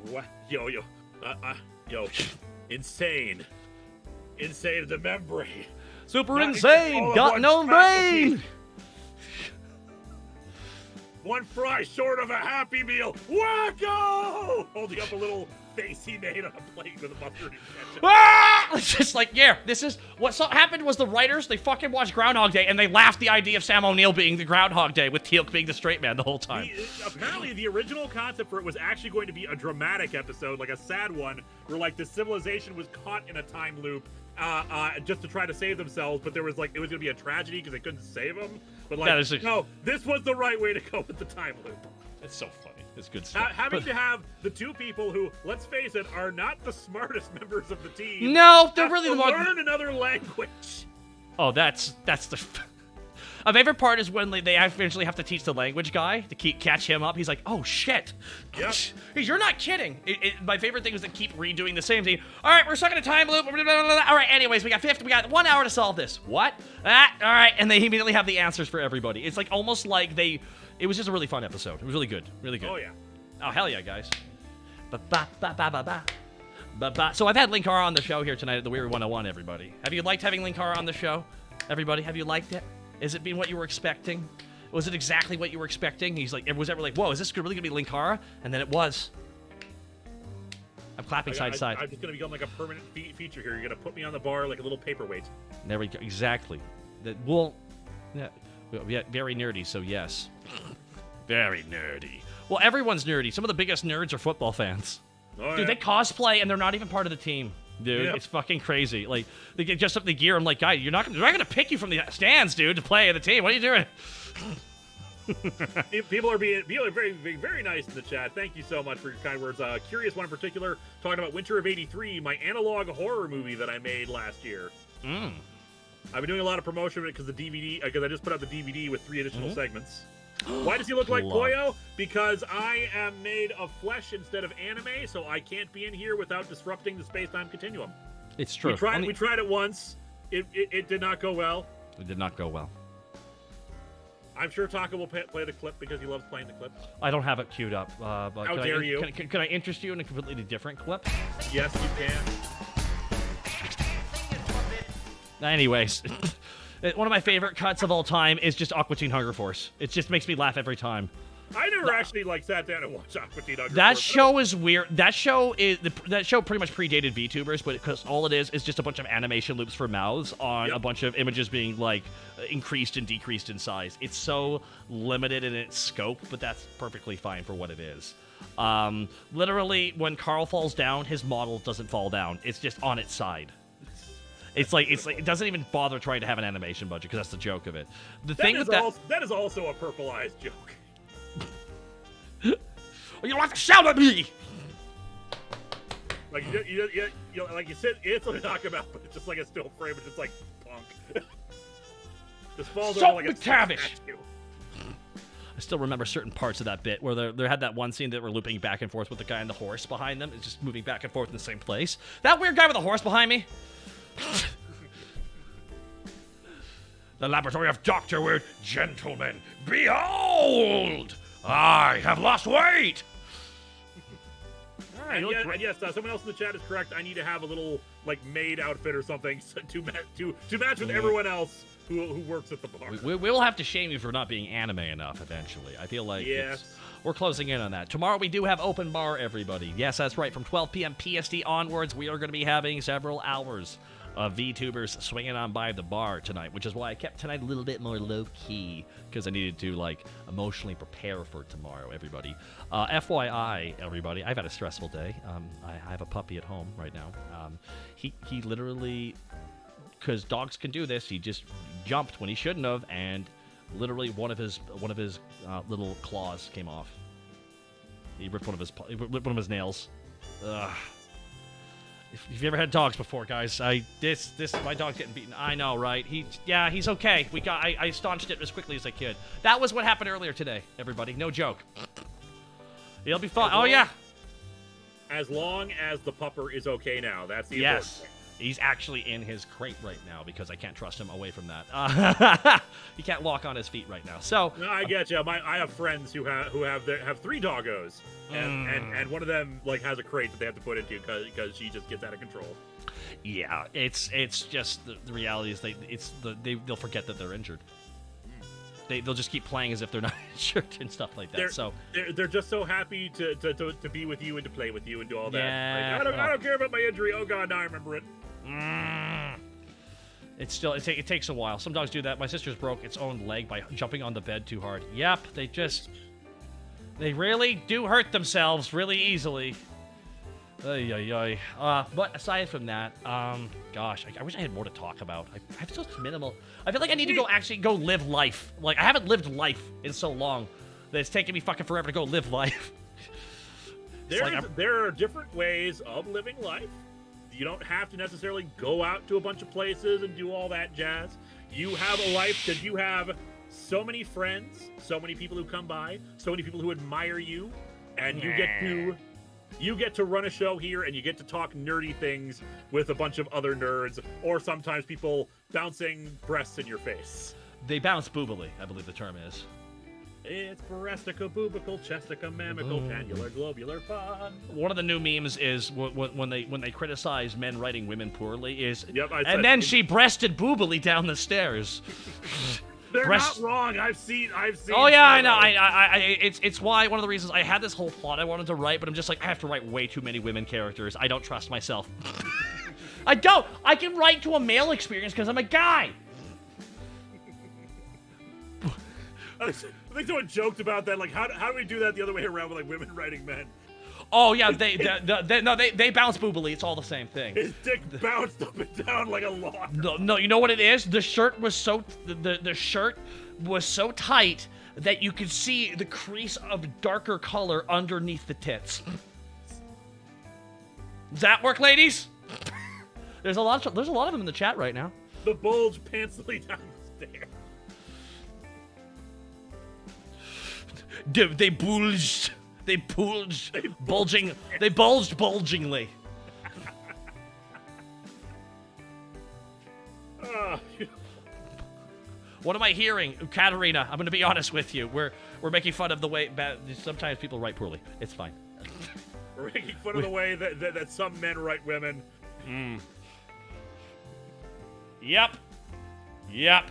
What? Yo. Insane. Insane the membrane. Super insane. Got no brain. One fry short of a Happy Meal. Wacko! Holding up a little face he made on a plate with a mustard and ketchup. Ah! It's just like, yeah, this is what happened was the writers, they fucking watched Groundhog Day and they laughed the idea of Sam O'Neill being the Groundhog Day with Teal'c being the straight man the whole time. Apparently, the original concept for it was actually going to be a dramatic episode, like a sad one, where like the civilization was caught in a time loop just to try to save themselves, but there was like it was going to be a tragedy because they couldn't save them. But like, no, this was the right way to go with the time loop. It's so funny. It's good stuff. Having to have the two people who, let's face it, are not the smartest members of the team. No, they're really the ones. Learn another language. Oh, that's the. My favorite part is when they eventually have to teach the language guy to catch him up. He's like, "Oh shit!" Yep. You're not kidding. My favorite thing is to keep redoing the same thing. All right, we're stuck in a time loop. All right, anyways, we got 1 hour to solve this. What? All right, and they immediately have the answers for everybody. It's like almost like they. It was just a really fun episode. It was really good. Really good. Oh, yeah. Oh, hell yeah, guys. So I've had Linkara on the show here tonight at the Weary 101, everybody. Have you liked having Linkara on the show? Everybody, have you liked it? Has it been what you were expecting? Was it exactly what you were expecting? He's like, was ever like, whoa, is this really going to be Linkara? And then it was. I'm clapping side to side. I'm just going to become like a permanent feature here. You're going to put me on the bar like a little paperweight. There we go. Exactly. Yeah, very nerdy, so yes. Very nerdy. Well, everyone's nerdy. Some of the biggest nerds are football fans. Oh, dude, they cosplay and they're not even part of the team. Dude, it's fucking crazy. Like, they get just up the gear. I'm like, guy, they're not gonna pick you from the stands, dude, to play in the team. What are you doing? People are very, very nice in the chat. Thank you so much for your kind words. Curious one in particular, talking about Winter of '83, my analog horror movie that I made last year. I've been doing a lot of promotion of it because I just put out the DVD with 3 additional segments. Why does he look like Koyo? Because I am made of flesh instead of anime, so I can't be in here without disrupting the space-time continuum. It's true. We tried it once. It did not go well. It did not go well. I'm sure Taka will play the clip because he loves playing the clip. I don't have it queued up. But How dare you? Can I interest you in a completely different clip? Yes, you can. Anyways, one of my favorite cuts of all time is just Aqua Teen Hunger Force. It just makes me laugh every time. I never actually sat down and watched Aqua Teen Hunger Force. That show is weird. That show pretty much predated VTubers, but because all it is just a bunch of animation loops for mouths on a bunch of images being like increased and decreased in size. It's so limited in its scope, but that's perfectly fine for what it is. Literally, when Carl falls down, his model doesn't fall down. It's just on its side. It's like it doesn't even bother trying to have an animation budget because that's the joke of it. That is also a purple eyes joke. or you don't have to shout at me. Like like you said, it's a knockabout, but it's just like a still frame. It's just like punk. Just falls over like a statue. I still remember certain parts of that bit where there had that one scene that were looping back and forth with the guy on the horse behind them. It's just moving back and forth in the same place. That weird guy with the horse behind me. The laboratory of Dr. Weird. Gentlemen, behold! I have lost weight! And yes, someone else in the chat is correct. I need to have a little like maid outfit or something to match with everyone else who works at the bar. We will have to shame you for not being anime enough eventually. I feel like we're closing in on that. Tomorrow we do have open bar, everybody. Yes, that's right. From 12 p.m. PST onwards, we are going to be having several hours of VTubers swinging on by the bar tonight, which is why I kept tonight a little bit more low-key, because I needed to, like, emotionally prepare for tomorrow, everybody. FYI, everybody, I've had a stressful day. I have a puppy at home right now. He literally, because dogs can do this, he just jumped when he shouldn't have, and literally one of his little claws came off. He ripped one of his nails. Ugh. If you've ever had dogs before, guys, my dog's getting beaten. I know, right? He's okay. I staunched it as quickly as I could. That was what happened earlier today, everybody. No joke. He'll be fine. Oh yeah. As long as the pupper is okay now, that's the yes. important thing. He's actually in his crate right now because I can't trust him away from that. He can't walk on his feet right now. So no, I get you. I have friends who have 3 doggos, and one of them like has a crate that they have to put into because she just gets out of control. Yeah, it's just the reality is they'll forget that they're injured. They'll just keep playing as if they're not injured and stuff like that. They're just so happy to be with you and to play with you and do all that. Yeah, like, I don't care about my injury. Oh god, now I remember it. It takes a while. Some dogs do that. My sister's broke its own leg by jumping on the bed too hard. Yep, they really do hurt themselves really easily. But aside from that, gosh, I wish I had more to talk about. I feel so minimal. I feel like I need to actually go live life. Like, I haven't lived life in so long that it's taking me fucking forever to go live life. There are different ways of living life. You don't have to necessarily go out to a bunch of places and do all that jazz. You have a life because you have so many friends, so many people who come by, so many people who admire you, and you get to run a show here and you get to talk nerdy things with a bunch of other nerds, or sometimes people bouncing breasts in your face. They bounce boobily, I believe the term is. It's breastica, boobical, chestica, mammical, pannular, globular, fun. One of the new memes is when they criticize men writing women poorly is, and then she breasted boobily down the stairs. They're not wrong. I've seen. Oh yeah, I know. It's why one of the reasons I had this whole plot I wanted to write, but I'm just like I have to write way too many women characters. I don't trust myself. I don't. I can write to a male experience because I'm a guy. I think someone joked about that. Like, how do we do that the other way around with like women writing men? Oh yeah, they bounce boobily. It's all the same thing. His dick bounced up and down like a log. No, you know what it is? The shirt was so the shirt was so tight that you could see the crease of darker color underneath the tits. Does that work, ladies? There's a lot of them in the chat right now. The bulge pantsily down the stairs. They bulged. They bulged. Bulging. They bulged bulgingly. What am I hearing, Katarina? I'm going to be honest with you. We're making fun of the way sometimes people write poorly. It's fine. We're making fun of the way that some men write women. Yep. I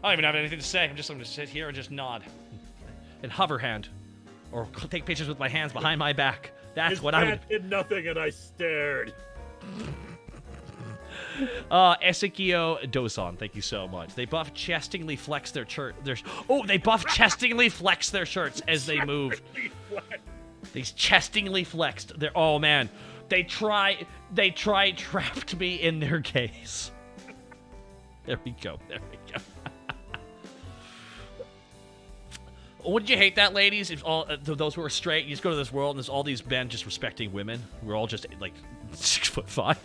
don't even have anything to say. I'm just going to sit here and just nod. And hover hand. Or take pictures with my hands behind my back. That's what I would... His did nothing and I stared. Ezekiel Dosan, thank you so much. They buff chestingly flex their they buff chestingly flex their shirts as they move. These chestingly flexed. Oh man. They trapped me in their gaze. There we go. Wouldn't you hate that, ladies? If all those who are straight, you just go to this world and there's all these men just respecting women. We're all just like 6'5",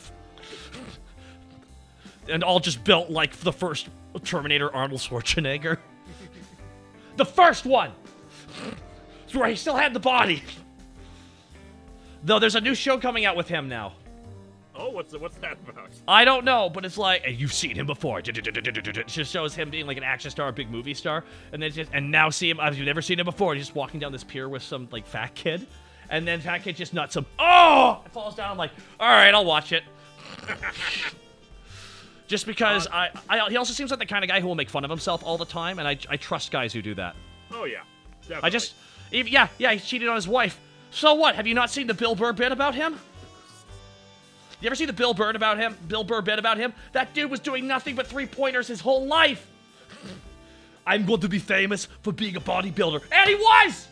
and all just built like the first Terminator, Arnold Schwarzenegger. The first one, where he still had the body. Though there's a new show coming out with him now. Oh, what's that about? I don't know, but it's like, and you've seen him before. It just shows him being like an action star, a big movie star, and then now see him. You've never seen him before. He's just walking down this pier with some like fat kid, and then fat kid just nuts him. Oh! It falls down. I'm like, all right, I'll watch it. Just because he also seems like the kind of guy who will make fun of himself all the time, and I trust guys who do that. Oh yeah, definitely. He cheated on his wife. So what? Have you not seen the Bill Burr bit about him? You ever see the Bill Burr bit about him? That dude was doing nothing but three-pointers his whole life. I'm going to be famous for being a bodybuilder. And he was!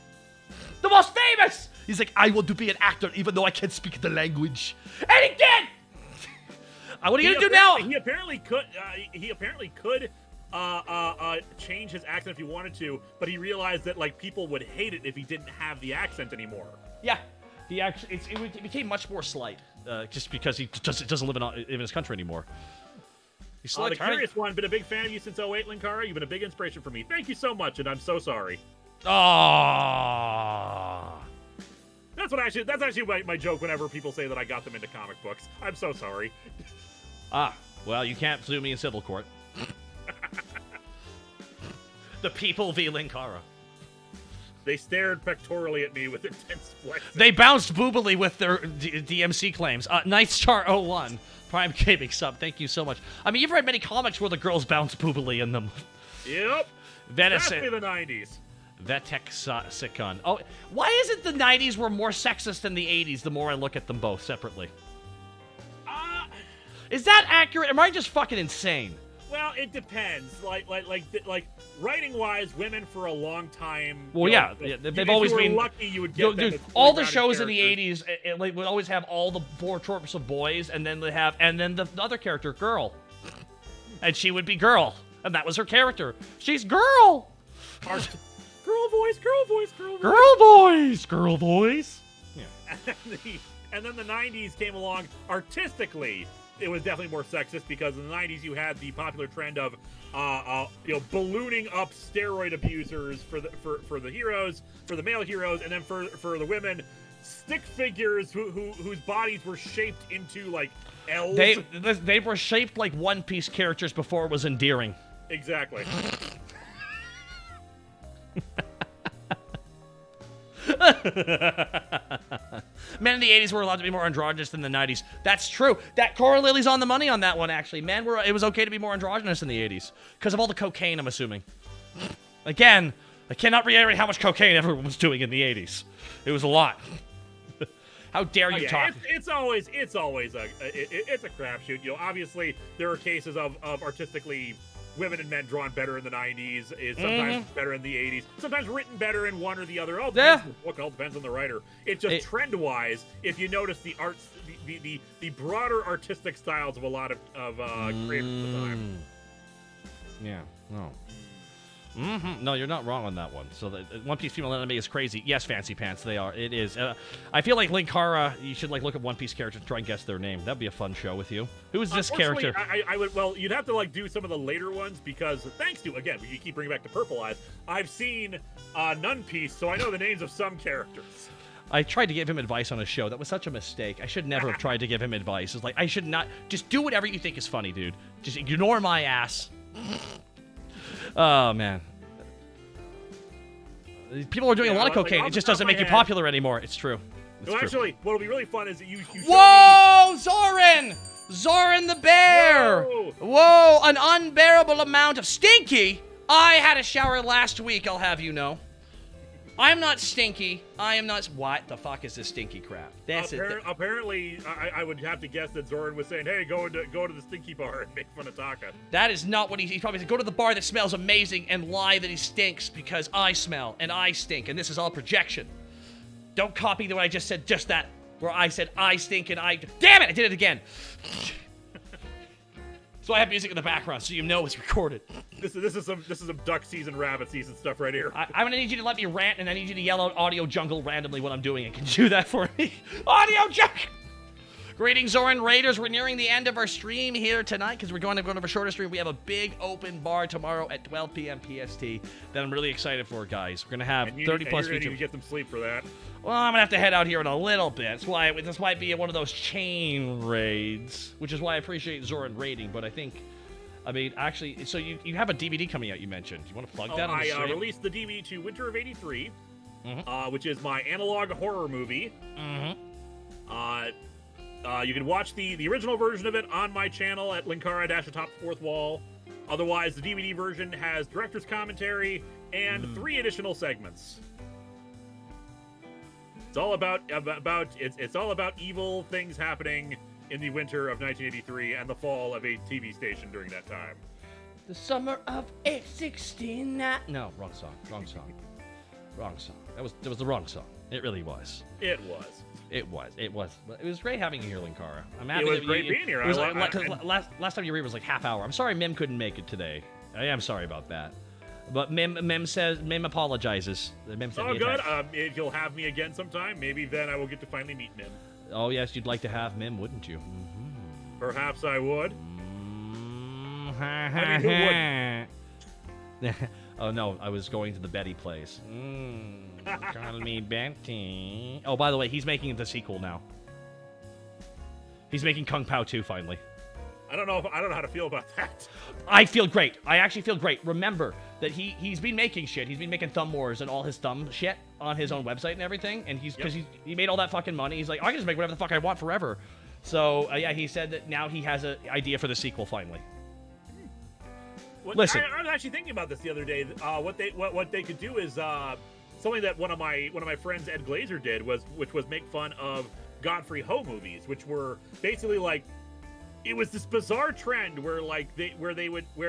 The most famous! He's like, I want to be an actor even though I can't speak the language. And he did! What are you going to do now? He apparently could change his accent if he wanted to, but he realized that like people would hate it if he didn't have the accent anymore. Yeah. It became much more slight. Just because he doesn't live in his country anymore. He's the curious one, been a big fan of you since 08, Linkara. You've been a big inspiration for me. Thank you so much, and I'm so sorry. Oh. That's actually my joke whenever people say that I got them into comic books. I'm so sorry. Well, you can't sue me in civil court. The people v. Linkara. They stared pectorally at me with intense flexing. They bounced boobily with their DMC claims. Nightstar01, Prime Gaming sub. Thank you so much. I mean, you've read many comics where the girls bounce boobily in them. Yep. Especially the 90s. Vetex Oh, why is it the 90s were more sexist than the 80s the more I look at them both separately? Is that accurate? Am I just fucking insane? Well, it depends. Like writing-wise, women for a long time. Well, yeah, they've always been lucky. You would get them all the shows in the '80s. It would always have all the four tropes of boys, and then the other character, girl, and she would be girl, and that was her character. She's girl. Girl voice, girl voice, girl voice. Girl voice, girl voice. Yeah. And then the '90s came along artistically. It was definitely more sexist because in the 90s you had the popular trend of ballooning up steroid abusers for the heroes, for the male heroes, and then for the women, stick figures whose bodies were shaped into like L's. They were shaped like One Piece characters before it was endearing. Exactly. Men in the 80s were allowed to be more androgynous than the 90s. That's true. That Cora Lily's on the money on that one, actually. It was okay to be more androgynous in the 80s. Because of all the cocaine, I'm assuming. Again, I cannot reiterate how much cocaine everyone was doing in the 80s. It was a lot. How dare you talk? It's always a crapshoot. Obviously, there are cases of artistically women and men drawn better in the 90s, is sometimes better in the 80s, sometimes written better in one or the other. All depends on the book, all depends on the writer. It's just trend-wise, if you notice the arts, the broader artistic styles of a lot of creators at the time. Yeah, no. No, you're not wrong on that one. So the One Piece female anime is crazy. Yes, Fancy Pants, they are. It is. I feel like Linkara, you should look at One Piece characters and try and guess their name. That'd be a fun show with you. Who is this character? I would. Well, you'd have to do some of the later ones because thanks to you keep bringing back to Purple Eyes. I've seen Nun Piece, so I know the names of some characters. I tried to give him advice on a show. That was such a mistake. I should never have tried to give him advice. It's like I should not. Just do whatever you think is funny, dude. Just ignore my ass. Oh man. People are doing a lot of cocaine. It just doesn't make you popular anymore. It's true. Well, actually, what'll be really fun is that you Whoa, Zoran! Zoran the bear! Whoa, an unbearable amount of stinky. I had a shower last week, I'll have you know. I'm not stinky. I am not. What the fuck is this stinky crap? That's apparently, I would have to guess that Zoran was saying, "Hey, go to the stinky bar and make fun of Taka." That is not what he probably said. Go to the bar that smells amazing and lie that he stinks because I smell and I stink, and this is all projection. Don't copy the way I just said. Just that where I said I stink and I. Damn it! I did it again. So I have music in the background, so you know it's recorded. This is some duck season, rabbit season stuff right here. I'm gonna need you to let me rant, and I need you to yell out audio jungle randomly when I'm doing it. Can you do that for me? Audio jungle! Greetings, Zoran Raiders. We're nearing the end of our stream here tonight because we're going to have a shorter stream. We have a big open bar tomorrow at 12 p.m. PST that I'm really excited for, guys. We're going to have 30 plus you're gonna need to VTubers. get some sleep for that. Well, I'm going to have to head out here in a little bit. That's why this might be one of those chain raids, which is why I appreciate Zoran raiding. But I mean, actually, so you have a DVD coming out, you mentioned. You want to plug that on the stream? I released the DVD to Winter of '83, which is my analog horror movie. You can watch the original version of it on my channel at Linkara-Atop Fourth Wall. Otherwise, the DVD version has director's commentary and 3 additional segments. It's all about it's all about evil things happening in the winter of 1983 and the fall of a TV station during that time. The summer of 869. No, wrong song. Wrong song. Wrong song. That was the wrong song. It really was. It was. It was. It was great having you here, Linkara. I'm happy. It was great being here. It was last time you were here was like half hour. I'm sorry Mim couldn't make it today. I am sorry about that. But Mim apologizes. Mim said good. If you'll have me again sometime, maybe then I will get to finally meet Mim. Oh yes, you'd like to have Mim, wouldn't you? Perhaps I would. I mean, who wouldn't? Oh no, I was going to the Betty place. Call me Betty. Oh, by the way, he's making the sequel now. He's making Kung Pao 2 finally. I don't know how to feel about that. I feel great. I actually feel great. Remember that he's been making shit. He's been making thumb wars and all his thumb shit on his own website and everything. And because he made all that fucking money, he's like, I can just make whatever the fuck I want forever. So yeah, he said that now he has an idea for the sequel finally. Listen, I was actually thinking about this the other day. What they could do is something that one of my friends Ed Glazer did which was make fun of Godfrey Ho movies, which were basically like, it was this bizarre trend where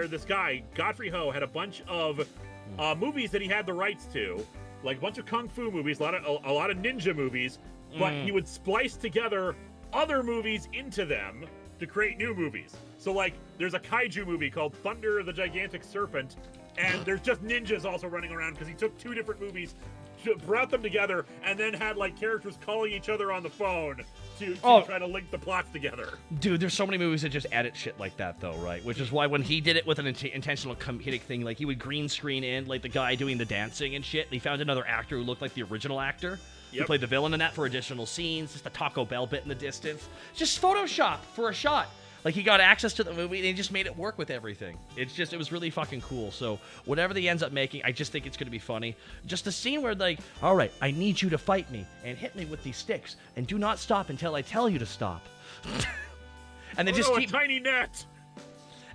this guy Godfrey Ho had a bunch of movies that he had the rights to, like a bunch of kung fu movies, a lot of ninja movies, but he would splice together other movies into them to create new movies. So like, there's a kaiju movie called Thunder the Gigantic Serpent, and there's just ninjas also running around because he took 2 different movies, brought them together, and then had like characters calling each other on the phone to try to link the plots together. Dude, there's so many movies that just edit shit like that though, right? Which is why when he did it with an intentional comedic thing, like he would green screen in like the guy doing the dancing and shit, and he found another actor who looked like the original actor. Who played the villain in that for additional scenes, just a Taco Bell bit in the distance. Just Photoshop for a shot. Like, he got access to the movie, and he just made it work with everything. It was really fucking cool. So, whatever he ends up making, I just think it's going to be funny. Just the scene where, like, all right, I need you to fight me, and hit me with these sticks, and do not stop until I tell you to stop. And they just keep... a tiny net!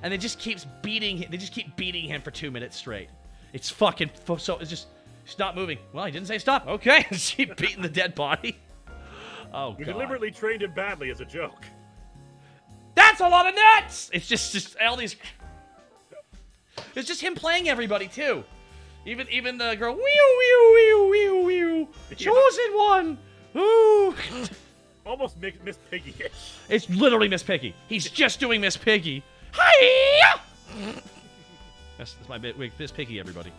And they just keep beating him for 2 minutes straight. It's fucking... So, it's just... Stop moving. Well, he didn't say stop. Okay. Keep beating the dead body. Oh, God. We deliberately trained him badly as a joke. That's a lot of nuts! It's just all these... It's just him playing everybody, too. Even the girl... Wee, wee, wee, wee, wee. Chosen one! Ooh! Almost Miss Piggy-ish. It's literally Miss Piggy. He's just doing Miss Piggy. Hi! That's my bit. Miss Piggy, everybody.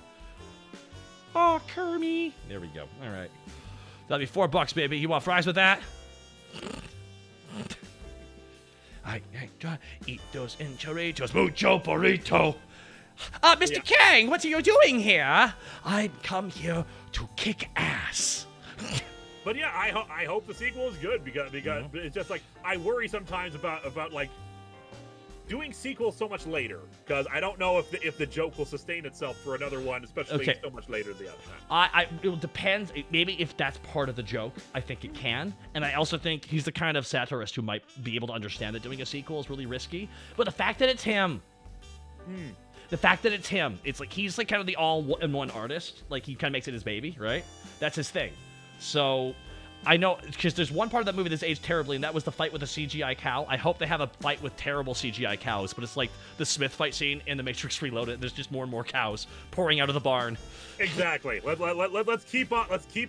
Oh, Kermie. There we go. All right. That'll be $4, baby. You want fries with that? I eat those enchiladas. Mucho burrito. Mr. Kang, what are you doing here? I come here to kick ass. But yeah, I hope the sequel is good because it's just like, I worry sometimes about like doing sequels so much later, because I don't know if the joke will sustain itself for another one, especially so much later the other time. It depends. Maybe if that's part of the joke, I think it can. And I also think he's the kind of satirist who might be able to understand that doing a sequel is really risky. But the fact that it's him, it's like he's like kind of the all-in-one artist. Like, he kind of makes it his baby, right? That's his thing. So I know, because there's one part of that movie that's aged terribly, and that was the fight with the CGI cow. I hope they have a fight with terrible CGI cows, but it's like the Smith fight scene in The Matrix Reloaded, and there's just more and more cows pouring out of the barn. Exactly. Let's keep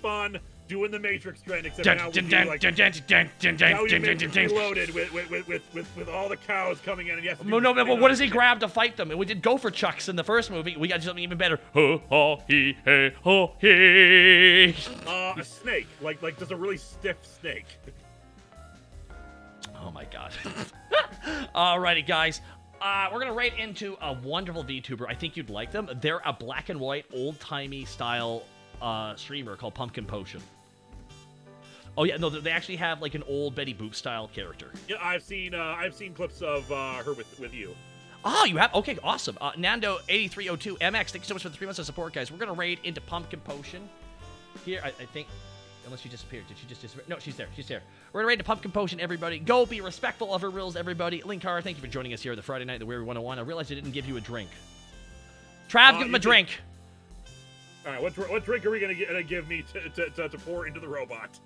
on doing the Matrix trend, except now we be reloaded with all the cows coming in. And yes, No, but what does he grab to fight them? And we did Gopher Chucks in the first movie. We got something even better. Ho, ho, he, hey, ho, he. A snake, like just a really stiff snake. Oh my god. Alrighty, guys. We're gonna raid into a wonderful VTuber. I think you'd like them. They're a black and white, old-timey style streamer called Pumpkin Potion. Oh yeah, no, they actually have like an old Betty Boop style character. Yeah, I've seen clips of her with you. Oh, you have? Okay, awesome. Nando8302 MX, thank you so much for the 3 months of support, guys. We're gonna raid into Pumpkin Potion. Here, I think, unless she disappeared. Did she just disappear? No, she's there. She's there. We're gonna raid into Pumpkin Potion, everybody. Go be respectful of her rules, everybody. Linkara, thank you for joining us here the Friday night, the Weary 101. I realized I didn't give you a drink. Trav, give him a drink. All right, what drink are we gonna give me to pour into the robot?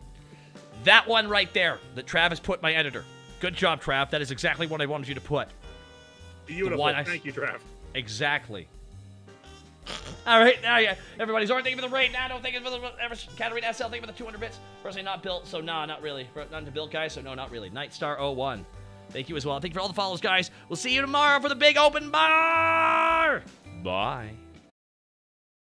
That one right there that Travis put, my editor. Good job, Trav. That is exactly what I wanted you to put. Beautiful. Thank you, Trav. Exactly. All right, now yeah, everybody. Zorn, thank you for the raid. Nano, thank you for the Katarina SL, thank you for the 200 bits. Personally, not built, so nah, not really. Not to build, guys, so no, not really. Nightstar01, thank you as well. Thank you for all the follows, guys. We'll see you tomorrow for the big open bar. Bye.